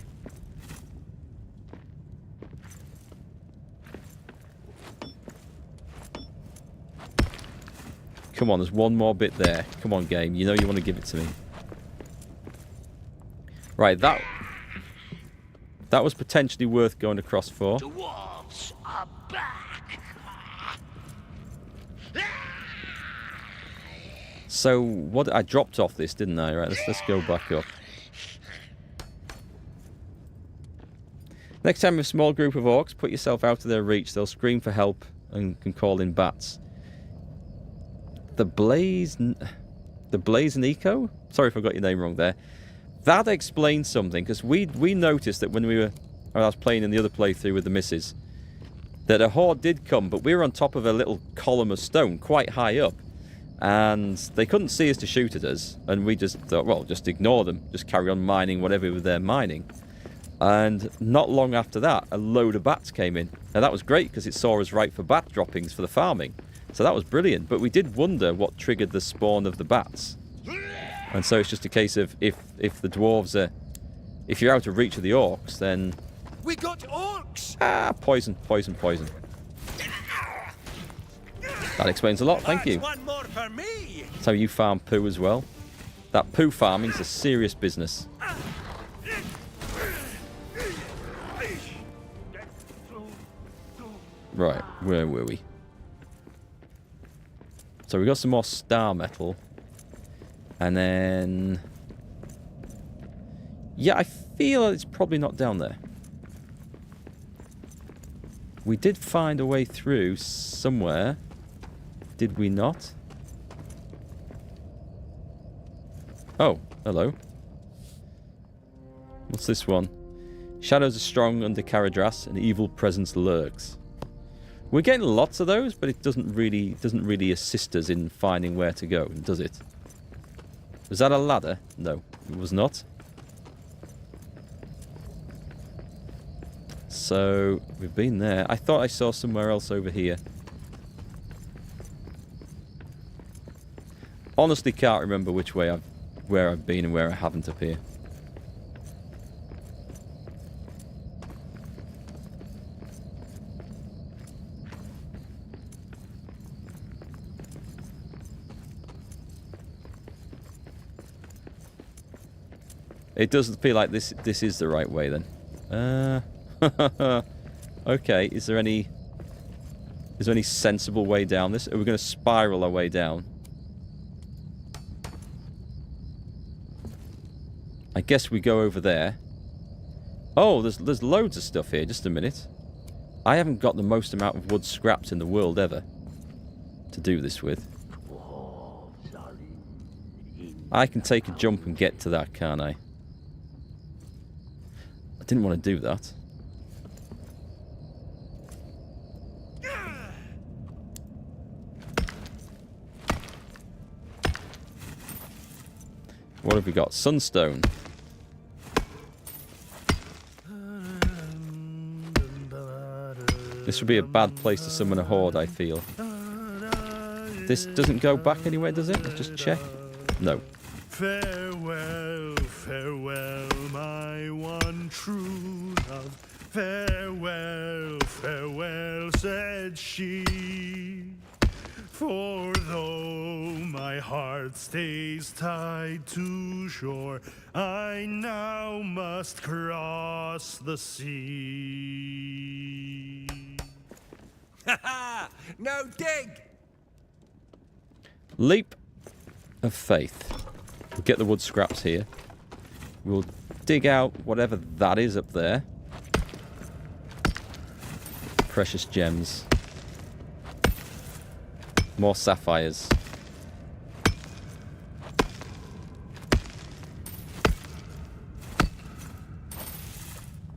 Come on, there's one more bit there. Come on, game. You know you want to give it to me. Right, that was potentially worth going across for. Dwarves are back. So, what I dropped off this, didn't I? Right, let's go back up. Next time with a small group of orcs, put yourself out of their reach. They'll scream for help and can call in bats. The Blaze and Eco? Sorry if I got your name wrong there. That explains something, because we noticed that when I was playing in the other playthrough with the missus, that a horde did come, but we were on top of a little column of stone, quite high up, and they couldn't see us to shoot at us, and we just thought, well, just ignore them, just carry on mining whatever they're mining. And not long after that, a load of bats came in, and that was great because it saw us right for bat droppings for the farming. So that was brilliant, but we did wonder what triggered the spawn of the bats. And so it's just a case of if the dwarves are... If you're out of reach of the orcs, then... We got orcs! Ah, poison. That explains a lot, thank you. One more for me. That's how you farm poo as well. That poo farming's a serious business. Right, where were we? So we got some more star metal. And then... Yeah, I feel it's probably not down there. We did find a way through somewhere. Did we not? Oh, hello. What's this one? Shadows are strong under Caradras, an evil presence lurks. We're getting lots of those, but it doesn't really assist us in finding where to go, does it? Was that a ladder? No, it was not. So, we've been there. I thought I saw somewhere else over here. Honestly can't remember which way where I've been and where I haven't up here. It does feel like this is the right way then. Okay, is there any sensible way down this? Are we going to spiral our way down? I guess we go over there. Oh, there's loads of stuff here. Just a minute. I haven't got the most amount of wood scraps in the world ever to do this with. I can take a jump and get to that, can't I? I didn't want to do that. What have we got? Sunstone. This would be a bad place to summon a horde, I feel. This doesn't go back anywhere, does it? Let's just check. No. Farewell, farewell, my one true love. Farewell, farewell, said she. For though my heart stays tied to shore, I now must cross the sea. Ha ha! Now dig! Leap of faith. We'll get the wood scraps here. We'll dig out whatever that is up there. Precious gems. More sapphires.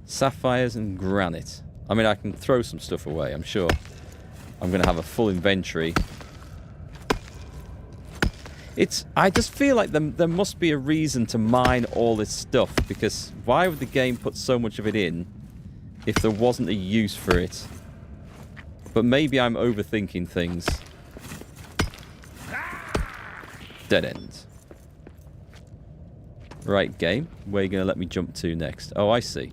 Sapphires and granite. I mean, I can throw some stuff away, I'm sure. I'm going to have a full inventory. I just feel like there must be a reason to mine all this stuff, because why would the game put so much of it in if there wasn't a use for it? But maybe I'm overthinking things. Dead end. Right, game. Where are you going to let me jump to next? Oh, I see.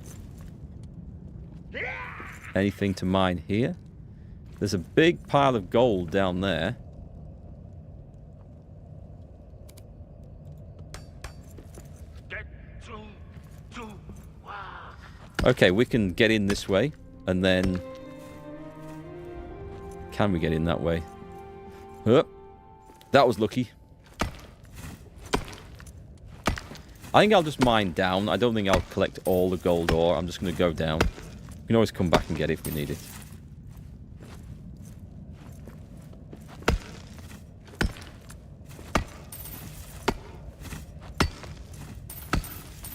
Anything to mine here? There's a big pile of gold down there. Okay, we can get in this way, and then... Can we get in that way? Oh, that was lucky. I think I'll just mine down. I don't think I'll collect all the gold ore. I'm just going to go down. We can always come back and get it if we need it.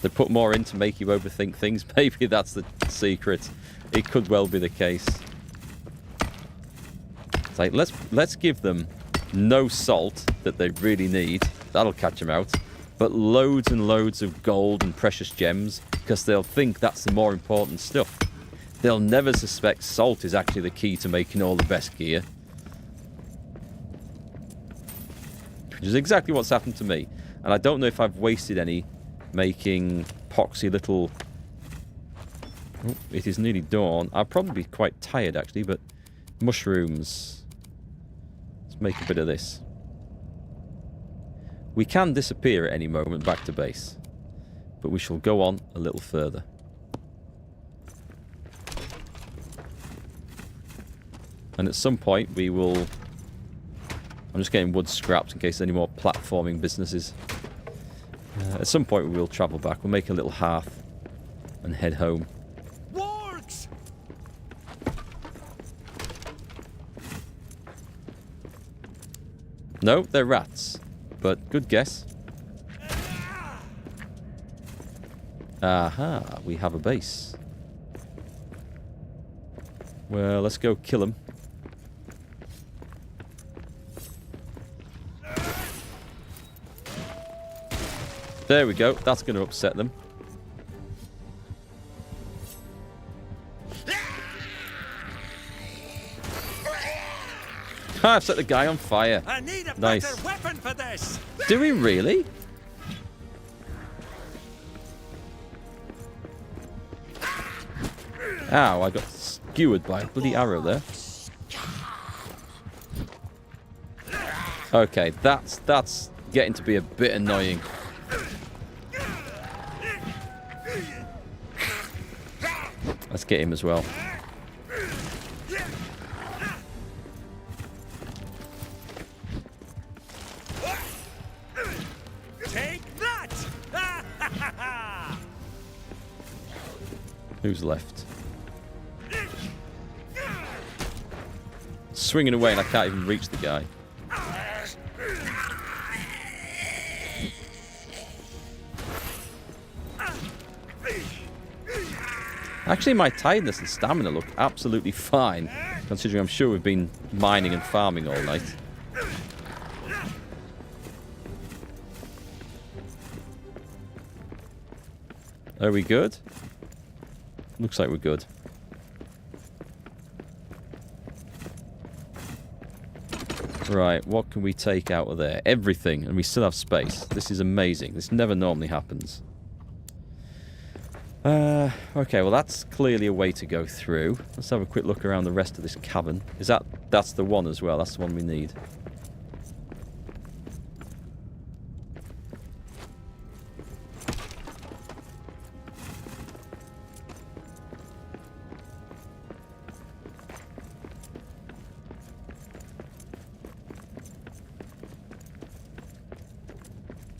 They put more in to make you overthink things. Maybe that's the secret. It could well be the case. It's like, let's give them no salt that they really need. That'll catch them out. But loads and loads of gold and precious gems, because they'll think that's the more important stuff. They'll never suspect salt is actually the key to making all the best gear. Which is exactly what's happened to me. And I don't know if I've wasted any making poxy little... Oh, it is nearly dawn. I'll probably be quite tired actually, but mushrooms. Let's make a bit of this. We can disappear at any moment back to base, but we shall go on a little further. And at some point we will... I'm just getting wood scraps in case there's any more platforming businesses. At some point we will travel back. We'll make a little hearth and head home. Wargs! No, they're rats. But good guess. Aha, we have a base. Well, let's go kill them. There we go. That's going to upset them. I've set the guy on fire. I need a Nice. better weapon for this. Do we really? Ow, I got skewered by a bloody arrow there. Okay, that's getting to be a bit annoying. Let's get him as well. Take that! Who's left? Swinging away and I can't even reach the guy. Actually, my tiredness and stamina look absolutely fine, considering I'm sure we've been mining and farming all night. Are we good? Looks like we're good. Right, what can we take out of there? Everything, and we still have space. This is amazing. This never normally happens. Okay, well that's clearly a way to go through. Let's have a quick look around the rest of this cavern. That's the one as well, that's the one we need.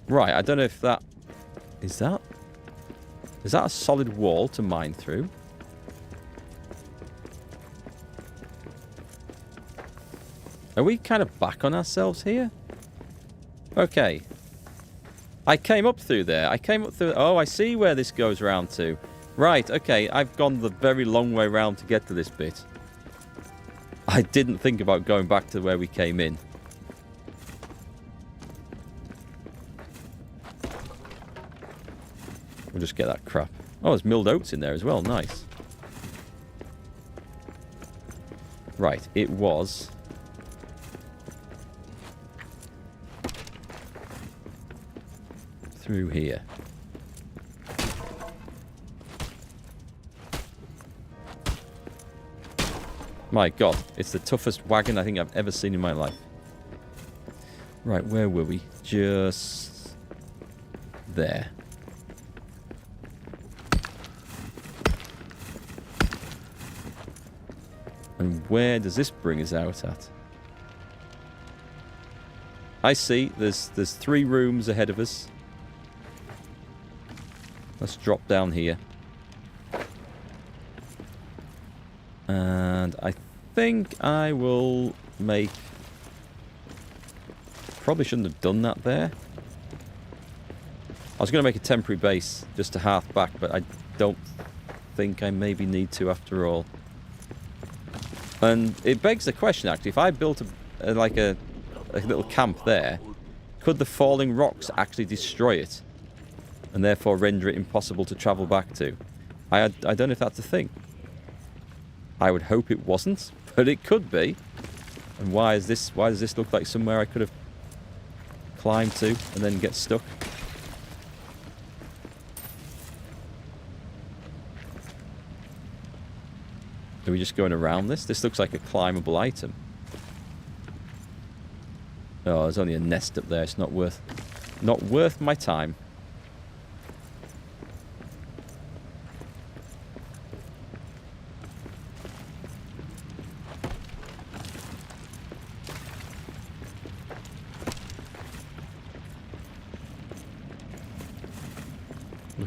Right, I don't know if that... Is that a solid wall to mine through? Are we kind of back on ourselves here? Okay. I came up through there. Oh, I see where this goes round to. Right, okay. I've gone the very long way round to get to this bit. I didn't think about going back to where we came in. just get that crap. Oh, there's milled oats in there as well. Nice. Right, it was... through here. My God, it's the toughest wagon I think I've ever seen in my life. Right, where were we? Just... there. And where does this bring us out at? I see, there's 3 rooms ahead of us. Let's drop down here. And I think I will make... probably shouldn't have done that there. I was going to make a temporary base just to half back, but I don't think I maybe need to after all. And it begs the question, actually, if I built a little camp there, could the falling rocks actually destroy it? And therefore render it impossible to travel back to? I don't know if that's a thing. I would hope it wasn't, but it could be. And why does this look like somewhere I could have climbed to and then get stuck? Are we just going around this? This looks like a climbable item. Oh, there's only a nest up there. It's not worth my time.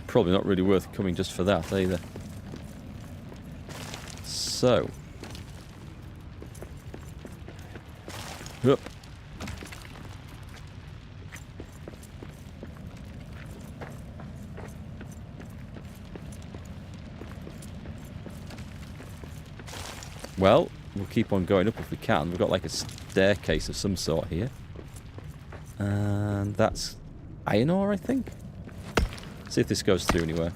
Probably not really worth coming just for that either. So. Hup. Well, we'll keep on going up if we can. We've got like a staircase of some sort here. And that's iron ore, I think. See if this goes through anywhere.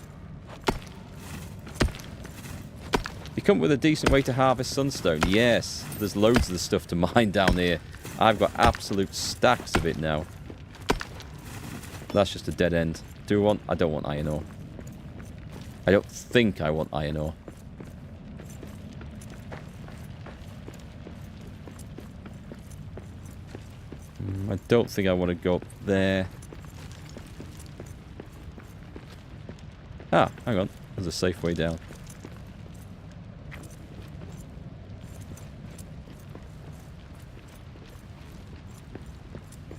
You come up with a decent way to harvest sunstone. Yes, there's loads of the stuff to mine down here. I've got absolute stacks of it now. That's just a dead end. Do I want? I don't want iron ore. I don't think I want iron ore. I don't think I want to go up there. Ah, hang on. There's a safe way down.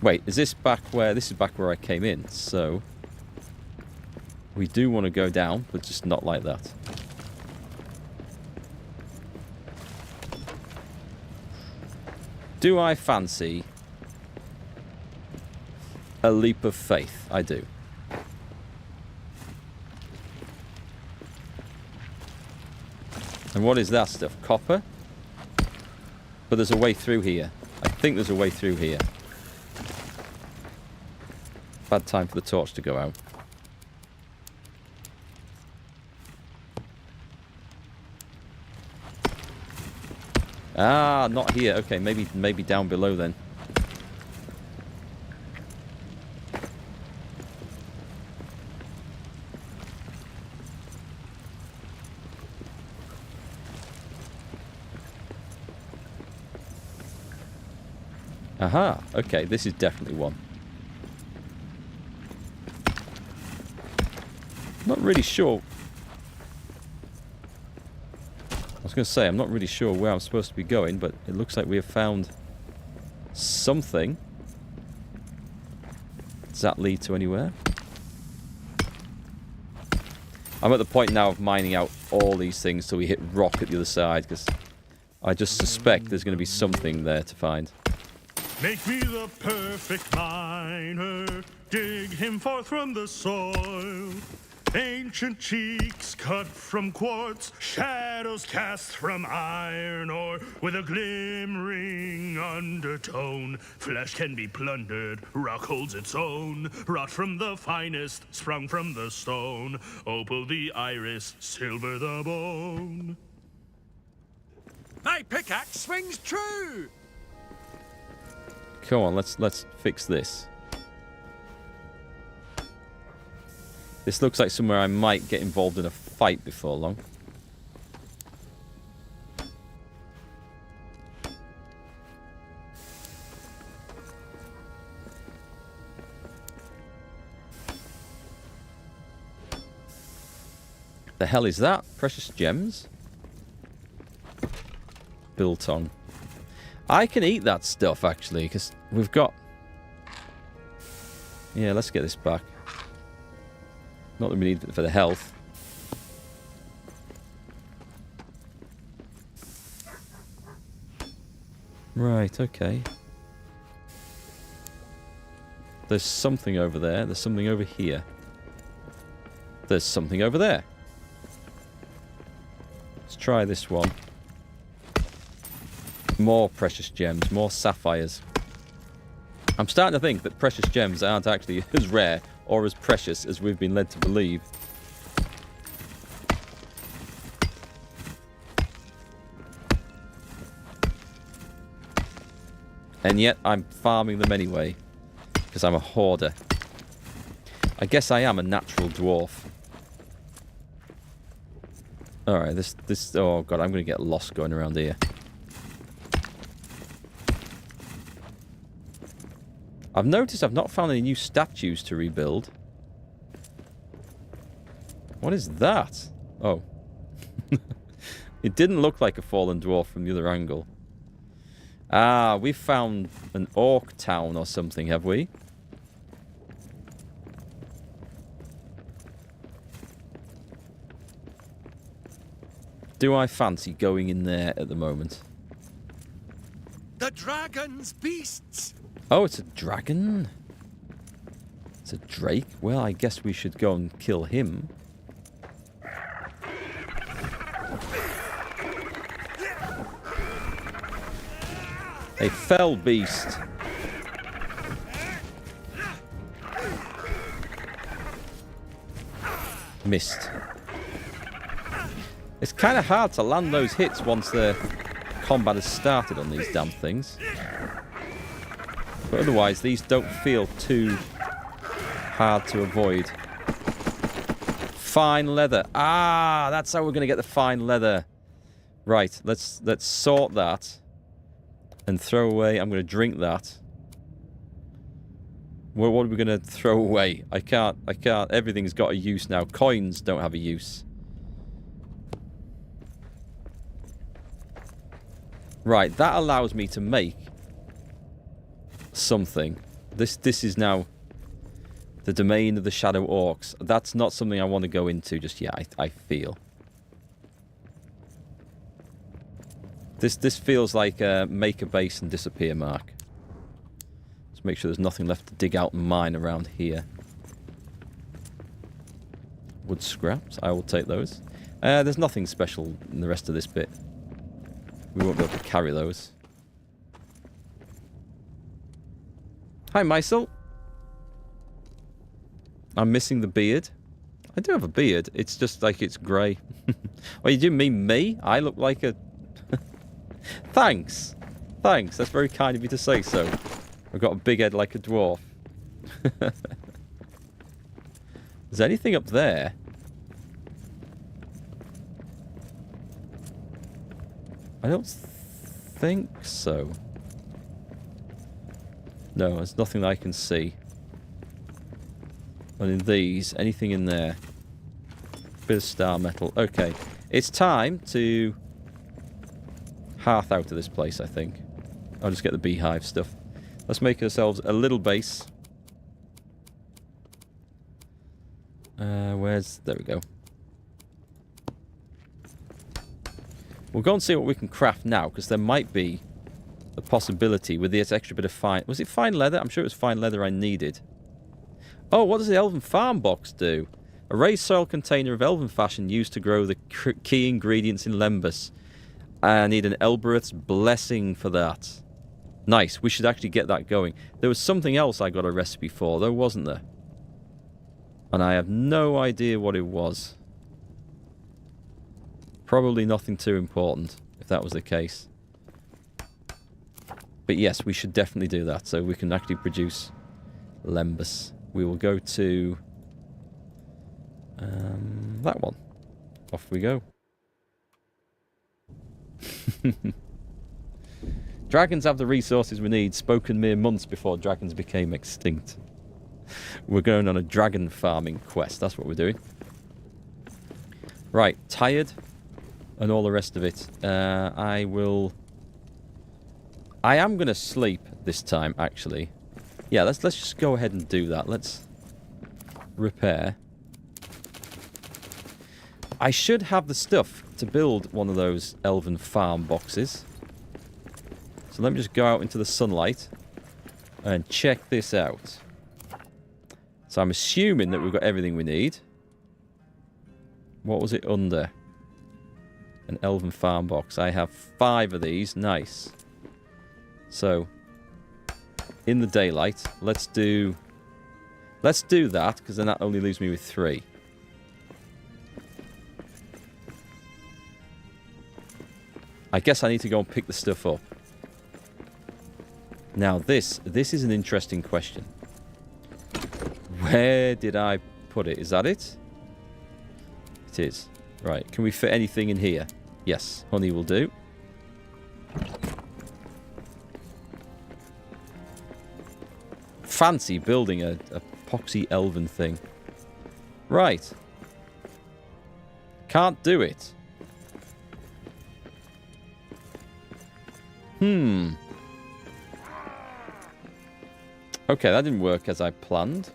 Wait, is this back where... this is back where I came in, so... we do want to go down, but just not like that. Do I fancy a leap of faith? I do. And what is that stuff? Copper? But there's a way through here. I think there's a way through here. Bad time for the torch to go out. Ah, not here. Okay, maybe down below then. Aha, okay, this is definitely one. Not really sure. I was going to say, I'm not really sure where I'm supposed to be going, but it looks like we have found something. Does that lead to anywhere? I'm at the point now of mining out all these things till we hit rock at the other side, because I just suspect there's going to be something there to find. Make me the perfect miner, dig him forth from the soil. Ancient cheeks cut from quartz, shadows cast from iron ore. with a glimmering undertone. Flesh can be plundered, rock holds its own. Wrought from the finest, sprung from the stone. Opal the iris, silver the bone. My pickaxe swings true! Come on, let's fix this. This looks like somewhere I might get involved in a fight before long. The hell is that? Precious gems? Biltong. I can eat that stuff, actually, because we've got... Yeah, let's get this back. Not that we need it for the health. Right, okay. There's something over there. There's something over here. There's something over there. Let's try this one. More precious gems, more sapphires. I'm starting to think that precious gems aren't actually as rare or as precious as we've been led to believe. And yet I'm farming them anyway, because I'm a hoarder. I guess I am a natural dwarf. Alright, this... Oh god, I'm going to get lost going around here. I've noticed I've not found any new statues to rebuild. What is that? Oh. It didn't look like a fallen dwarf from the other angle. Ah, we've found an orc town or something, have we? Do I fancy going in there at the moment? The dragon's beasts! Oh, it's a dragon. It's a drake. Well, I guess we should go and kill him. A fell beast. Missed. It's kind of hard to land those hits once the combat has started on these damn things. But otherwise, these don't feel too hard to avoid. Fine leather. Ah, that's how we're going to get the fine leather. Right, let's sort that and throw away. I'm going to drink that. What are we going to throw away? I can't. Everything's got a use now. Coins don't have a use. Right, that allows me to make something. This is now the domain of the Shadow Orcs. That's not something I want to go into just yet, I feel. This feels like a make a base and disappear mark. Let's make sure there's nothing left to dig out and mine around here. Wood scraps, I will take those. There's nothing special in the rest of this bit. We won't be able to carry those. Hi, Mysel. I'm missing the beard. I do have a beard. It's just like it's grey. Oh, you do mean me? I look like a... Thanks. Thanks. That's very kind of you to say so. I've got a big head like a dwarf. Is there anything up there? I don't think so. No, there's nothing that I can see. And in these, anything in there? Bit of star metal. Okay. It's time to hearth out of this place, I think. I'll just get the beehive stuff. Let's make ourselves a little base. There we go. We'll go and see what we can craft now, because there might be a possibility with this extra bit of fine... Was it fine leather? I'm sure it was fine leather I needed. Oh, what does the Elven Farm box do? A raised soil container of elven fashion used to grow the key ingredients in Lembas. I need an Elbereth's blessing for that. Nice. We should actually get that going. There was something else I got a recipe for, though, wasn't there? And I have no idea what it was. Probably nothing too important, if that was the case. But yes, we should definitely do that, so we can actually produce Lembas. We will go to that one. Off we go. Dragons have the resources we need, spoken mere months before dragons became extinct. We're going on a dragon farming quest. That's what we're doing. Right, tired and all the rest of it. I am going to sleep this time, actually. Yeah, let's just go ahead and do that. Let's repair. I should have the stuff to build one of those elven farm boxes. So let me just go out into the sunlight and check this out. So I'm assuming that we've got everything we need. What was it under? An elven farm box. I have 5 of these. Nice. So, in the daylight, let's do that, because then that only leaves me with 3. I guess I need to go and pick the stuff up. Now this is an interesting question. Where did I put it? Is that it? It is. Right, can we fit anything in here? Yes, honey will do. Fancy building a epoxy elven thing. Right. Can't do it. Okay, that didn't work as I planned.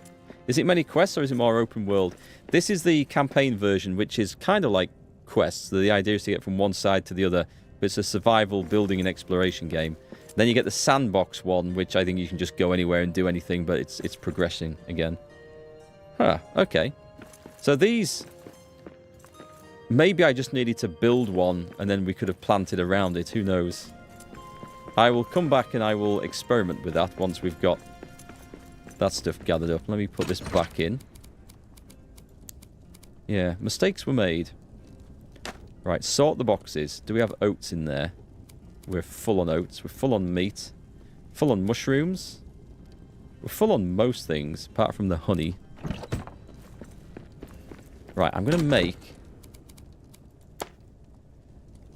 Is it many quests or is it more open world? This is the campaign version, which is kind of like quests. The idea is to get from one side to the other, but it's a survival building and exploration game. Then you get the sandbox one, which I think you can just go anywhere and do anything, but it's progressing again. Huh, okay. So these... Maybe I just needed to build one, and then we could have planted around it. Who knows? I will come back and I will experiment with that once we've got that stuff gathered up. Let me put this back in. Yeah, mistakes were made. Right, sort the boxes. Do we have oats in there? We're full on oats. We're full on meat. Full on mushrooms. We're full on most things, apart from the honey. Right, I'm going to make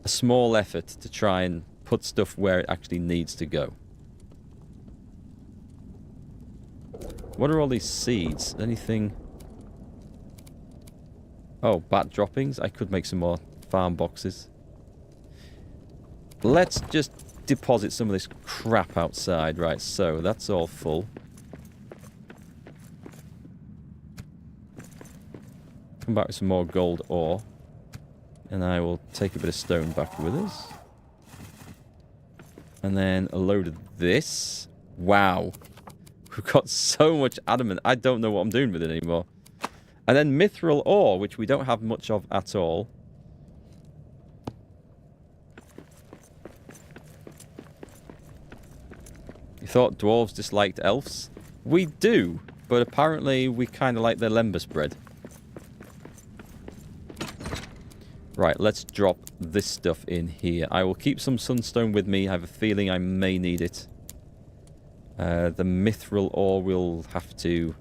a small effort to try and put stuff where it actually needs to go. What are all these seeds? Anything? Oh, bat droppings. I could make some more farm boxes. Let's just deposit some of this crap outside. Right, so that's all full. Come back with some more gold ore. And I will take a bit of stone back with us. And then a load of this. Wow. We've got so much adamant. I don't know what I'm doing with it anymore. And then mithril ore, which we don't have much of at all. You thought dwarves disliked elves? We do, but apparently we kind of like their lembas bread. Right, let's drop this stuff in here. I will keep some sunstone with me. I have a feeling I may need it. The mithril ore will have to...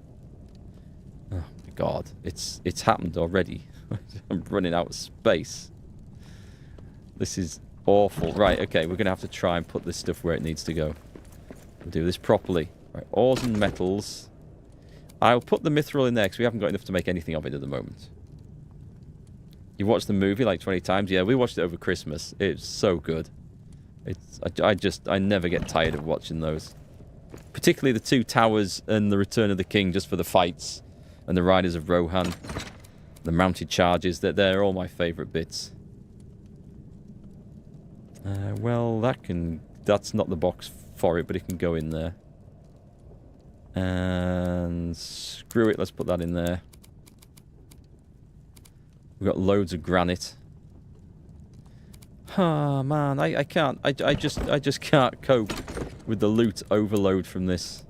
Oh my god, it's happened already. I'm running out of space. This is awful. Right, okay, we're going to have to try and put this stuff where it needs to go. We'll do this properly. Right, ores and metals. I'll put the mithril in there because we haven't got enough to make anything of it at the moment. You watched the movie like 20 times? Yeah, we watched it over Christmas. It's so good. I never get tired of watching those. Particularly the Two Towers and the Return of the King, just for the fights. And the Riders of Rohan. The mounted charges. They're all my favourite bits. Well, that's not the box for it, but it can go in there. And screw it, let's put that in there. We've got loads of granite. Oh, man, I can't. I just can't cope with the loot overload from this.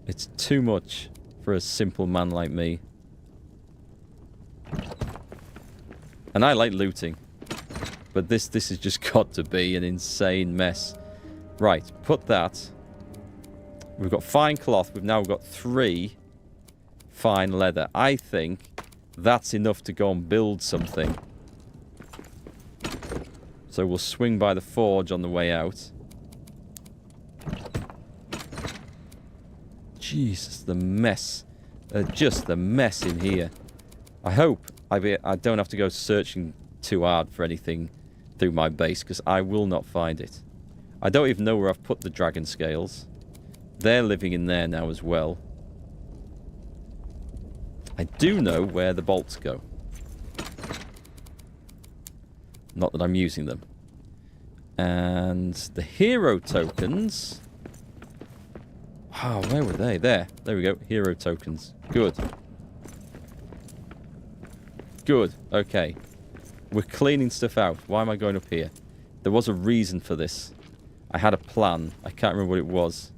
It's too much for a simple man like me. And I like looting. But this has just got to be an insane mess. Right, put that. We've got fine cloth. We've now got 3 fine leather. I think that's enough to go and build something. So we'll swing by the forge on the way out. Jesus, the mess. Just the mess in here. I hope I don't have to go searching too hard for anything through my base, because I will not find it. I don't even know where I've put the dragon scales. They're living in there now as well. I do know where the bolts go. Not that I'm using them. And the hero tokens... Oh, where were they? There we go. Hero tokens. Good. Good. Okay. We're cleaning stuff out. Why am I going up here? There was a reason for this. I had a plan. I can't remember what it was.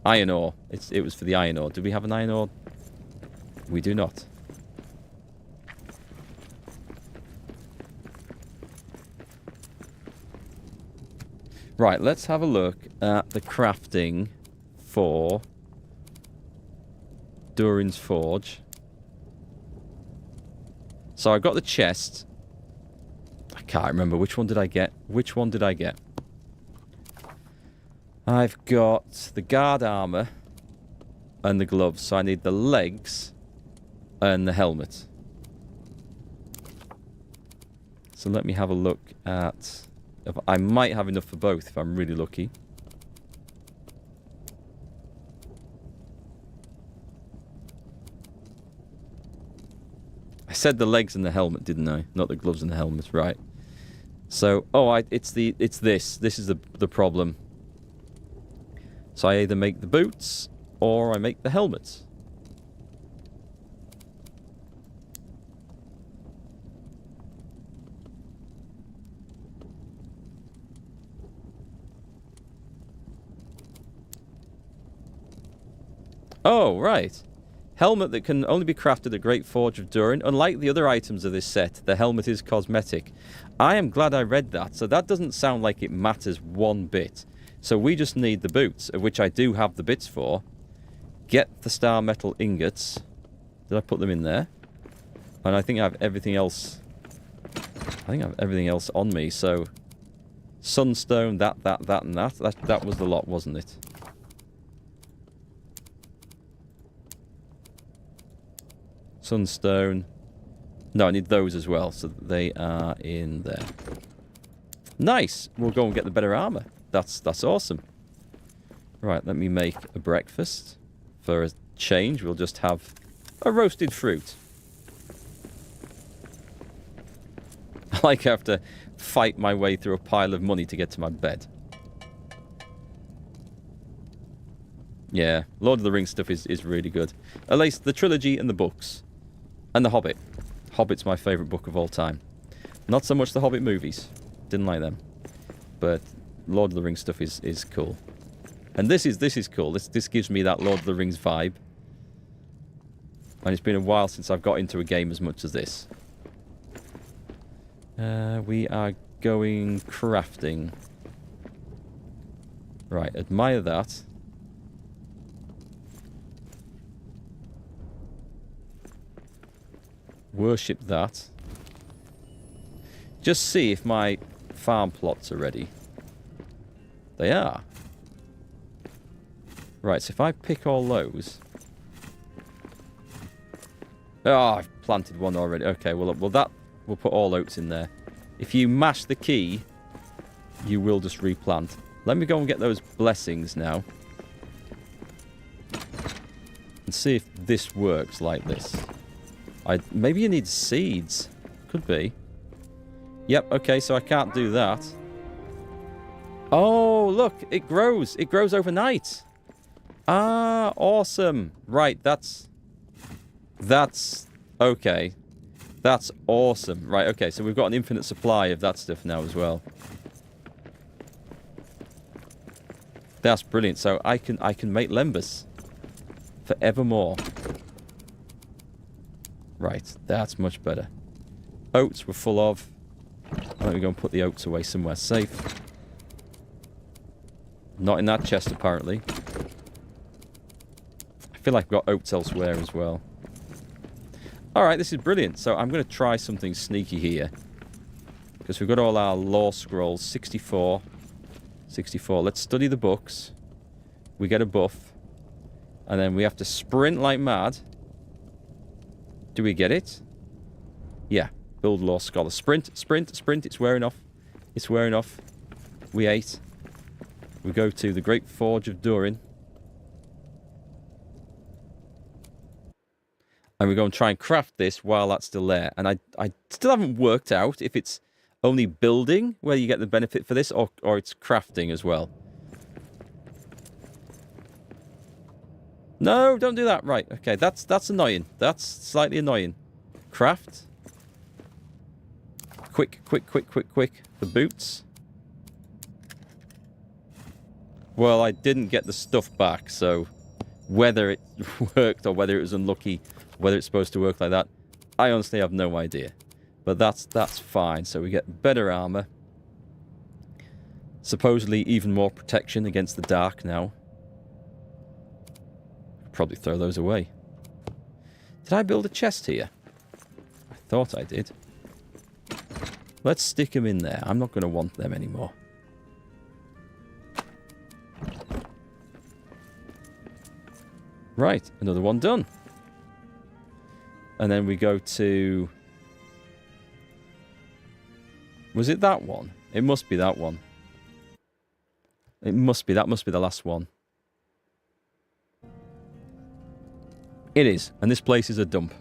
Iron ore. It was for the iron ore. Do we have an iron ore? We do not. Right, let's have a look at the crafting for Durin's Forge. So I got the chest. I can't remember. Which one did I get? Which one did I get? I've got the guard armor and the gloves. So I need the legs and the helmet. So let me have a look at... I might have enough for both if I'm really lucky. I said the legs and the helmet, didn't I? Not the gloves and the helmet, right. So, it's this. This is the problem. So I either make the boots or I make the helmets. Oh, right. Helmet that can only be crafted at Great Forge of Durin. Unlike the other items of this set, the helmet is cosmetic. I am glad I read that, so that doesn't sound like it matters one bit. So we just need the boots, of which I do have the bits for. Get the star metal ingots. Did I put them in there? And I think I have everything else. I think I have everything else on me, so... Sunstone, that, and that. That was the lot, wasn't it? Sunstone. No, I need those as well, so they are in there. Nice! We'll go and get the better armor. That's awesome. Right, let me make a breakfast. For a change, we'll just have a roasted fruit. I like I have to fight my way through a pile of money to get to my bed. Yeah, Lord of the Rings stuff is really good. At least the trilogy and the books. And The Hobbit. Hobbit's my favourite book of all time. Not so much the Hobbit movies. Didn't like them. But Lord of the Rings stuff is cool. And this is cool. This gives me that Lord of the Rings vibe. And it's been a while since I've got into a game as much as this. We are going crafting. Right, admire that. Worship that. Just see if my farm plots are ready. They are. Right, so if I pick all those... Oh, I've planted one already. Okay, well that... We'll put all oats in there. If you mash the key, you will just replant. Let me go and get those blessings now. And see if this works like this. Maybe you need seeds. Could be. Yep, okay, so I can't do that. Oh, look, it grows. It grows overnight. Ah, awesome. Right, that's okay. That's awesome. Right, okay, so we've got an infinite supply of that stuff now as well. That's brilliant. So I can make lembas forevermore. Right, that's much better. Oats we're full of. Let me go and put the oats away somewhere safe. Not in that chest, apparently. I feel like I've got oats elsewhere as well. Alright, this is brilliant. So I'm going to try something sneaky here. Because we've got all our lore scrolls. 64. 64. Let's study the books. We get a buff. And then we have to sprint like mad. Do we get it? Yeah. Build lore scholar. Sprint, sprint, sprint. It's wearing off. It's wearing off. We ate. We go to the Great Forge of Durin. And we go and try and craft this while that's still there. And I still haven't worked out if it's only building where you get the benefit for this, or it's crafting as well. No, don't do that. Right, okay, that's annoying. That's slightly annoying. Craft. Quick. The boots. Well, I didn't get the stuff back, so whether it worked or whether it was unlucky, whether it's supposed to work like that, I honestly have no idea. But that's fine. So we get better armor. Supposedly even more protection against the dark now. Probably throw those away. Did I build a chest here? I thought I did. Let's stick them in there. I'm not going to want them anymore. Right, another one done. And then we go to... Was it that one? It must be that one. It must be. That must be the last one. It is. And this place is a dump.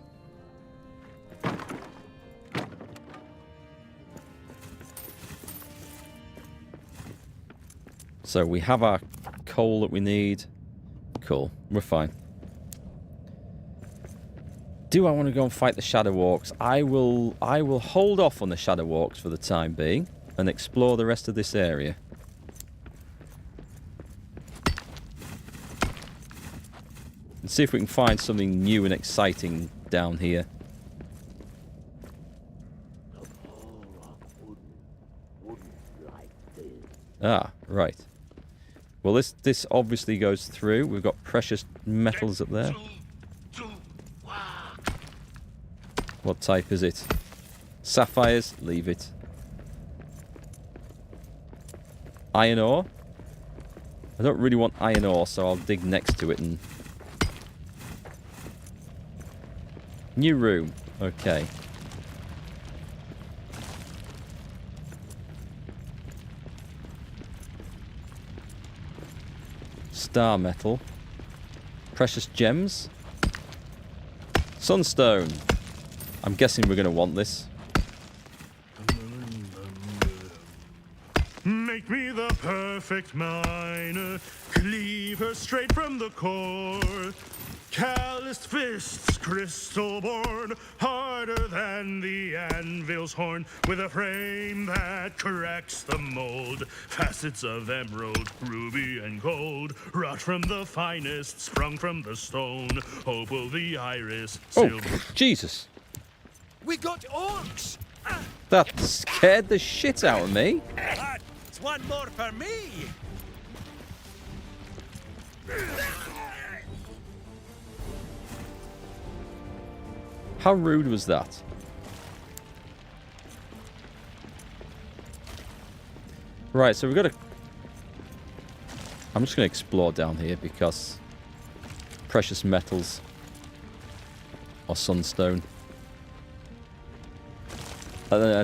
So we have our coal that we need. Cool. We're fine. Do I want to go and fight the Shadow Walks? I will hold off on the Shadow Walks for the time being and explore the rest of this area. And see if we can find something new and exciting down here. Ah, right. Well, this obviously goes through. We've got precious metals up there. What type is it? Sapphires? Leave it. Iron ore? I don't really want iron ore, so I'll dig next to it and... New room. Okay. Star metal. Precious gems. Sunstone. I'm guessing we're going to want this. Make me the perfect miner, cleave her straight from the core. Calloused fists, crystal born, harder than the anvil's horn, with a frame that cracks the mold. Facets of emerald, ruby, and gold, wrought from the finest, sprung from the stone. Opal the iris, silver. Oh, Jesus. We got orcs! That scared the shit out of me. It's one more for me! How rude was that? Right, so we've got to... I'm just going to explore down here because precious metals or sunstone.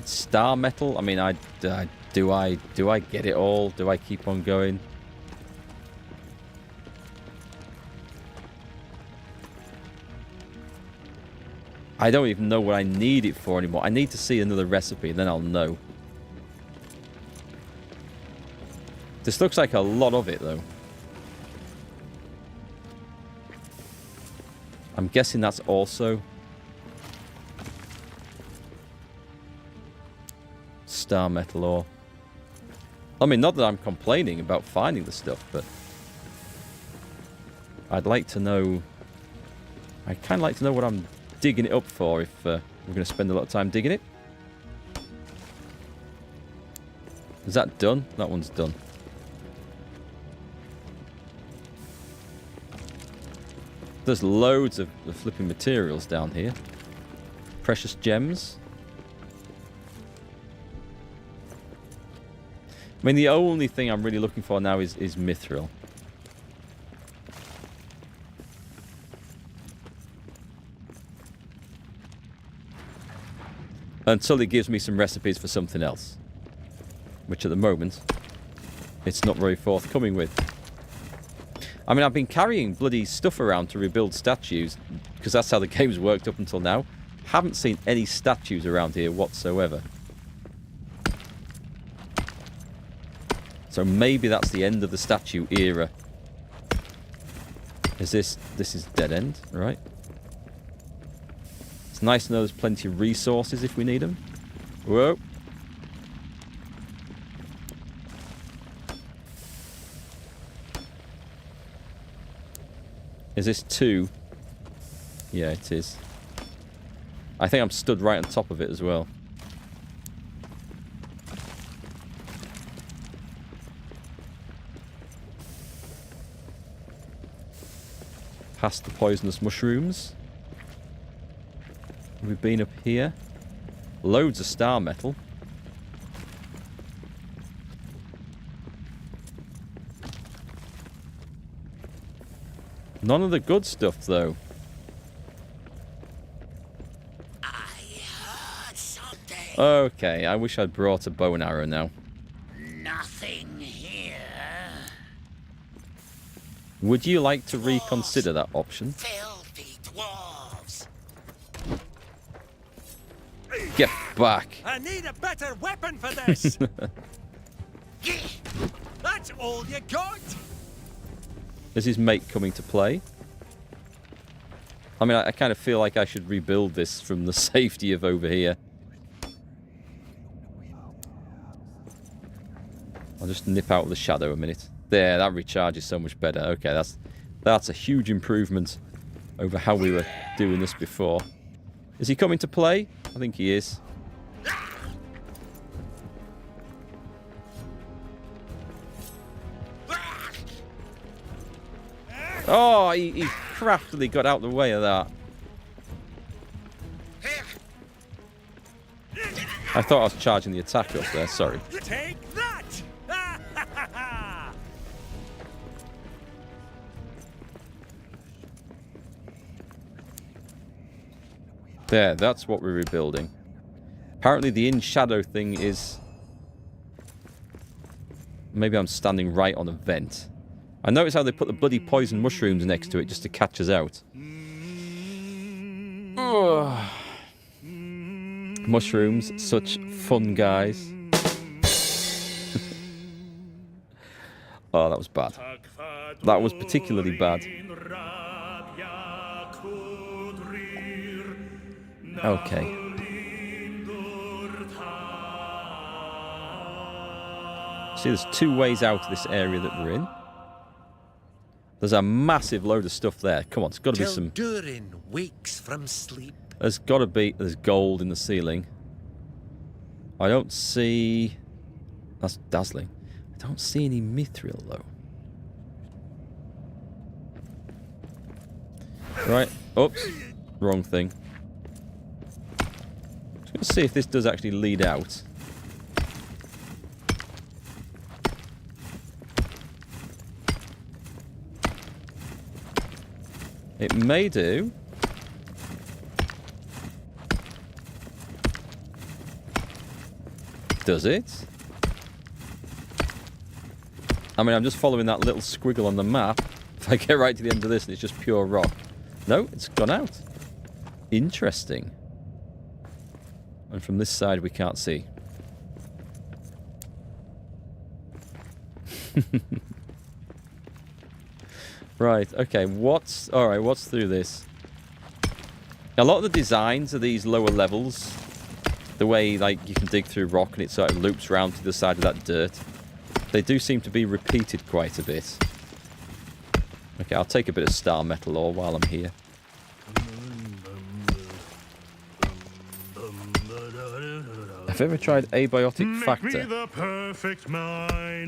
Star metal. I mean, do I get it all? Do I keep on going? I don't even know what I need it for anymore. I need to see another recipe, then I'll know. This looks like a lot of it, though. I'm guessing that's also star metal ore. I mean, not that I'm complaining about finding the stuff, but I'd like to know... I'd kind of like to know what I'm digging it up for if we're going to spend a lot of time digging it. Is that done? That one's done. There's loads of flipping materials down here. Precious gems. I mean, the only thing I'm really looking for now is mithril. Until it gives me some recipes for something else. Which at the moment, it's not very forthcoming with. I mean, I've been carrying bloody stuff around to rebuild statues, because that's how the game's worked up until now. Haven't seen any statues around here whatsoever. So maybe that's the end of the statue era. Is this is dead end, right? It's nice to know there's plenty of resources if we need them. Whoa. Is this 2? Yeah, it is. I think I'm stood right on top of it as well. Past the poisonous mushrooms. We've been up here. Loads of star metal. None of the good stuff, though. I heard something. Okay, I wish I'd brought a bow and arrow now. Nothing here. Would you like to reconsider that option? Filthy dwarves. Get back! I need a better weapon for this. That's all you got? Is his mate coming to play? I mean, I kind of feel like I should rebuild this from the safety of over here. I'll just nip out of the shadow a minute. There, that recharges so much better. Okay, that's a huge improvement over how we were doing this before. Is he coming to play? I think he is. Oh, he craftily got out the way of that. I thought I was charging the attack up there, sorry. Take that! There, that's what we're rebuilding. Apparently the in-shadow thing is... Maybe I'm standing right on a vent. I notice how they put the bloody poison mushrooms next to it just to catch us out. Ugh. Mushrooms, such fun guys. Oh, that was bad. That was particularly bad. Okay. See, there's 2 ways out of this area that we're in. There's a massive load of stuff there. Come on, it's got to be some... Durin wakes from sleep. There's got to be... There's gold in the ceiling. I don't see... That's dazzling. I don't see any mithril, though. Right. Oops. Wrong thing. Just going to see if this does actually lead out. It may do. Does it? I mean, I'm just following that little squiggle on the map. If I get right to the end of this and it's just pure rock. No, it's gone out. Interesting. And from this side we can't see. Right, okay, what's through this? A lot of the designs of these lower levels, The way, like, you can dig through rock and it sort of loops round to the side of that dirt. They do seem to be repeated quite a bit. Okay, I'll take a bit of star metal ore while I'm here. Have you ever tried Abiotic Factor?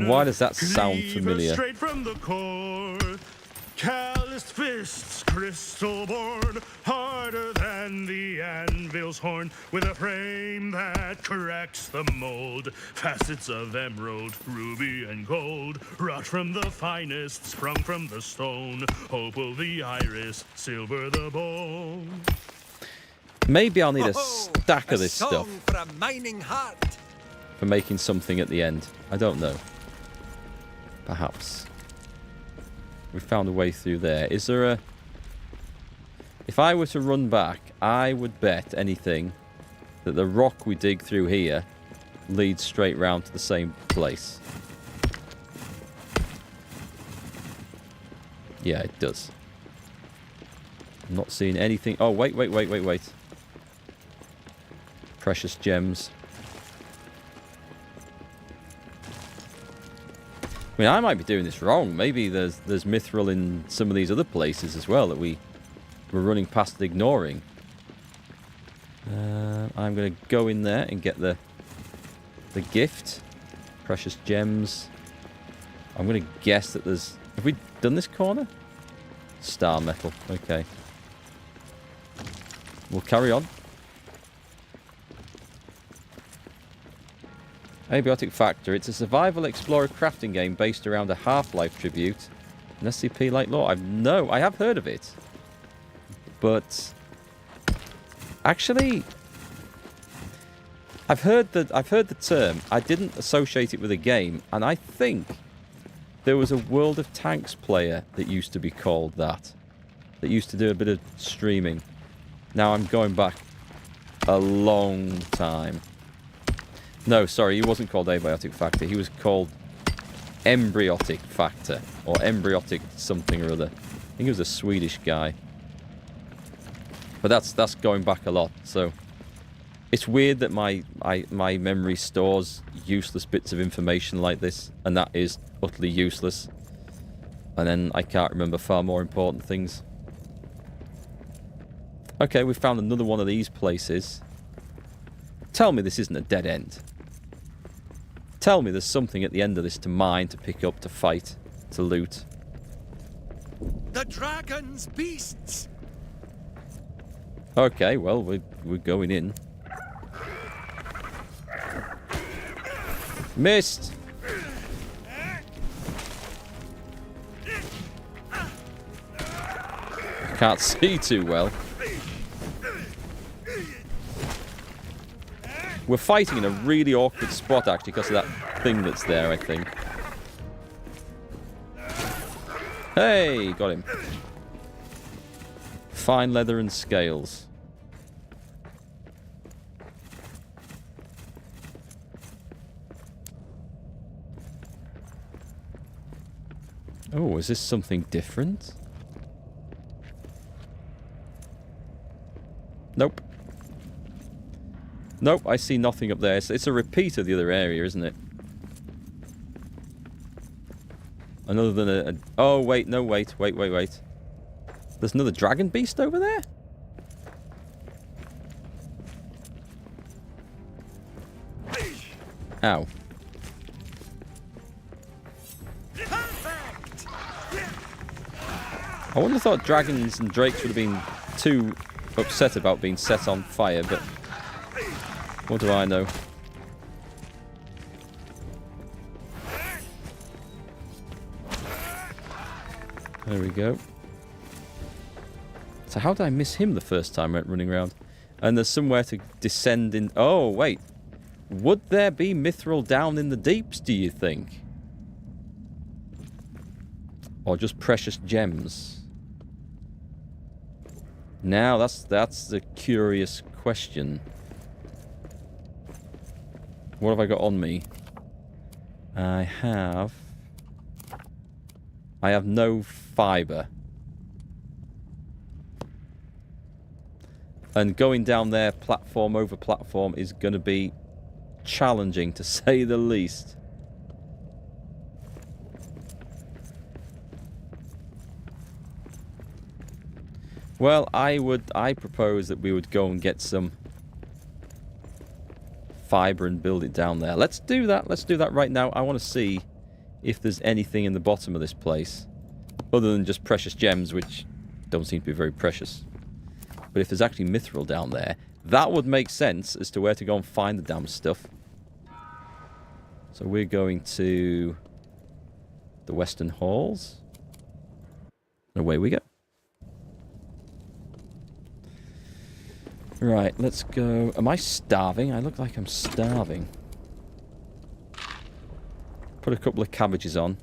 Why does that sound familiar? Straight from the core. Calloused fists, crystal born, harder than the anvil's horn, with a frame that cracks the mold. Facets of emerald, ruby, and gold, wrought from the finest, sprung from the stone. Opal the iris, silver the bone. Maybe I'll need a stack of this stuff for a mining heart. for making something at the end. I don't know. Perhaps. We found a way through there. Is there a... If I were to run back, I would bet anything that the rock we dig through here leads straight round to the same place. Yeah, it does. I'm not seeing anything. Oh, wait. Precious gems. I mean, I might be doing this wrong. Maybe there's mithril in some of these other places as well that we're running past and ignoring. I'm going to go in there and get the gift. Precious gems. I'm going to guess that there's... Have we done this corner? Star metal. Okay. We'll carry on. Abiotic Factor. It's a survival explorer crafting game based around a Half-Life tribute. An SCP-like lore. I have heard of it. But actually, I've heard the term. I didn't associate it with a game, and I think there was a World of Tanks player that used to be called that. That used to do a bit of streaming. Now I'm going back a long time. No, sorry, he wasn't called Abiotic Factor. He was called Embryotic Factor. Or Embryotic something or other. I think he was a Swedish guy. But that's going back a lot, so... It's weird that my memory stores useless bits of information like this, and that is utterly useless. And then I can't remember far more important things. Okay, we found another one of these places. Tell me this isn't a dead end. Tell me there's something at the end of this to mine, to pick up, to fight, to loot. The dragon's beasts! Okay, well, we're going in. Missed! Can't see too well. We're fighting in a really awkward spot, actually, because of that thing that's there, I think. Hey! Got him. Fine leather and scales. Oh, is this something different? Nope. Nope, I see nothing up there. It's a repeat of the other area, isn't it? Another than a... Oh, wait, no, wait. There's another dragon beast over there? Ow. I wouldn't have thought dragons and drakes would have been too upset about being set on fire, but what do I know? There we go. So how did I miss him the first time I went running around? And there's somewhere to descend in... Oh, wait. Would there be mithril down in the deeps, do you think? Or just precious gems? Now, that's the curious question. What have I got on me? I have no fibre. And going down there platform over platform is going to be challenging, to say the least. Well, I propose that we would go and get some fiber and build it down there. Let's do that. Let's do that right now. I want to see if there's anything in the bottom of this place other than just precious gems, which don't seem to be very precious. But if there's actually mithril down there, that would make sense as to where to go and find the damn stuff. So we're going to the Western Halls. And away we go. Right, let's go. Am I starving? I look like I'm starving. Put a couple of cabbages on.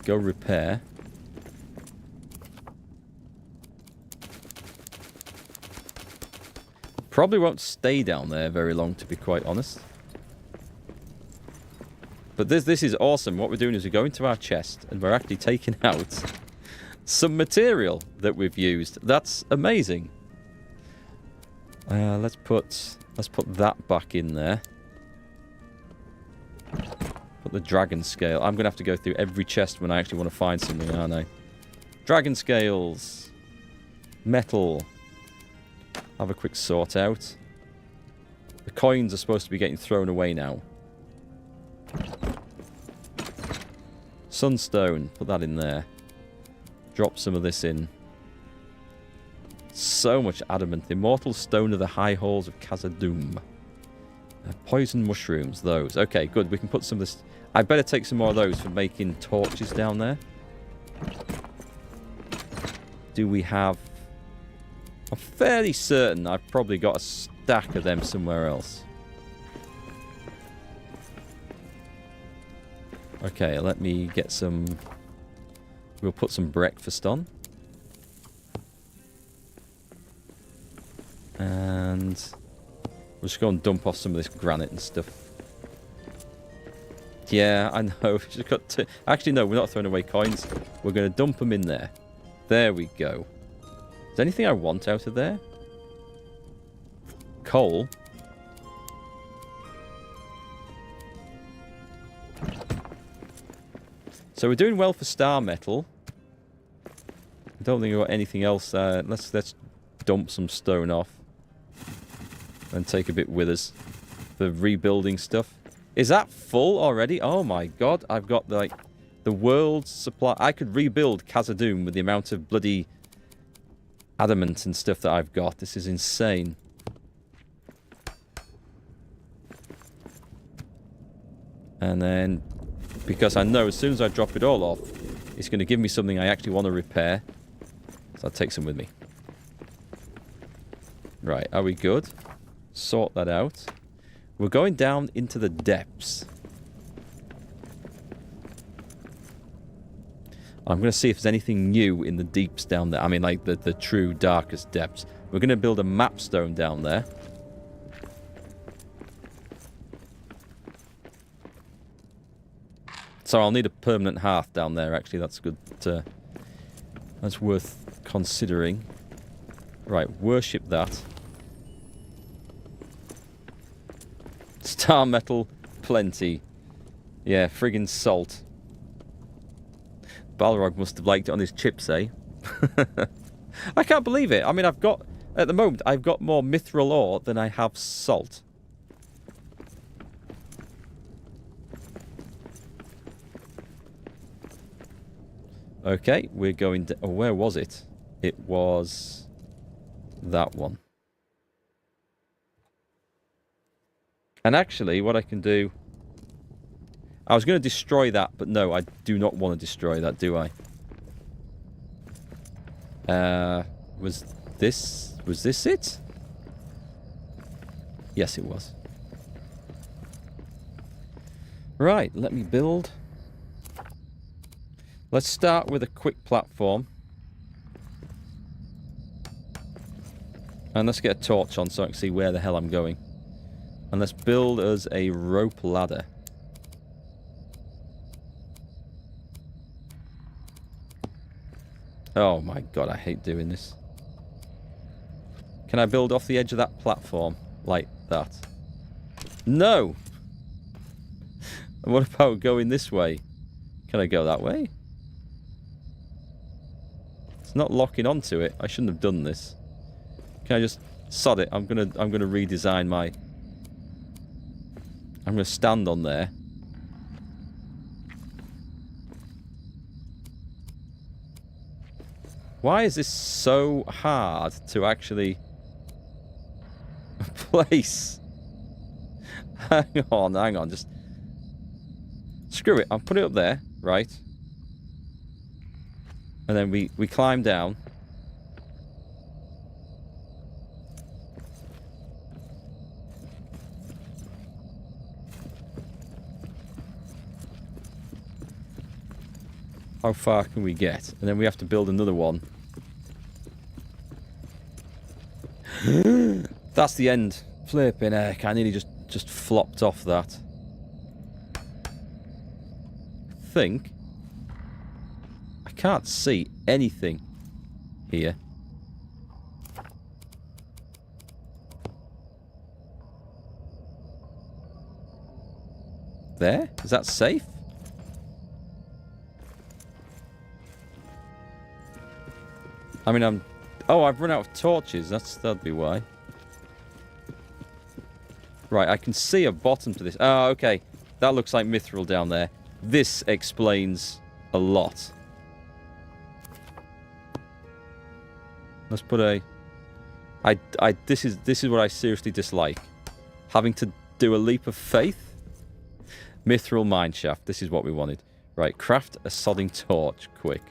Go repair. Probably won't stay down there very long, to be quite honest. But this is awesome. What we're doing is we go into our chest and we're actually taking out some material that we've used. That's amazing. Let's put that back in there. Put the dragon scale. I'm gonna have to go through every chest when I actually want to find something, aren't I? Dragon scales, metal. Have a quick sort out. The coins are supposed to be getting thrown away now. Sunstone. Put that in there. Drop some of this in. So much adamant. The immortal stone of the high halls of Khazad-dûm. Poison mushrooms, those. Okay, good. We can put some of this... I better take some more of those for making torches down there. Do we have... I'm fairly certain I've probably got a stack of them somewhere else. Okay, let me get some... We'll put some breakfast on. And we'll just go and dump off some of this granite and stuff. Yeah, I know. Just got to... Actually, no, we're not throwing away coins. We're going to dump them in there. There we go. Is there anything I want out of there? Coal. So we're doing well for star metal. I don't think we've got anything else. Let's dump some stone off. And take a bit with us. For rebuilding stuff. Is that full already? Oh my god. I've got like the world's supply. I could rebuild Khazad-dûm with the amount of bloody adamant and stuff that I've got. This is insane. And then... because I know as soon as I drop it all off, it's going to give me something I actually want to repair. So I'll take some with me. Right, are we good? Sort that out. We're going down into the depths. I'm going to see if there's anything new in the deeps down there. I mean, like the true darkest depths. We're going to build a map stone down there. So I'll need a permanent hearth down there, actually. That's good. That's worth considering. Right, worship that. Star metal, plenty. Yeah, friggin' salt. Balrog must have liked it on his chips, eh? I can't believe it. I mean, I've got... At the moment, I've got more mithril ore than I have salt. Okay, we're going to... Oh, where was it? It was... that one. And actually, what I can do... I was going to destroy that, but no, I do not want to destroy that, do I? Was this it? Yes, it was. Right, let me build. Let's start with a quick platform. And let's get a torch on so I can see where the hell I'm going. And let's build us a rope ladder. Oh my god, I hate doing this. Can I build off the edge of that platform? Like that? No! And what about going this way? Can I go that way? It's not locking onto it. I shouldn't have done this. Can I just sod it? I'm gonna redesign my... I'm gonna stand on there. Why is this so hard to actually place? Hang on, just... Screw it, I'll put it up there, right? And then we climb down. How far can we get? And then we have to build another one. That's the end. Flipping heck, I nearly just flopped off that. I think I can't see anything here. There? Is that safe? I mean, oh, I've run out of torches. That'd be why. Right, I can see a bottom to this. Oh, okay. That looks like mithril down there. This explains a lot. Let's put a... This is what I seriously dislike. Having to do a leap of faith. Mithril mine shaft. This is what we wanted. Right, craft a sodding torch. Quick.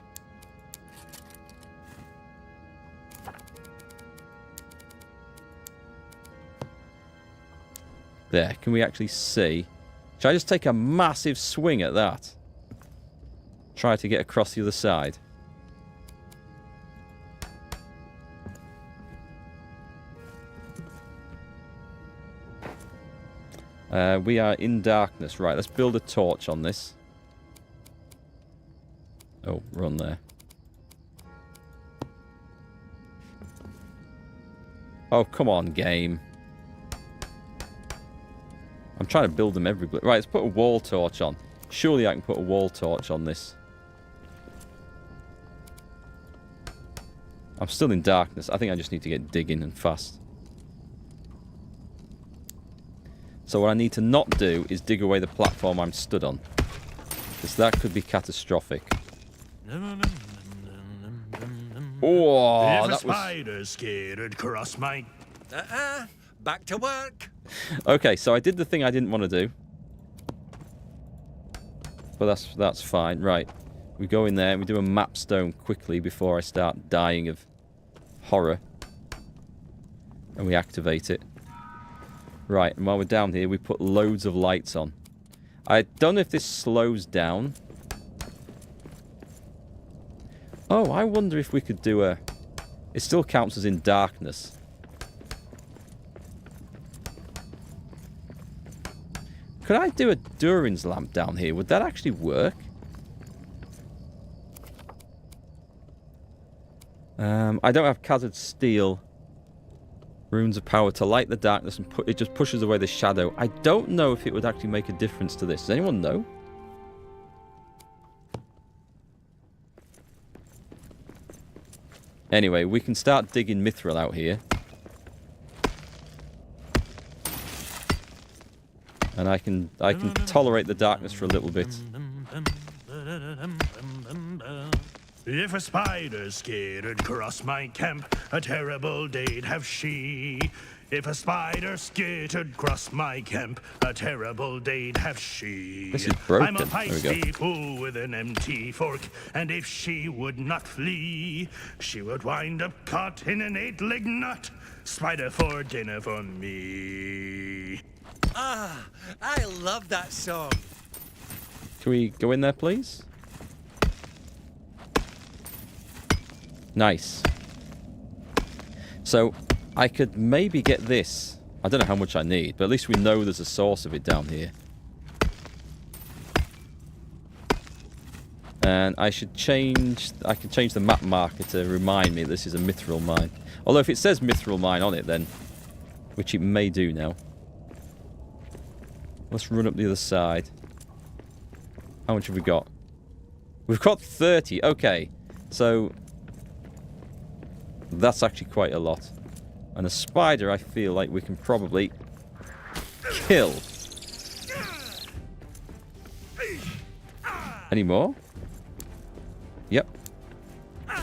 There, can we actually see? Should I just take a massive swing at that? Try to get across the other side. We are in darkness. Right, let's build a torch on this. Oh, run there. Oh, come on, game. I'm trying to build them everywhere. Right, let's put a wall torch on. Surely I can put a wall torch on this. I'm still in darkness. I think I just need to get digging and fast. So what I need to not do is dig away the platform I'm stood on. Because that could be catastrophic. Oh, if a that was... spider skated across my... Back to work. Okay, so I did the thing I didn't want to do. But that's fine. Right. We go in there and we do a map stone quickly before I start dying of horror. And we activate it. Right, and while we're down here, we put loads of lights on. I don't know if this slows down. Oh, I wonder if we could do a... It still counts as in darkness. Could I do a Durin's lamp down here? Would that actually work? I don't have Khazad steel. Runes of power to light the darkness and it just pushes away the shadow. I don't know if it would actually make a difference to this. Does anyone know? Anyway, we can start digging mithril out here. And I can tolerate the darkness for a little bit. If a spider skated across my camp, a terrible day'd have she. If a spider skated across my camp, a terrible day'd have she. This is broken. I'm a There we go. feisty fool with an empty fork, and if she would not flee, she would wind up caught in an 8-legged knot. Spider for dinner for me. Ah, I love that song. Can we go in there, please? Nice. So, I could maybe get this. I don't know how much I need, but at least we know there's a source of it down here. And I can change the map marker to remind me this is a mithril mine. Although if it says mithril mine on it then, which it may do now. Let's run up the other side. How much have we got? We've got 30. Okay. So that's actually quite a lot. And a spider I feel like we can probably kill. Any more? Yep. I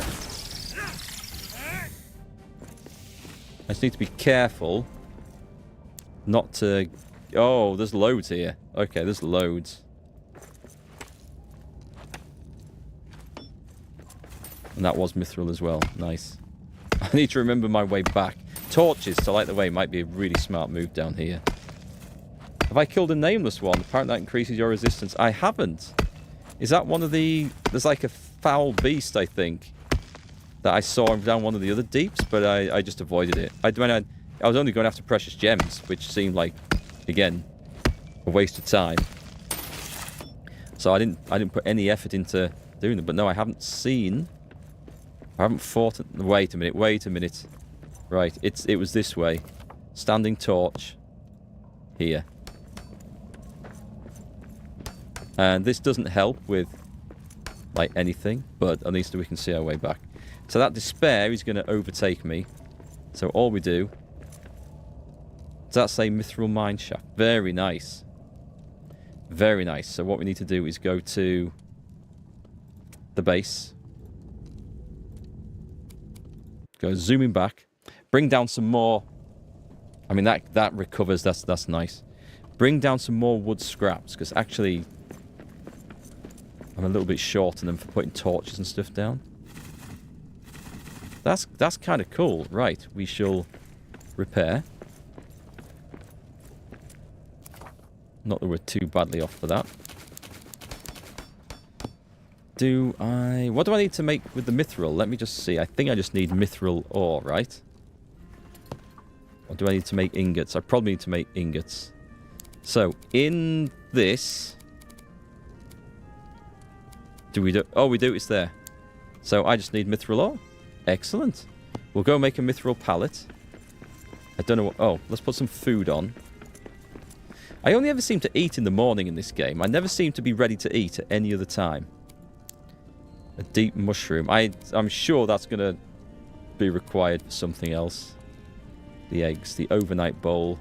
just need to be careful not to... Oh, there's loads here. Okay, there's loads. And that was mithril as well. Nice. I need to remember my way back. Torches to light the way might be a really smart move down here. Have I killed a nameless one? Apparently that increases your resistance. I haven't. Is that one of the... There's like a foul beast, I think, that I saw down one of the other deeps, but I just avoided it. I was only going after precious gems, which seemed like, again, a waste of time. So I didn't put any effort into doing them. But no, I haven't seen... I haven't fought... Wait a minute. Right, it was this way. Standing torch. Here. And this doesn't help with, like, anything, but at least we can see our way back. So that despair is going to overtake me. So all we do... Does that say mithril mine shaft? Very nice. Very nice. So what we need to do is go to the base. Go zooming back. Bring down some more... I mean, that recovers. That's nice. Bring down some more wood scraps, because actually... I'm a little bit short on them for putting torches and stuff down. That's kind of cool. Right, we shall repair. Not that we're too badly off for that. What do I need to make with the mithril? Let me just see. I think I just need mithril ore, right? Or do I need to make ingots? I probably need to make ingots. So, in this... Oh, we do. It's there. So I just need mithril ore. Excellent. We'll go make a mithril pallet. I don't know what... Oh, let's put some food on. I only ever seem to eat in the morning in this game. I never seem to be ready to eat at any other time. A deep mushroom. I'm sure that's going to be required for something else. The eggs. The overnight bowl.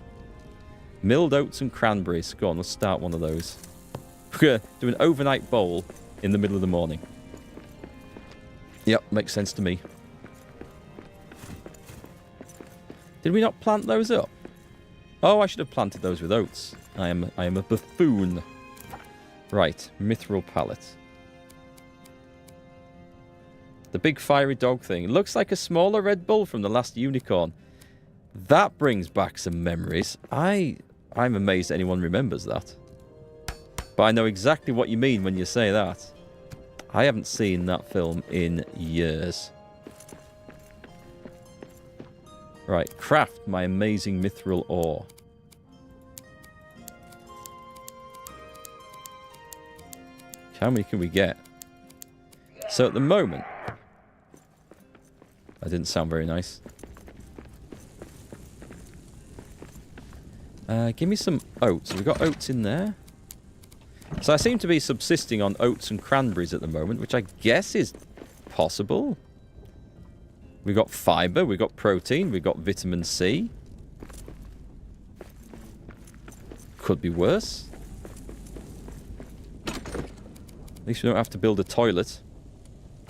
Milled oats and cranberries. Go on, let's start one of those. We're going to do an overnight bowl in the middle of the morning. Yep, makes sense to me. Did we not plant those up? Oh, I should have planted those with oats. I am a buffoon. Right, mithril pallet. The big fiery dog thing. It looks like a smaller Red Bull from the last unicorn. That brings back some memories. I'm amazed anyone remembers that. But I know exactly what you mean when you say that. I haven't seen that film in years. Right, craft my amazing mithril ore. How many can we get? So at the moment... That didn't sound very nice. Give me some oats. Have we got oats in there? So I seem to be subsisting on oats and cranberries at the moment, which I guess is possible. We've got fibre, we've got protein, we've got vitamin C. Could be worse. At least we don't have to build a toilet.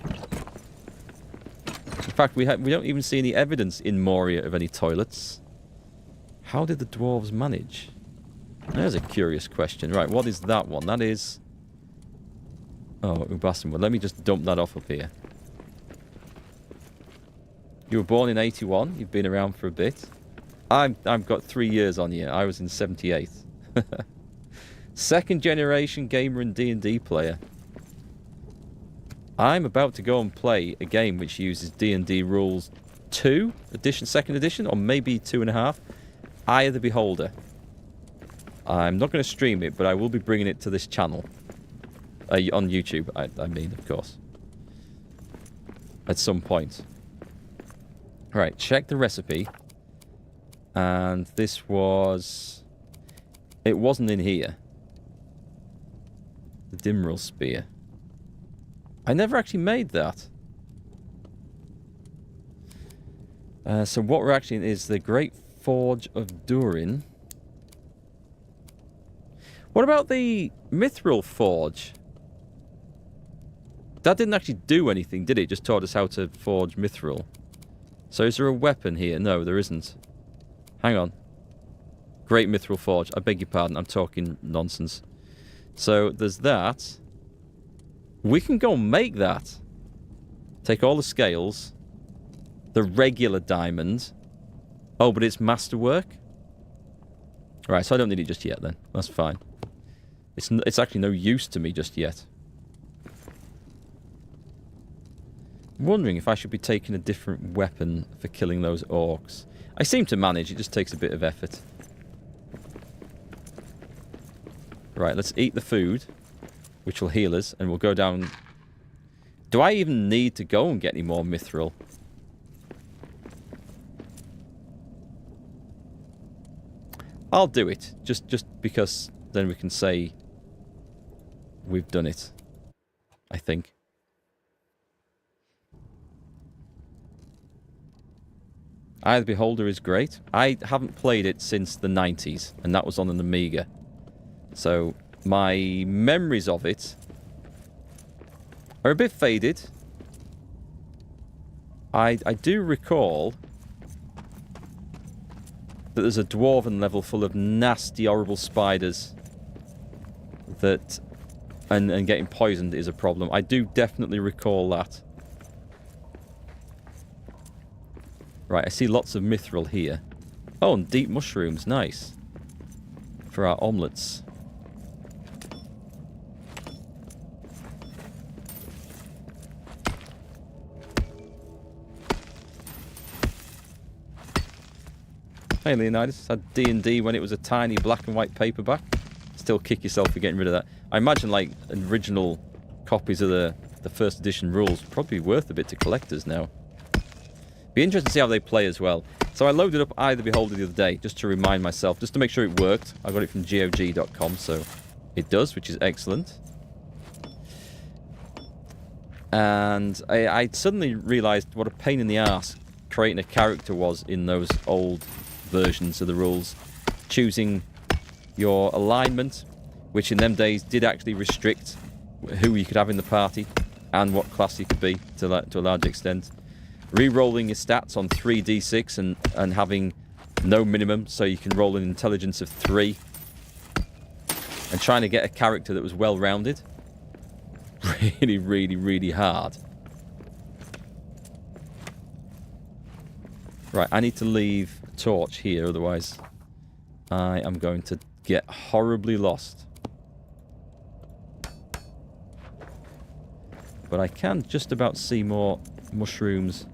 In fact, we don't even see any evidence in Moria of any toilets. How did the dwarves manage? There's a curious question. Right, what is that one? That is... Oh, Ubasim. Well, let me just dump that off up here. You were born in 81. You've been around for a bit. I've got 3 years on you. I was in 78. Second generation gamer and D&D player. I'm about to go and play a game which uses D&D rules 2 edition, second edition, or maybe 2.5. Eye of the Beholder. I'm not going to stream it, but I will be bringing it to this channel. On YouTube, I mean, of course. At some point. Right, check the recipe. And this was... It wasn't in here. The Dimral Spear. I never actually made that. So what we're actually in is the Great Forge of Durin. What about the Mithril Forge? That didn't actually do anything, did it? It just taught us how to forge Mithril. So is there a weapon here? No, there isn't. Hang on. Great Mithril Forge. I beg your pardon, I'm talking nonsense. So there's that. We can go and make that. Take all the scales. The regular diamond. Oh, but it's masterwork? Right, so I don't need it just yet then. That's fine. It's actually no use to me just yet. I'm wondering if I should be taking a different weapon for killing those orcs. I seem to manage, it just takes a bit of effort. Right, let's eat the food, which will heal us, and we'll go down... Do I even need to go and get any more mithril? I'll do it, just because then we can say we've done it, I think. Eye of the Beholder is great. I haven't played it since the 90s, and that was on an Amiga. So my memories of it are a bit faded. I do recall that there's a dwarven level full of nasty, horrible spiders that... And getting poisoned is a problem. I do definitely recall that. Right, I see lots of mithril here. Oh, and deep mushrooms. Nice. For our omelettes. Hey, Leonidas. Had D&D when it was a tiny black and white paperback. Still kick yourself for getting rid of that. I imagine, like, original copies of the first edition rules probably worth a bit to collectors now. Be interesting to see how they play as well. So I loaded up Eye of the Beholder the other day, just to remind myself, just to make sure it worked. I got it from GOG.com, so it does, which is excellent. And I suddenly realised what a pain in the arse creating a character was in those old versions of the rules. Choosing your alignment, which in them days did actually restrict who you could have in the party and what class you could be to a large extent. Re-rolling your stats on 3d6 and having no minimum, so you can roll an intelligence of 3. And trying to get a character that was well-rounded. Really, really, really hard. Right, I need to leave a torch here, otherwise I am going to get horribly lost. But I can just about see more mushrooms.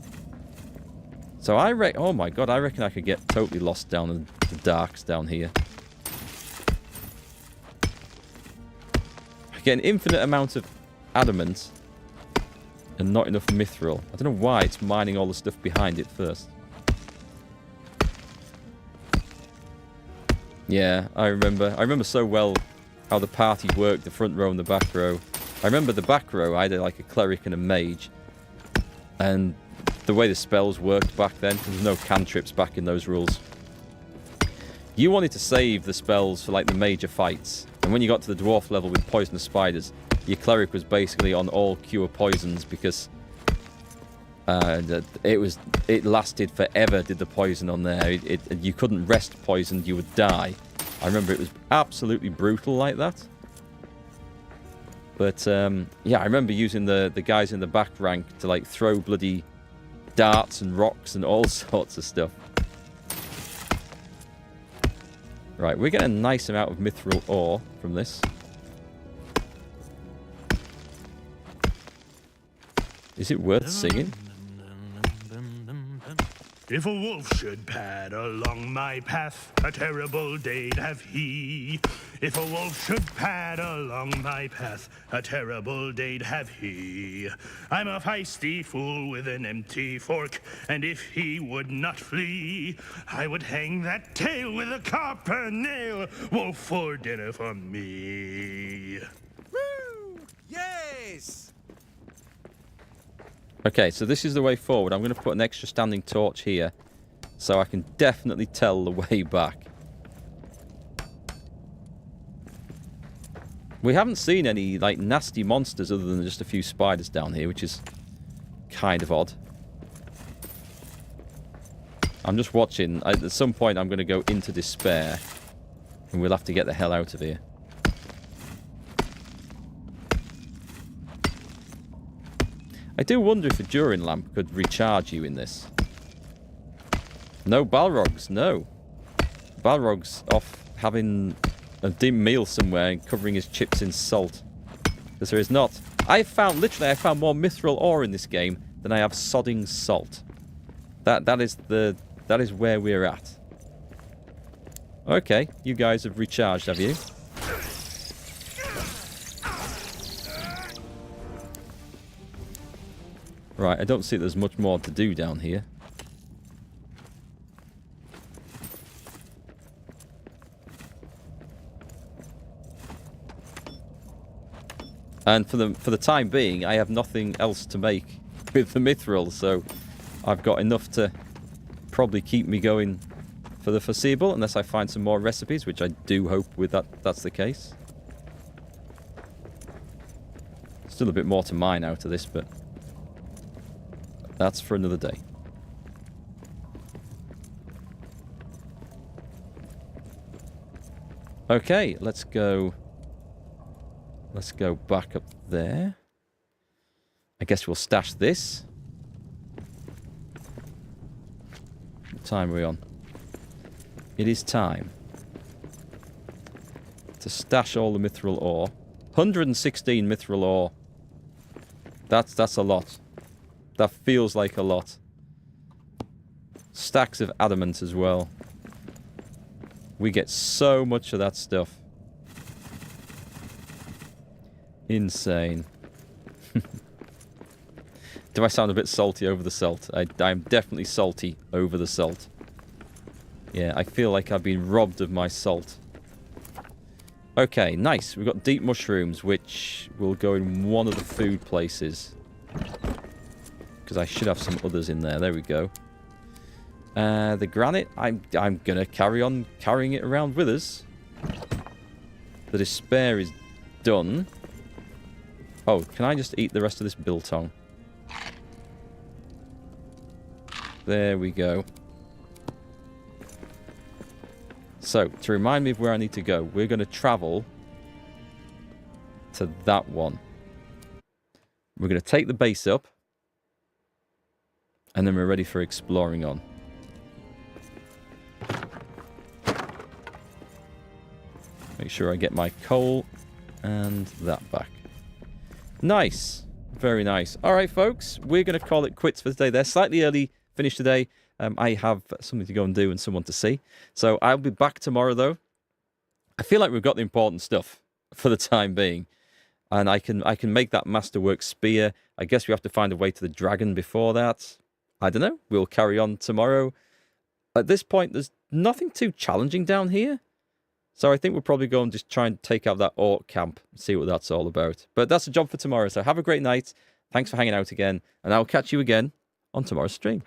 So I reckon... Oh my god, I reckon I could get totally lost down in the darks down here. I get an infinite amount of adamant and not enough mithril. I don't know why it's mining all the stuff behind it first. Yeah, I remember so well how the party worked, the front row and the back row. I remember the back row, I had like a cleric and a mage. And the way the spells worked back then, there was no cantrips back in those rules. You wanted to save the spells for like the major fights. And when you got to the dwarf level with poisonous spiders, your cleric was basically on all cure poisons because it lasted forever, did the poison on there. You couldn't rest poisoned, you would die. I remember it was absolutely brutal like that. But yeah, I remember using the guys in the back rank to like throw bloody darts and rocks and all sorts of stuff. Right, we're getting a nice amount of mithril ore from this. Is it worth singing? If a wolf should pad along my path, a terrible day'd have he. If a wolf should pad along my path, a terrible day'd have he. I'm a feisty fool with an empty fork, and if he would not flee, I would hang that tail with a copper nail. Wolf for dinner for me. Woo! Yes! Okay, so this is the way forward. I'm going to put an extra standing torch here so I can definitely tell the way back. We haven't seen any, like, nasty monsters other than just a few spiders down here, which is kind of odd. I'm just watching. At some point, I'm going to go into despair, and we'll have to get the hell out of here. I do wonder if a Durin lamp could recharge you in this. No Balrogs, no. Balrog's off having a dim meal somewhere and covering his chips in salt. Because there is not. I found more mithril ore in this game than I have sodding salt. That is where we're at. Okay, you guys have recharged, have you? Right, I don't see there's much more to do down here. And for the time being, I have nothing else to make with the mithril, so I've got enough to probably keep me going for the foreseeable, unless I find some more recipes, which I do hope that's the case. Still a bit more to mine out of this, but that's for another day. Okay, let's go back up there. I guess we'll stash this. What time are we on? It is time to stash all the mithril ore. 116 mithril ore. That's a lot. That feels like a lot. Stacks of adamant as well. We get so much of that stuff. Insane. Do I sound a bit salty over the salt? I'm definitely salty over the salt. Yeah, I feel like I've been robbed of my salt. Okay, nice. We've got deep mushrooms, which will go in one of the food places. Because I should have some others in there. There we go. The granite, I'm going to carry on carrying it around with us. The despair is done. Oh, can I just eat the rest of this biltong? There we go. So, to remind me of where I need to go, we're going to travel to that one. We're going to take the base up. And then we're ready for exploring on. Make sure I get my coal and that back. Nice. Very nice. All right, folks. We're going to call it quits for today. They're slightly early finish today. I have something to go and do and someone to see. So I'll be back tomorrow, though. I feel like we've got the important stuff for the time being. And I can make that masterwork spear. I guess we have to find a way to the dragon before that. I don't know. We'll carry on tomorrow. At this point, there's nothing too challenging down here. So I think we'll probably go and just try and take out that orc camp and see what that's all about. But that's a job for tomorrow. So have a great night. Thanks for hanging out again. And I'll catch you again on tomorrow's stream.